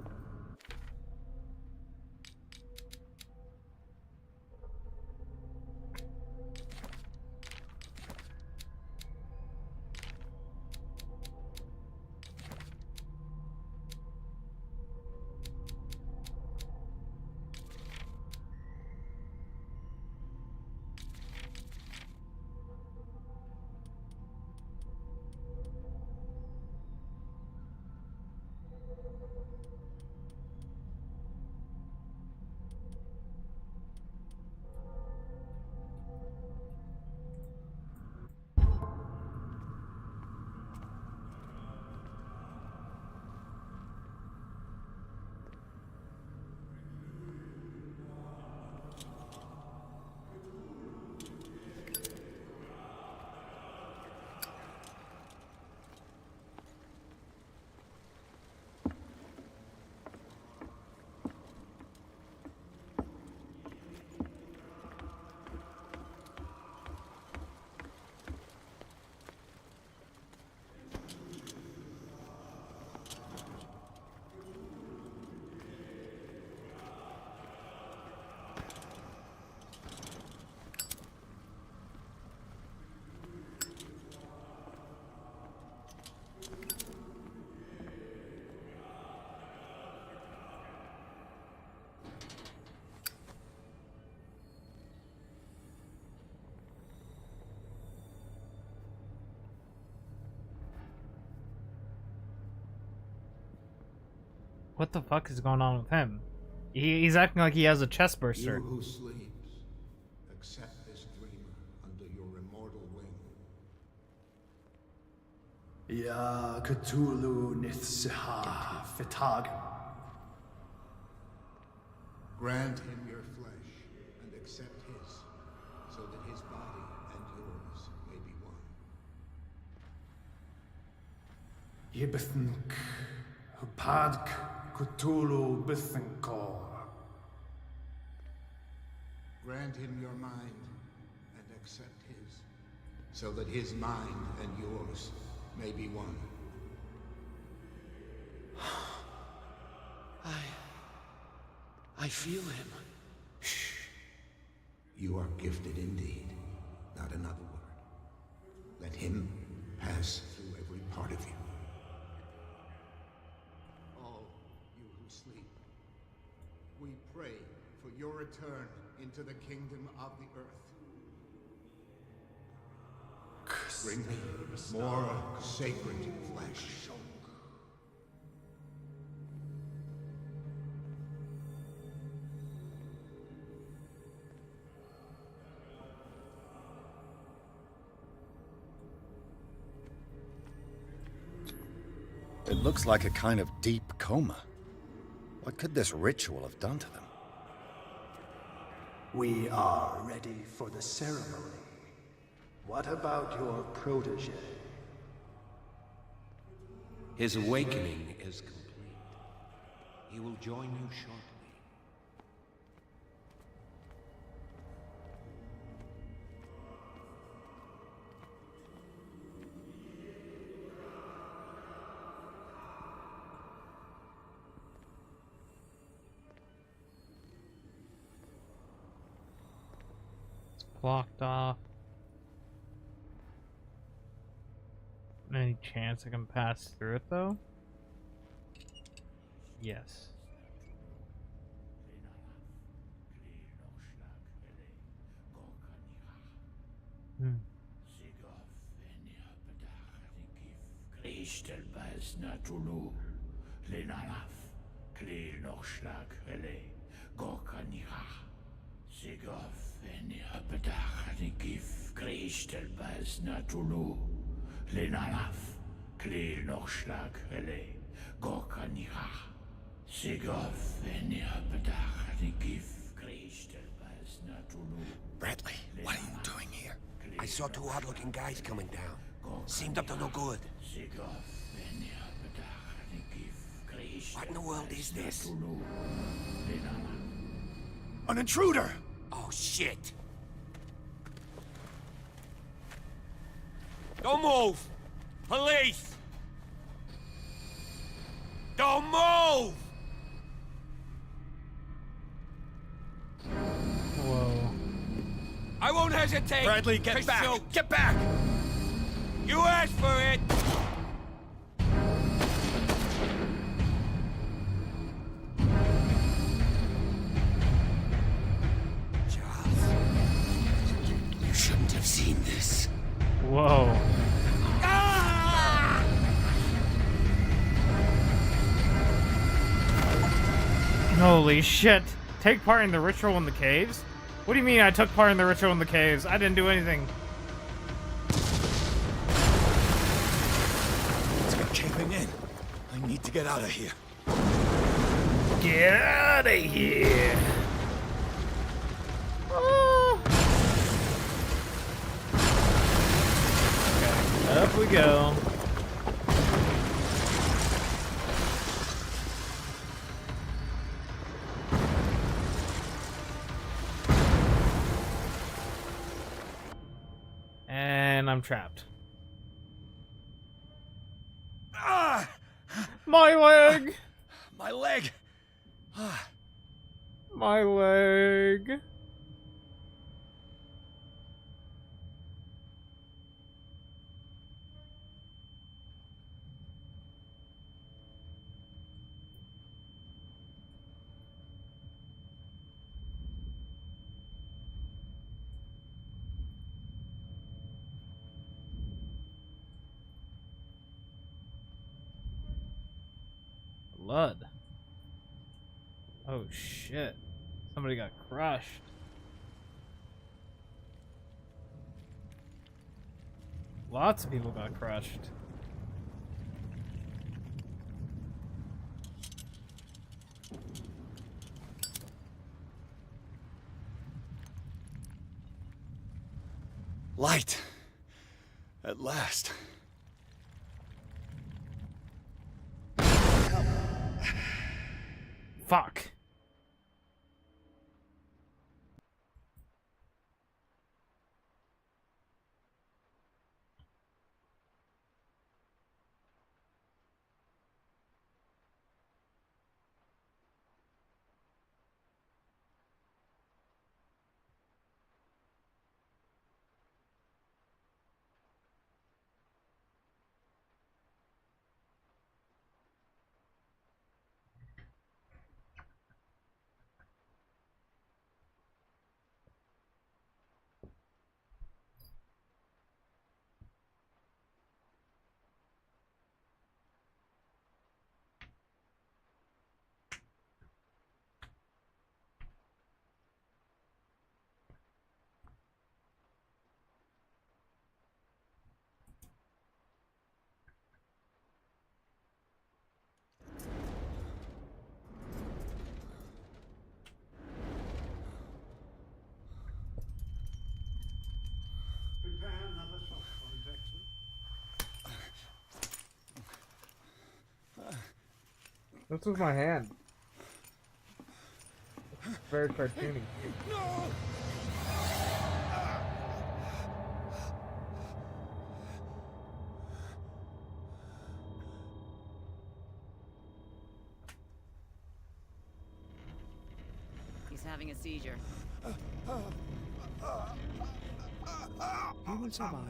What the fuck is going on with him? He's acting like he has a chest burster. You who sleeps, accept this dreamer under your immortal wing. CTHULU NOT. Grant him your flesh and accept his, so that his body and yours may be one. Yibithink, Hupadk, CTHULU Bithinkor. Grant him your mind and accept his, so that his mind and yours may be one. I feel him. Shh. You are gifted indeed. Not another word. Let him pass through every part of you. All you who sleep, we pray for your return into the kingdom of the earth. Bring me more sacred flesh. It looks like a kind of deep coma. What could this ritual have done to them? We are ready for the ceremony. What about your protege? His awakening is complete. He will join you shortly. Blocked off. Any chance I can pass through it though? Yes. Hmm. Bradley, what are you doing here? I saw two odd-looking guys coming down. Seemed up to no good. What in the world is this? An intruder! Oh, shit! Don't move! Police! Don't move! Whoa. I won't hesitate! Bradley, get to back! shoot. Get back! You asked for it! Charles, you shouldn't have seen this. Whoa. Holy shit. Take part in the ritual in the caves? What do you mean I took part in the ritual in the caves? I didn't do anything. It's caving in. I need to get out of here. Get out of here. Oh. Okay, up we go. And I'm trapped. Ah! My leg! My leg! Ah. My leg. Blood. Oh shit. Somebody got crushed. Lots of people got crushed. Light. At last. Fuck. What's with my hand? It's very cartoony. He's having a seizure. He will survive.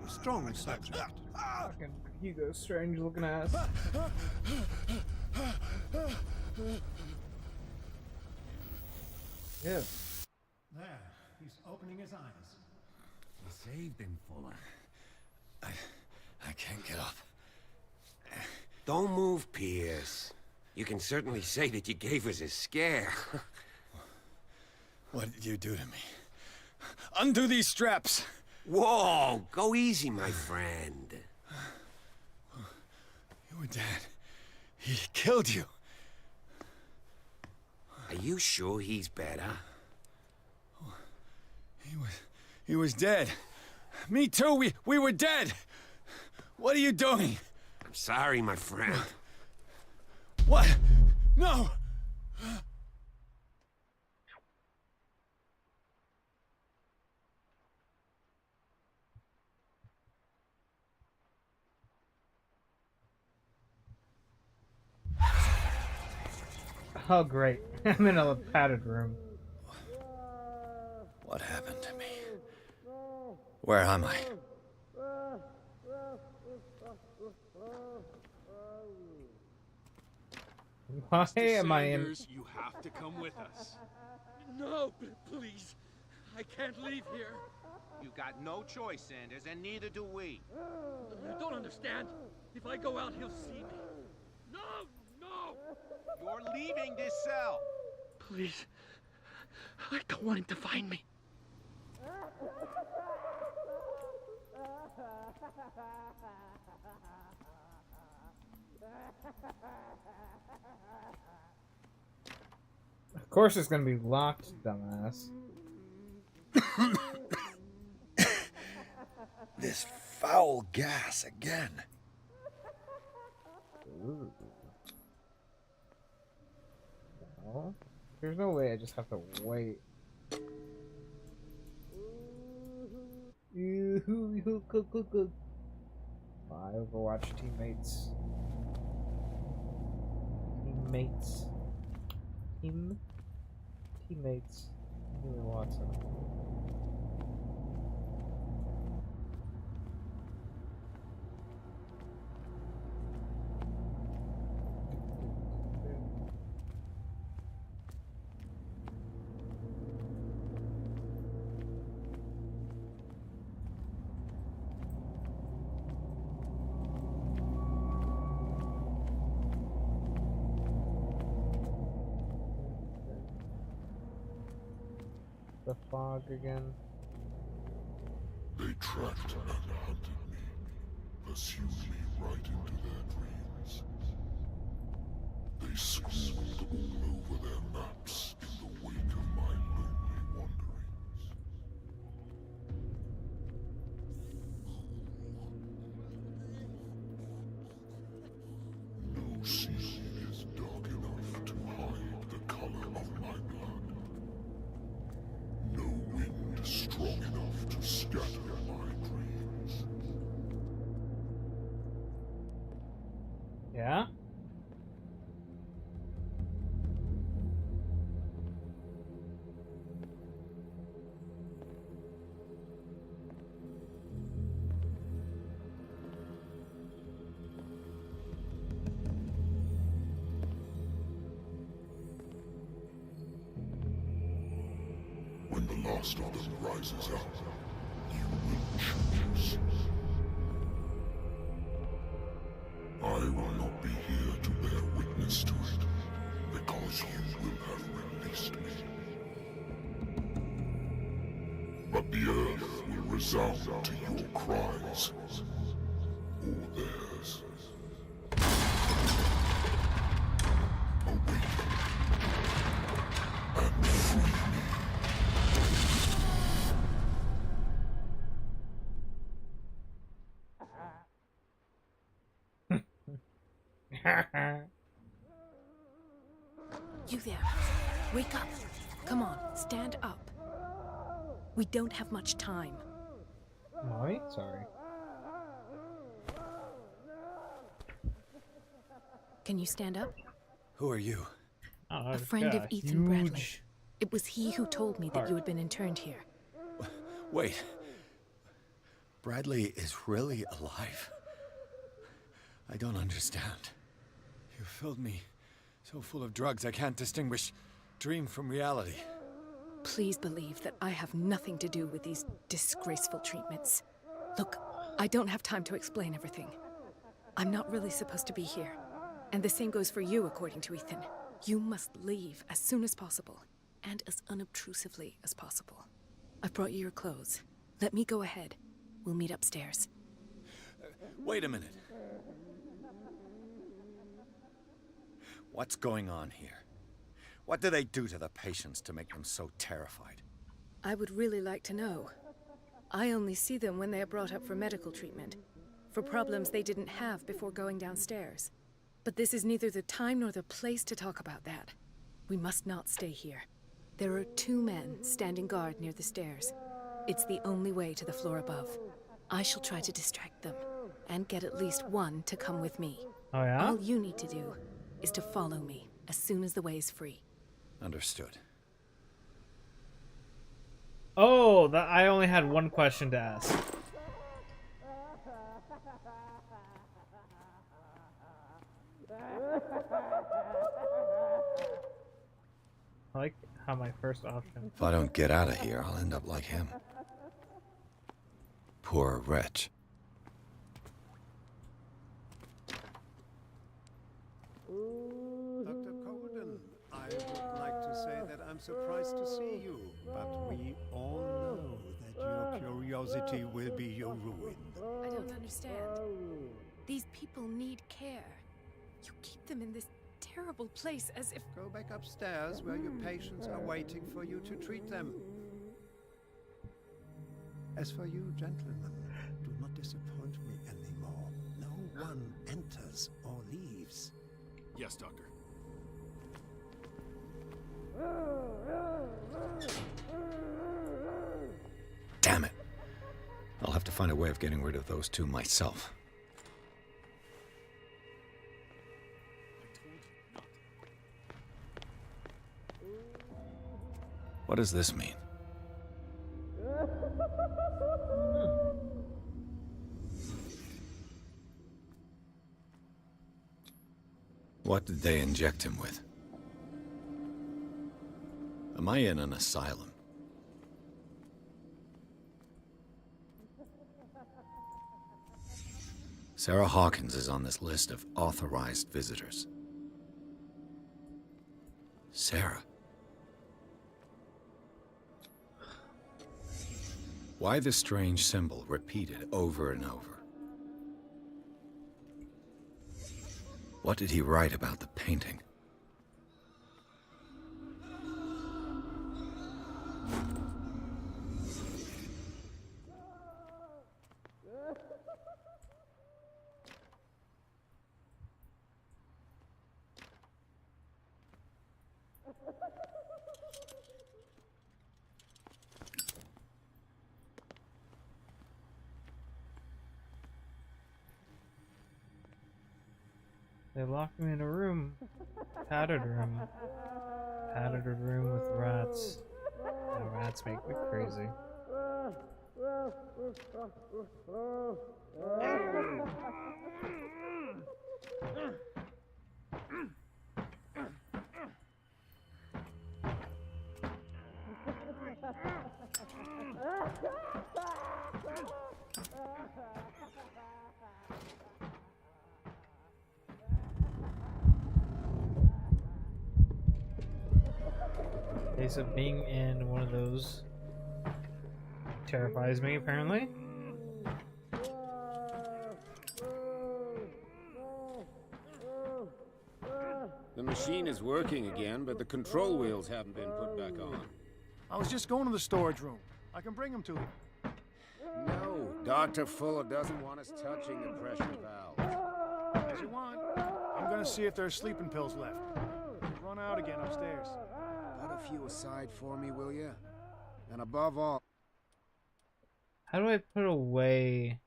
Strong subject. Fucking Hugo Strange looking ass. Yeah. There, he's opening his eyes. You saved him, Fuller. I can't get up. Don't move, Pierce. You can certainly say that you gave us a scare. What did you do to me? Undo these straps! Whoa! Go easy, my friend. You were dead. He killed you. Are you sure he's better? He was dead. Me too, we were dead! What are you doing? I'm sorry, my friend. What? No! Oh great. I'm in a padded room. What happened to me? Where am I? Why am I in? Sanders, you have to come with us. No, please. I can't leave here. You got no choice, Sanders, and neither do we. You don't understand. If I go out, he'll see me. No, no! You're leaving this cell. Please. I don't want him to find me. Of course it's gonna be locked, dumbass. This foul gas again. Ooh. No. There's no way I just have to wait. My Overwatch teammates. Teammates. Really Watson. The fog again. They tracked and hunted me, pursued me right into their dreams. They scrawled all over their maps in the wake of my lonely wanderings. No sea is dark enough to hide the color of my blood. No wind strong enough to scatter my dreams. Yeah? When the last of them rises up, you will choose. I will not be here to bear witness to it, because you will have released me. But the earth will resound to your cries, or theirs. Awaken and free me. You there. Wake up. Come on, stand up. We don't have much time. Molly? Sorry. Can you stand up? Who are you? Oh, A friend of Ethan Bradley. huge It was he who told me that you had been interned here. Wait. Bradley is really alive? I don't understand. You filled me so full of drugs I can't distinguish dream from reality. Please believe that I have nothing to do with these disgraceful treatments. Look, I don't have time to explain everything. I'm not really supposed to be here. And the same goes for you, according to Ethan. You must leave as soon as possible, and as unobtrusively as possible. I've brought you your clothes. Let me go ahead. We'll meet upstairs. Wait a minute. What's going on here? What do they do to the patients to make them so terrified? I would really like to know. I only see them when they are brought up for medical treatment, for problems they didn't have before going downstairs. But this is neither the time nor the place to talk about that. We must not stay here. There are 2 men standing guard near the stairs. It's the only way to the floor above. I shall try to distract them, and get at least one to come with me. Oh, yeah? All you need to do is to follow me as soon as the way is free. Understood. Oh, I only had one question to ask. I like how my first option. If I don't get out of here, I'll end up like him. Poor wretch. Dr. Colden, I would like to say that I'm surprised to see you, but we all know that your curiosity will be your ruin. I don't understand. These people need care. You keep them in this terrible place as if... Go back upstairs where your patients are waiting for you to treat them. As for you, gentlemen, do not disappoint me anymore. No one enters or leaves. Yes, Doctor. Damn it. I'll have to find a way of getting rid of those 2 myself. What does this mean? What did they inject him with? Am I in an asylum? Sarah Hawkins is on this list of authorized visitors. Sarah. Why this strange symbol repeated over and over? What did he write about the painting? They locked me in a room. Padded room. Padded room with rats. And rats make me crazy. Case of being in one of those terrifies me, apparently. The machine is working again, but the control wheels haven't been put back on. I was just going to the storage room. I can bring them to you. No, Dr. Fuller doesn't want us touching the pressure valve. As you want. I'm gonna see if there's sleeping pills left. on out again upstairs. Put a few aside for me, will you? And above all... How do I put away...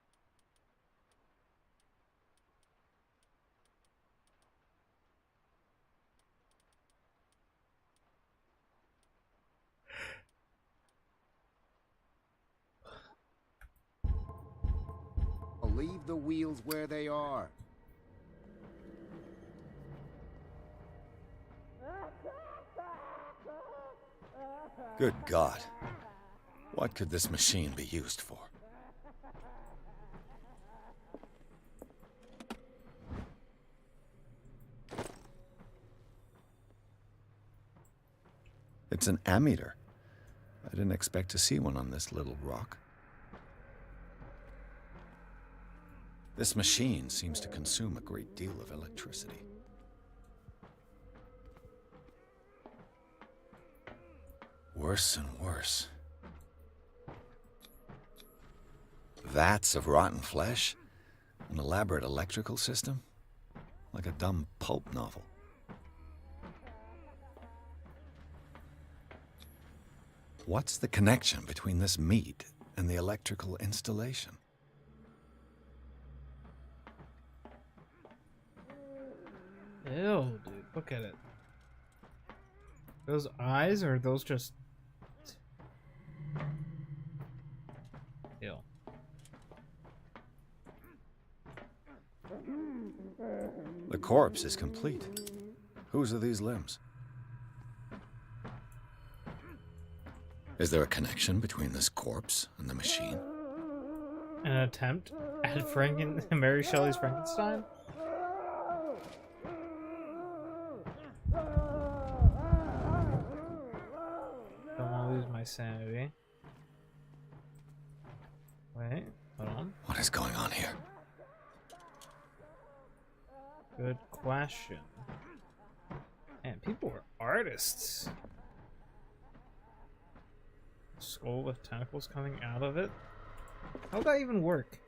Leave the wheels where they are. Good God. What could this machine be used for? It's an ammeter. I didn't expect to see one on this little rock. This machine seems to consume a great deal of electricity. Worse and worse. Vats of rotten flesh? An elaborate electrical system? Like a dumb pulp novel. What's the connection between this meat and the electrical installation? Ew, dude, look at it. Those eyes, or are those just... Ew. The corpse is complete. Whose are these limbs? Is there a connection between this corpse and the machine? An attempt at Mary Shelley's Frankenstein? Don't want to lose my sanity. Wait, hold on. What is going on here? Good question. Man, people were artists. Skull with tentacles coming out of it? How would that even work?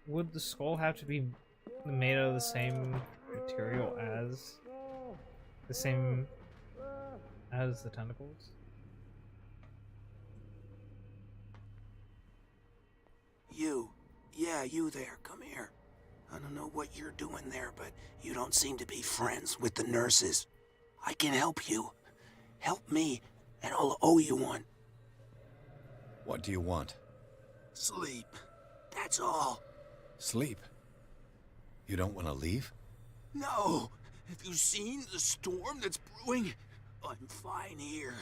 Would the skull have to be made out of the same material as the tentacles? You there, come here. I don't know what you're doing there, but you don't seem to be friends with the nurses. I can help you. Help me, and I'll owe you one. What do you want? Sleep. That's all. Sleep? You don't want to leave? No. Have you seen the storm that's brewing? I'm fine here.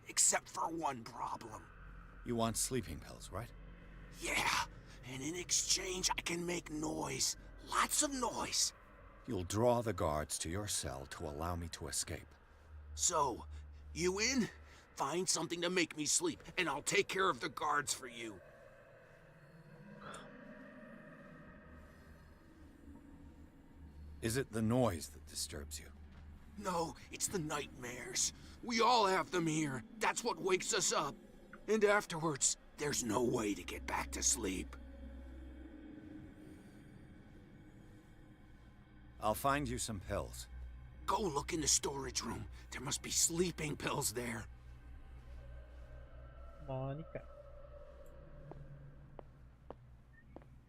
Except for one problem. You want sleeping pills, right? Yeah. And in exchange, I can make noise. Lots of noise. You'll draw the guards to your cell to allow me to escape. So, you in? Find something to make me sleep, and I'll take care of the guards for you. Is it the noise that disturbs you? No, it's the nightmares. We all have them here. That's what wakes us up. And afterwards, there's no way to get back to sleep. I'll find you some pills. Go look in the storage room. There must be sleeping pills there. Monica.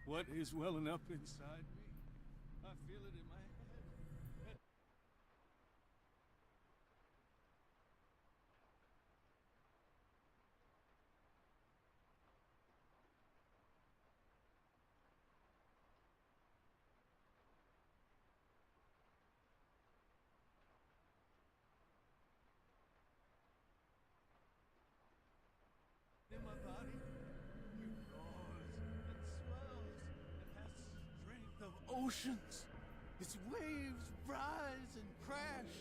What is welling up inside me? I feel it in my head. In my body, it roars and swells and has strength of oceans. Its waves rise and crash.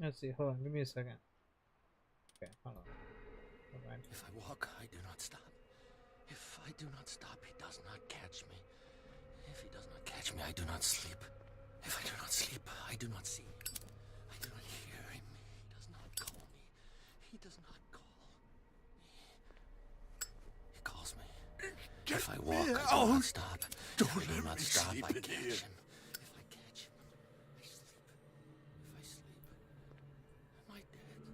Let's see. Hold on. Give me a second. Okay, hold on. Never mind. If I walk, I do not stop. If I do not stop, he does not catch me. If he does not catch me, I do not sleep. If I do not sleep, I do not see. I do not hear him. He does not call me. He does not call me. He calls me. If I walk, I do not stop. If I do not stop, I catch him. If I catch him, I sleep. If I sleep, am I dead?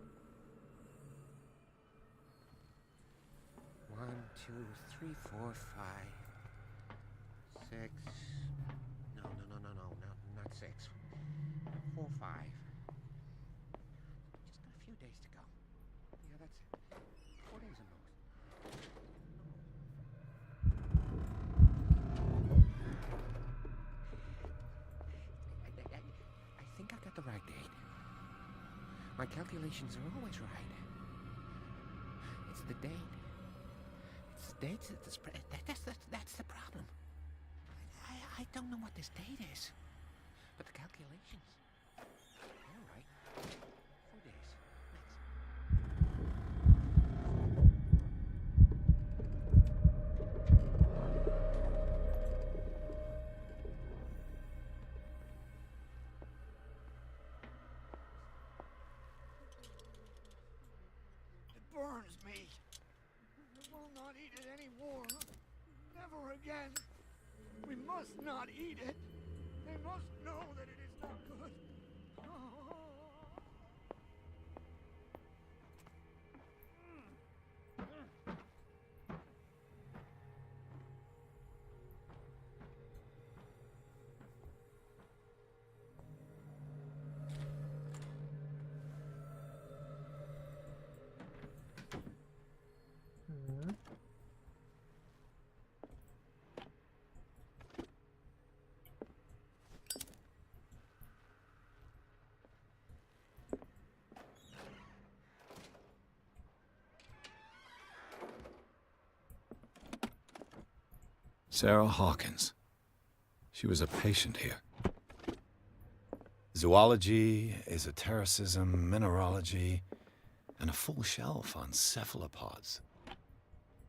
1, 2, 3, 4, 5, 6. No, not 6. 4, 5. Just got a few days to go. Yeah, that's it. 4 days at most. I think I got the right date. My calculations are always right. It's the date. It's the date that's the problem. I don't know what this date is, but the calculations, they're right. 4 days. It burns me. I will not eat it anymore. Never again. We must not eat it. They must know that it is not good. Sarah Hawkins. She was a patient here. Zoology, esotericism, mineralogy, and a full shelf on cephalopods.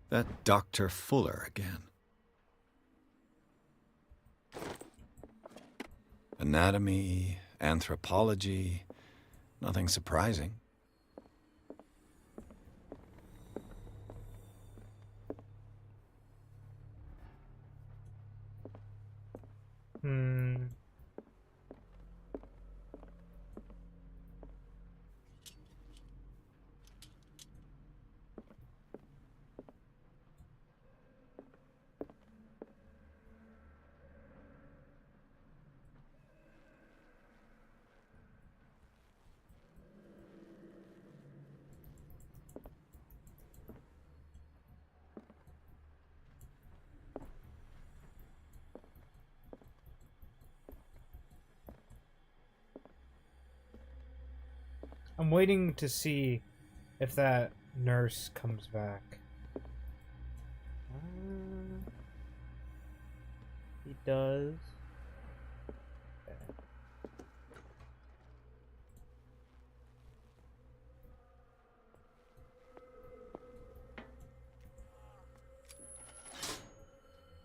That Dr. Fuller again. Anatomy, anthropology, nothing surprising. I'm waiting to see if that nurse comes back. He does. Okay.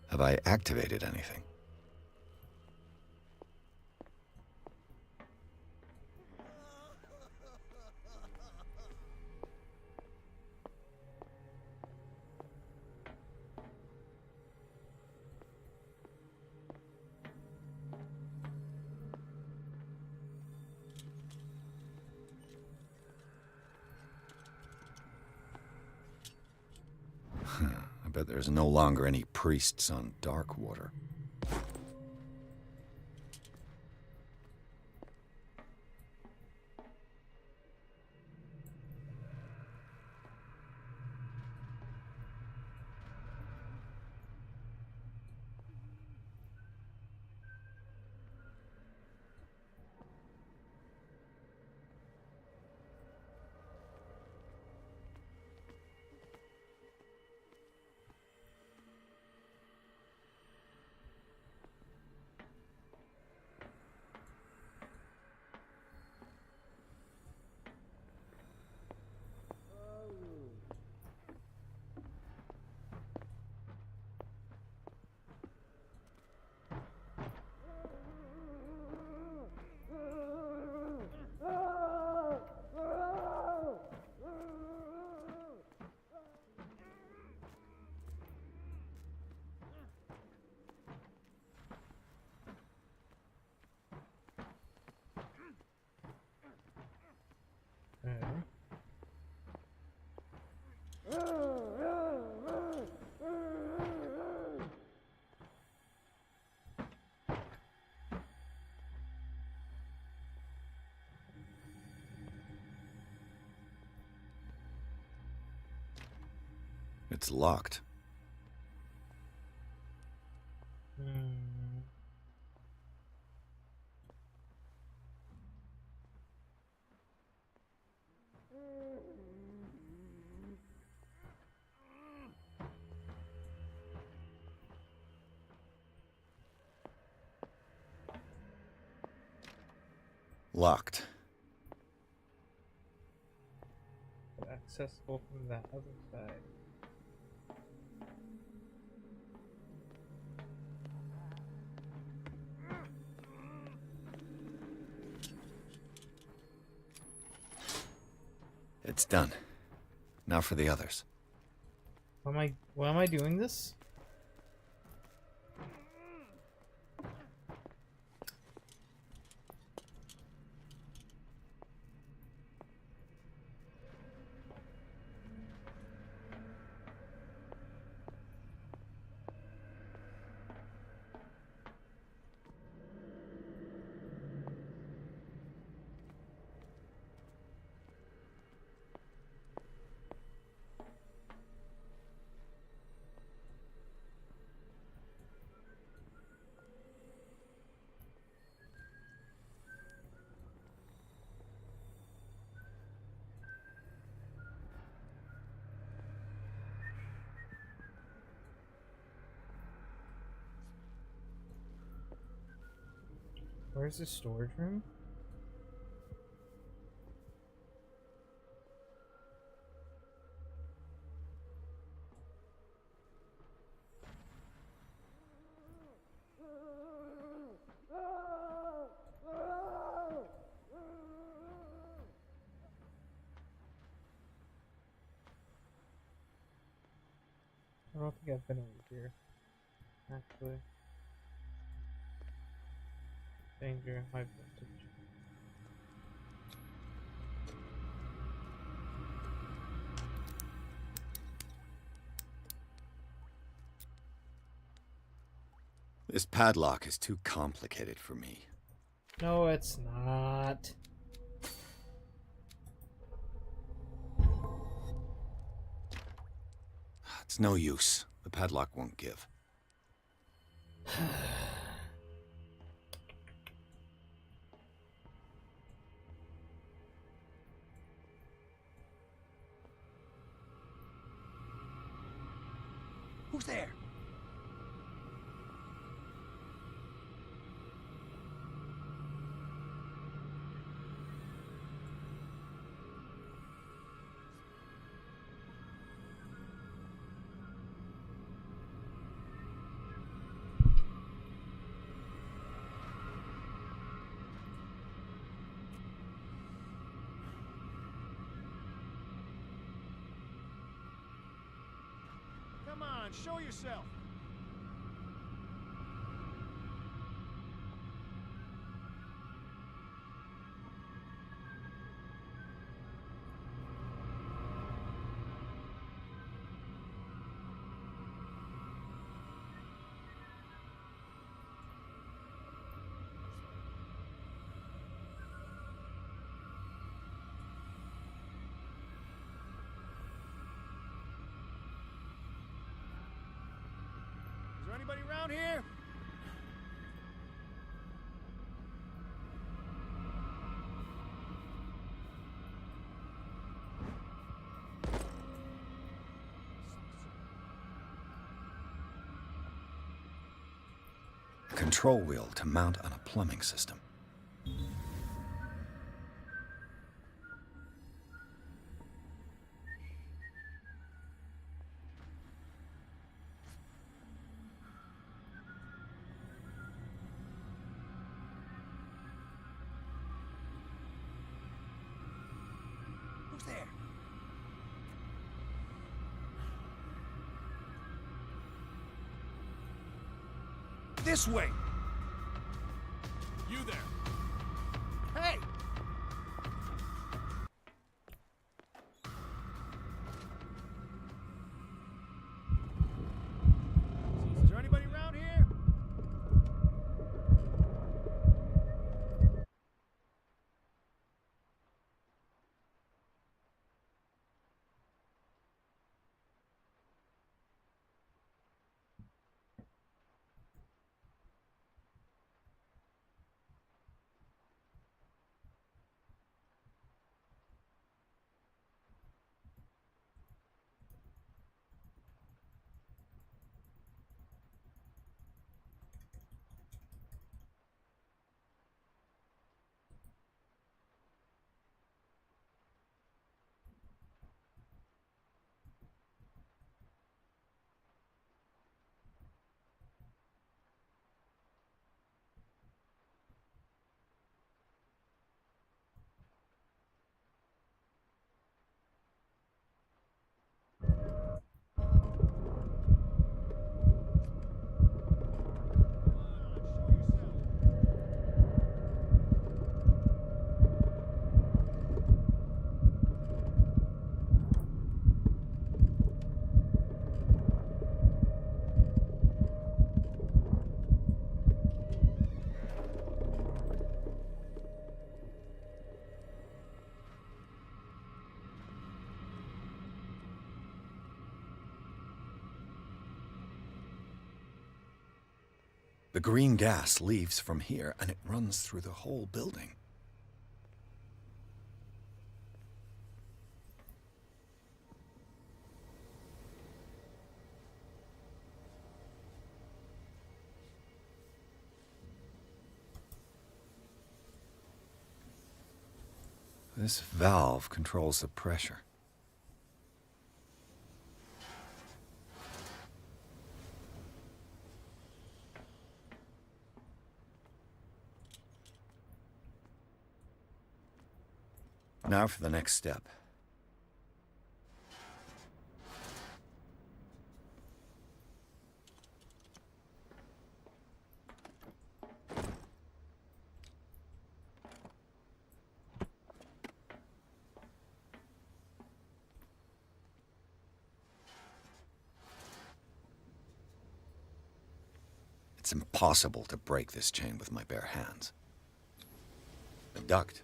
Have I activated anything? I bet there's no longer any priests on Darkwater. It's locked. Locked. Accessible from that other side. It's done. Now for the others. Why am I doing this? Where's the storage room? I don't think I've been over here, actually. Danger, high voltage. This padlock is too complicated for me. No, it's not. It's no use. The padlock won't give. Who's there? Come on, show yourself. Is there anybody around here? Control wheel to mount on a plumbing system. Who's there? This way! You there! Hey! The green gas leaves from here, and it runs through the whole building. This valve controls the pressure. Now for the next step. It's impossible to break this chain with my bare hands. The duct.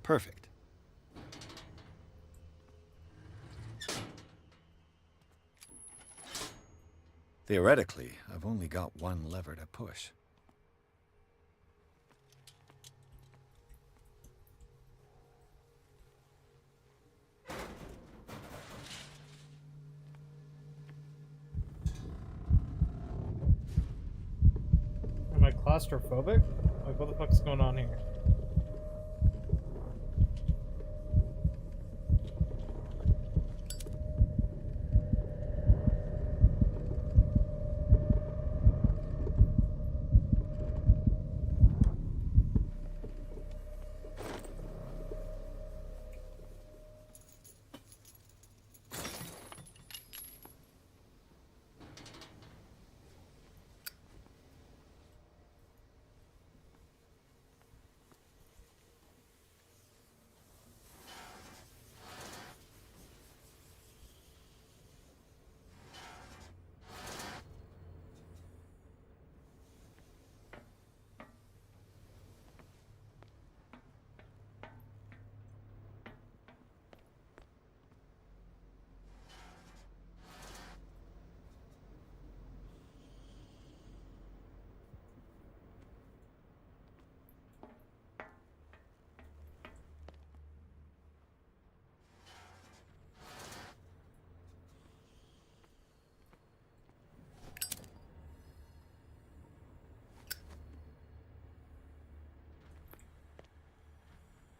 Perfect. Theoretically, I've only got one lever to push. Am I claustrophobic? Like, what the fuck's going on here?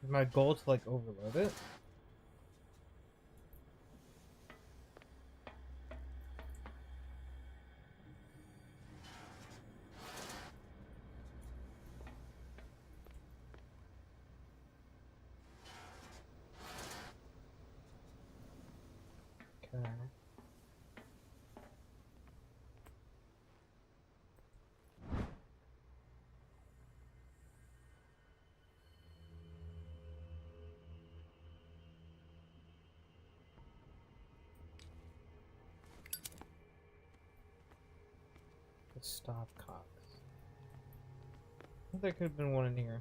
Is my goal to, like, overload it? Okay. Stop cocks. I think there could have been one in here.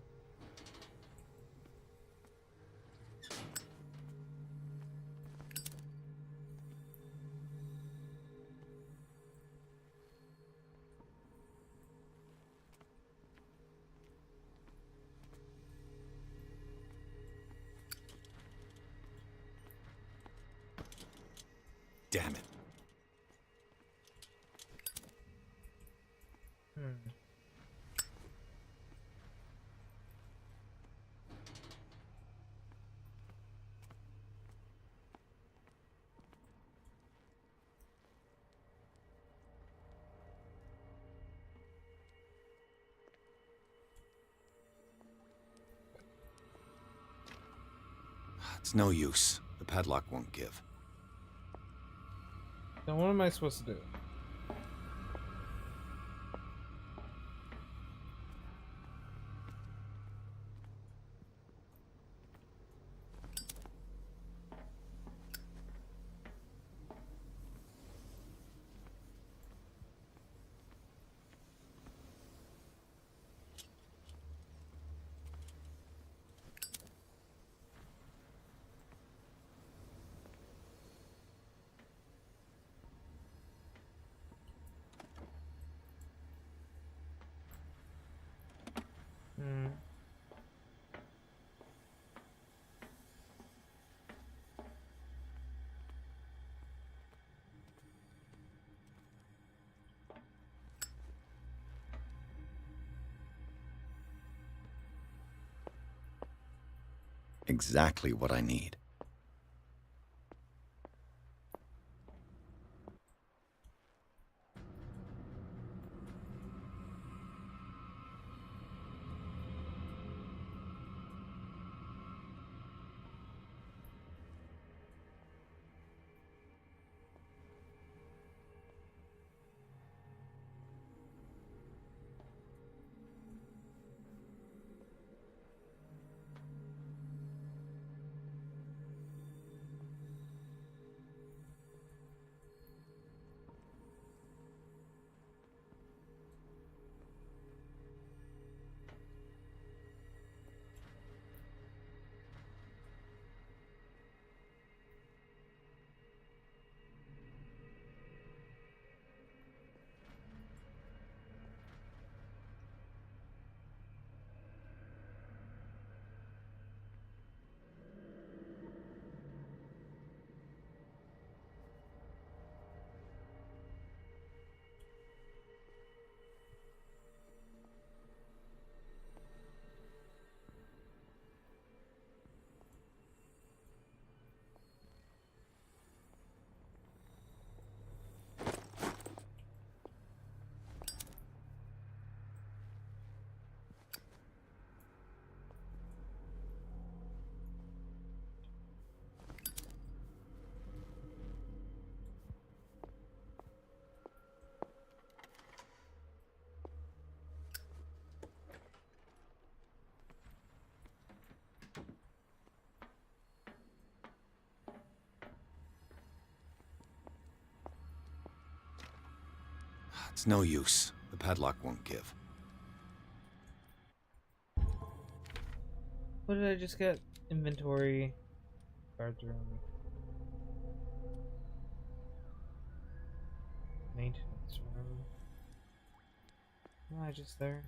Damn it. It's no use. The padlock won't give. Then what am I supposed to do? Hmm. Exactly what I need. It's no use. The padlock won't give. What did I just get? Inventory. Guards room. Maintenance room. Am I just there?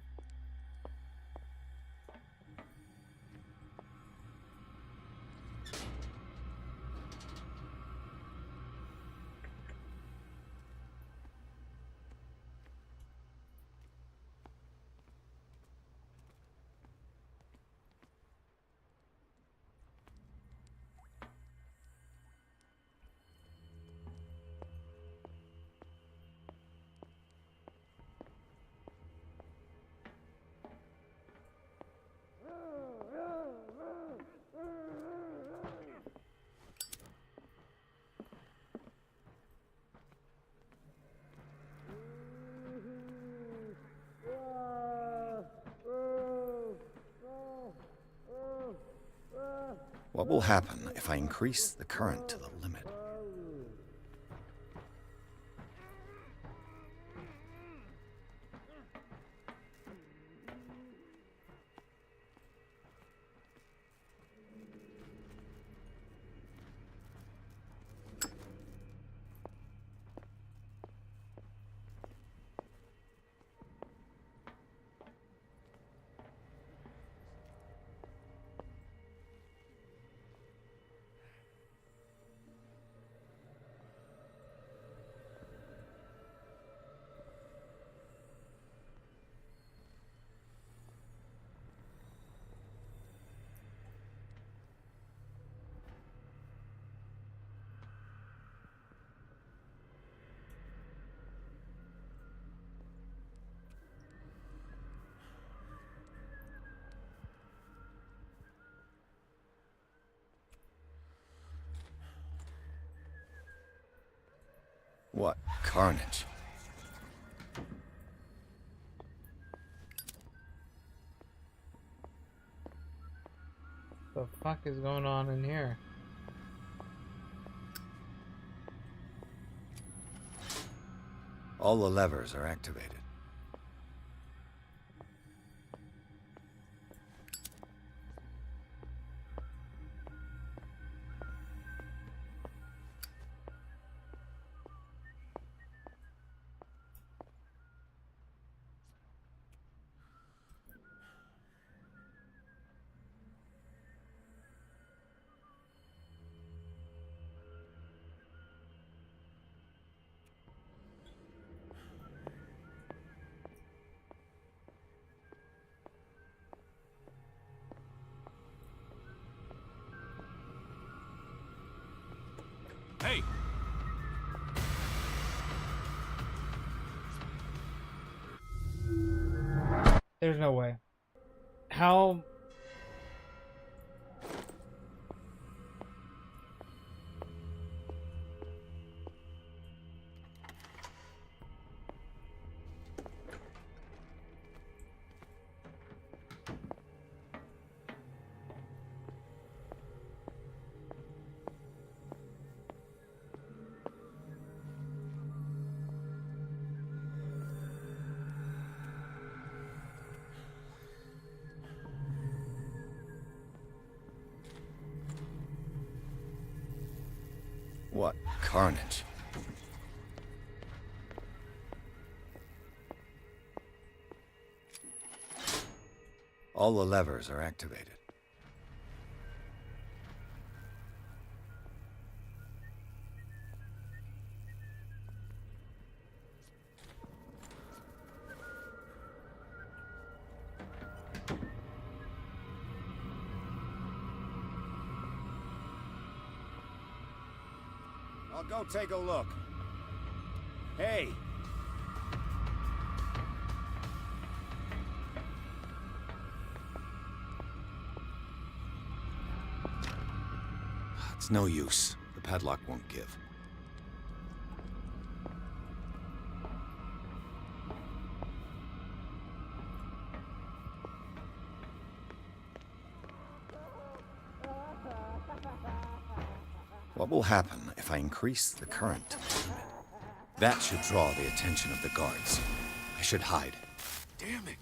What will happen if I increase the current to the limit? What carnage? The fuck is going on in here? All the levers are activated. Hey! There's no way. How? What carnage. All the levers are activated. I'll go take a look. Hey! It's no use. The padlock won't give. What will happen if I increase the current? That should draw the attention of the guards. I should hide. Damn it!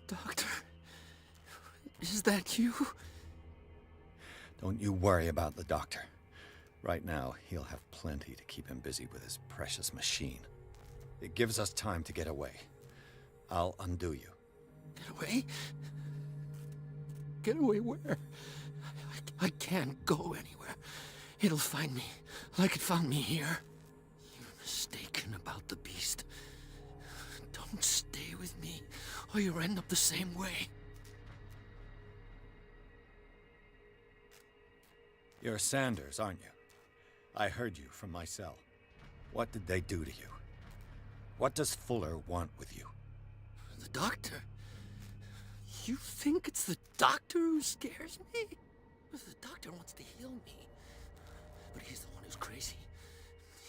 Doctor, is that you? Don't you worry about the doctor. Right now, he'll have plenty to keep him busy with his precious machine. It gives us time to get away. I'll undo you. Get away? Get away where? I can't go anywhere. It'll find me, like it found me here. You're mistaken about the beast. Don't stay with me, or you'll end up the same way. You're Sanders, aren't you? I heard you from my cell. What did they do to you? What does Fuller want with you? The doctor? You think it's the doctor who scares me? The doctor wants to heal me. But he's the one who's crazy.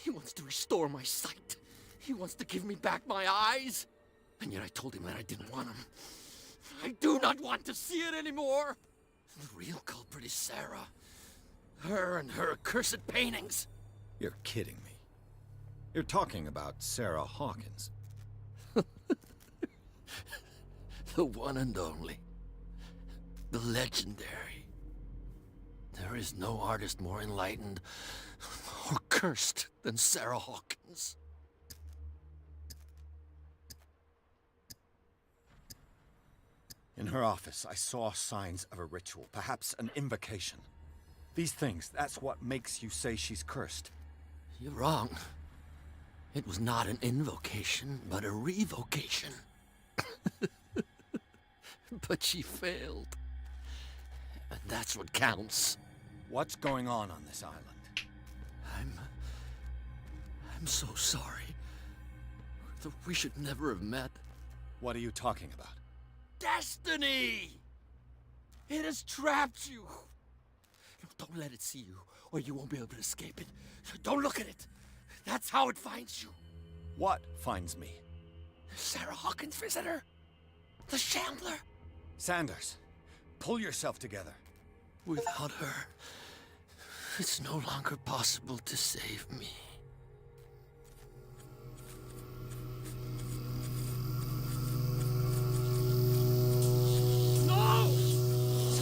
He wants to restore my sight. He wants to give me back my eyes. And yet I told him that I didn't want him. I do not want to see it anymore. The real culprit is Sarah. Her and her accursed paintings. You're kidding me. You're talking about Sarah Hawkins. The one and only. The legendary. There is no artist more enlightened or cursed than Sarah Hawkins. In her office, I saw signs of a ritual, perhaps an invocation. These things, that's what makes you say she's cursed. You're wrong. It was not an invocation, but a revocation. But she failed. And that's what counts. What's going on this island? I'm so sorry. We should never have met. What are you talking about? Destiny! It has trapped you. No, don't let it see you, or you won't be able to escape it. Don't look at it. That's how it finds you. What finds me? Sarah Hawkins' visitor. The Shambler. Sanders, pull yourself together. Without her, it's no longer possible to save me.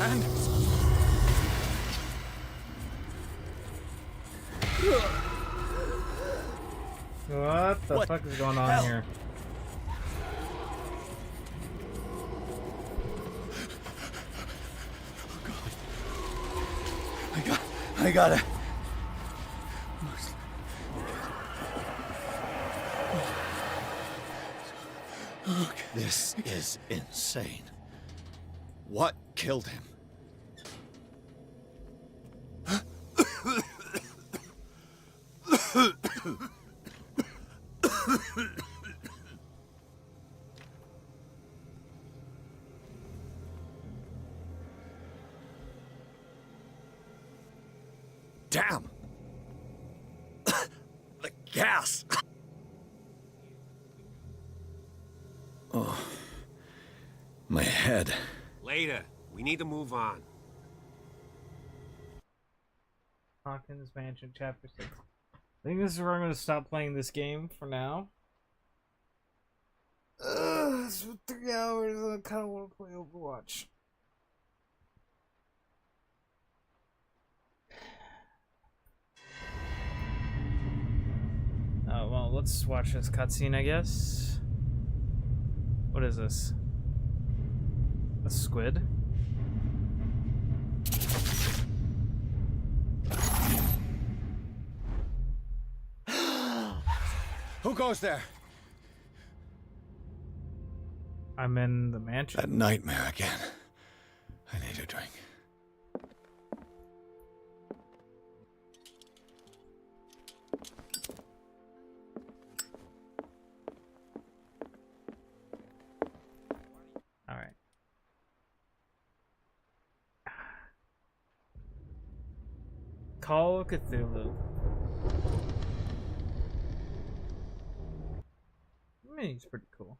man. What the fuck is going on here? I gotta. This is insane. What killed him? Damn! The gas! Oh, my head. Later. We need to move on. Hawkins Mansion, Chapter 6. I think this is where I'm going to stop playing this game for now. It's for 3 hours and I kind of want to play Overwatch. Oh, well, let's watch this cutscene, I guess. What is this? A squid? Who goes there? I'm in the mansion. That nightmare again. I need a drink. All right. Call of Cthulhu. I mean, he's pretty cool.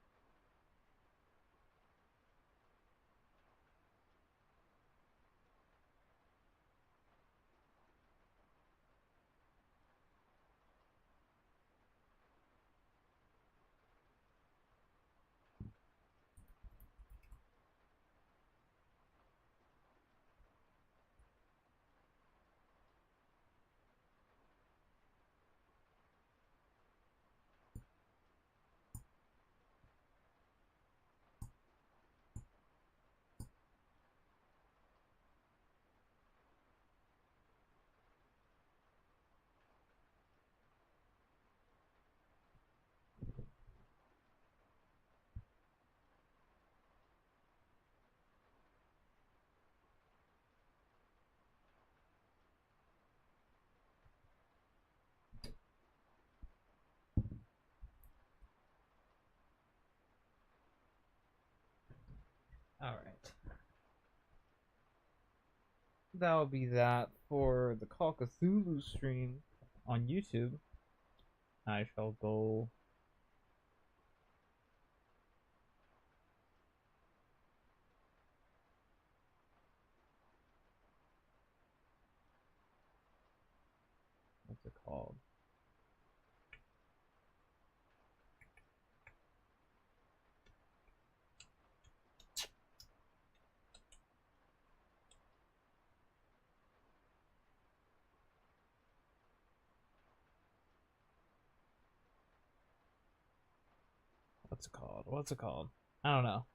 Alright. That'll be that for the Call of Cthulhu stream on YouTube. I shall go. What's it called? What's it called? I don't know.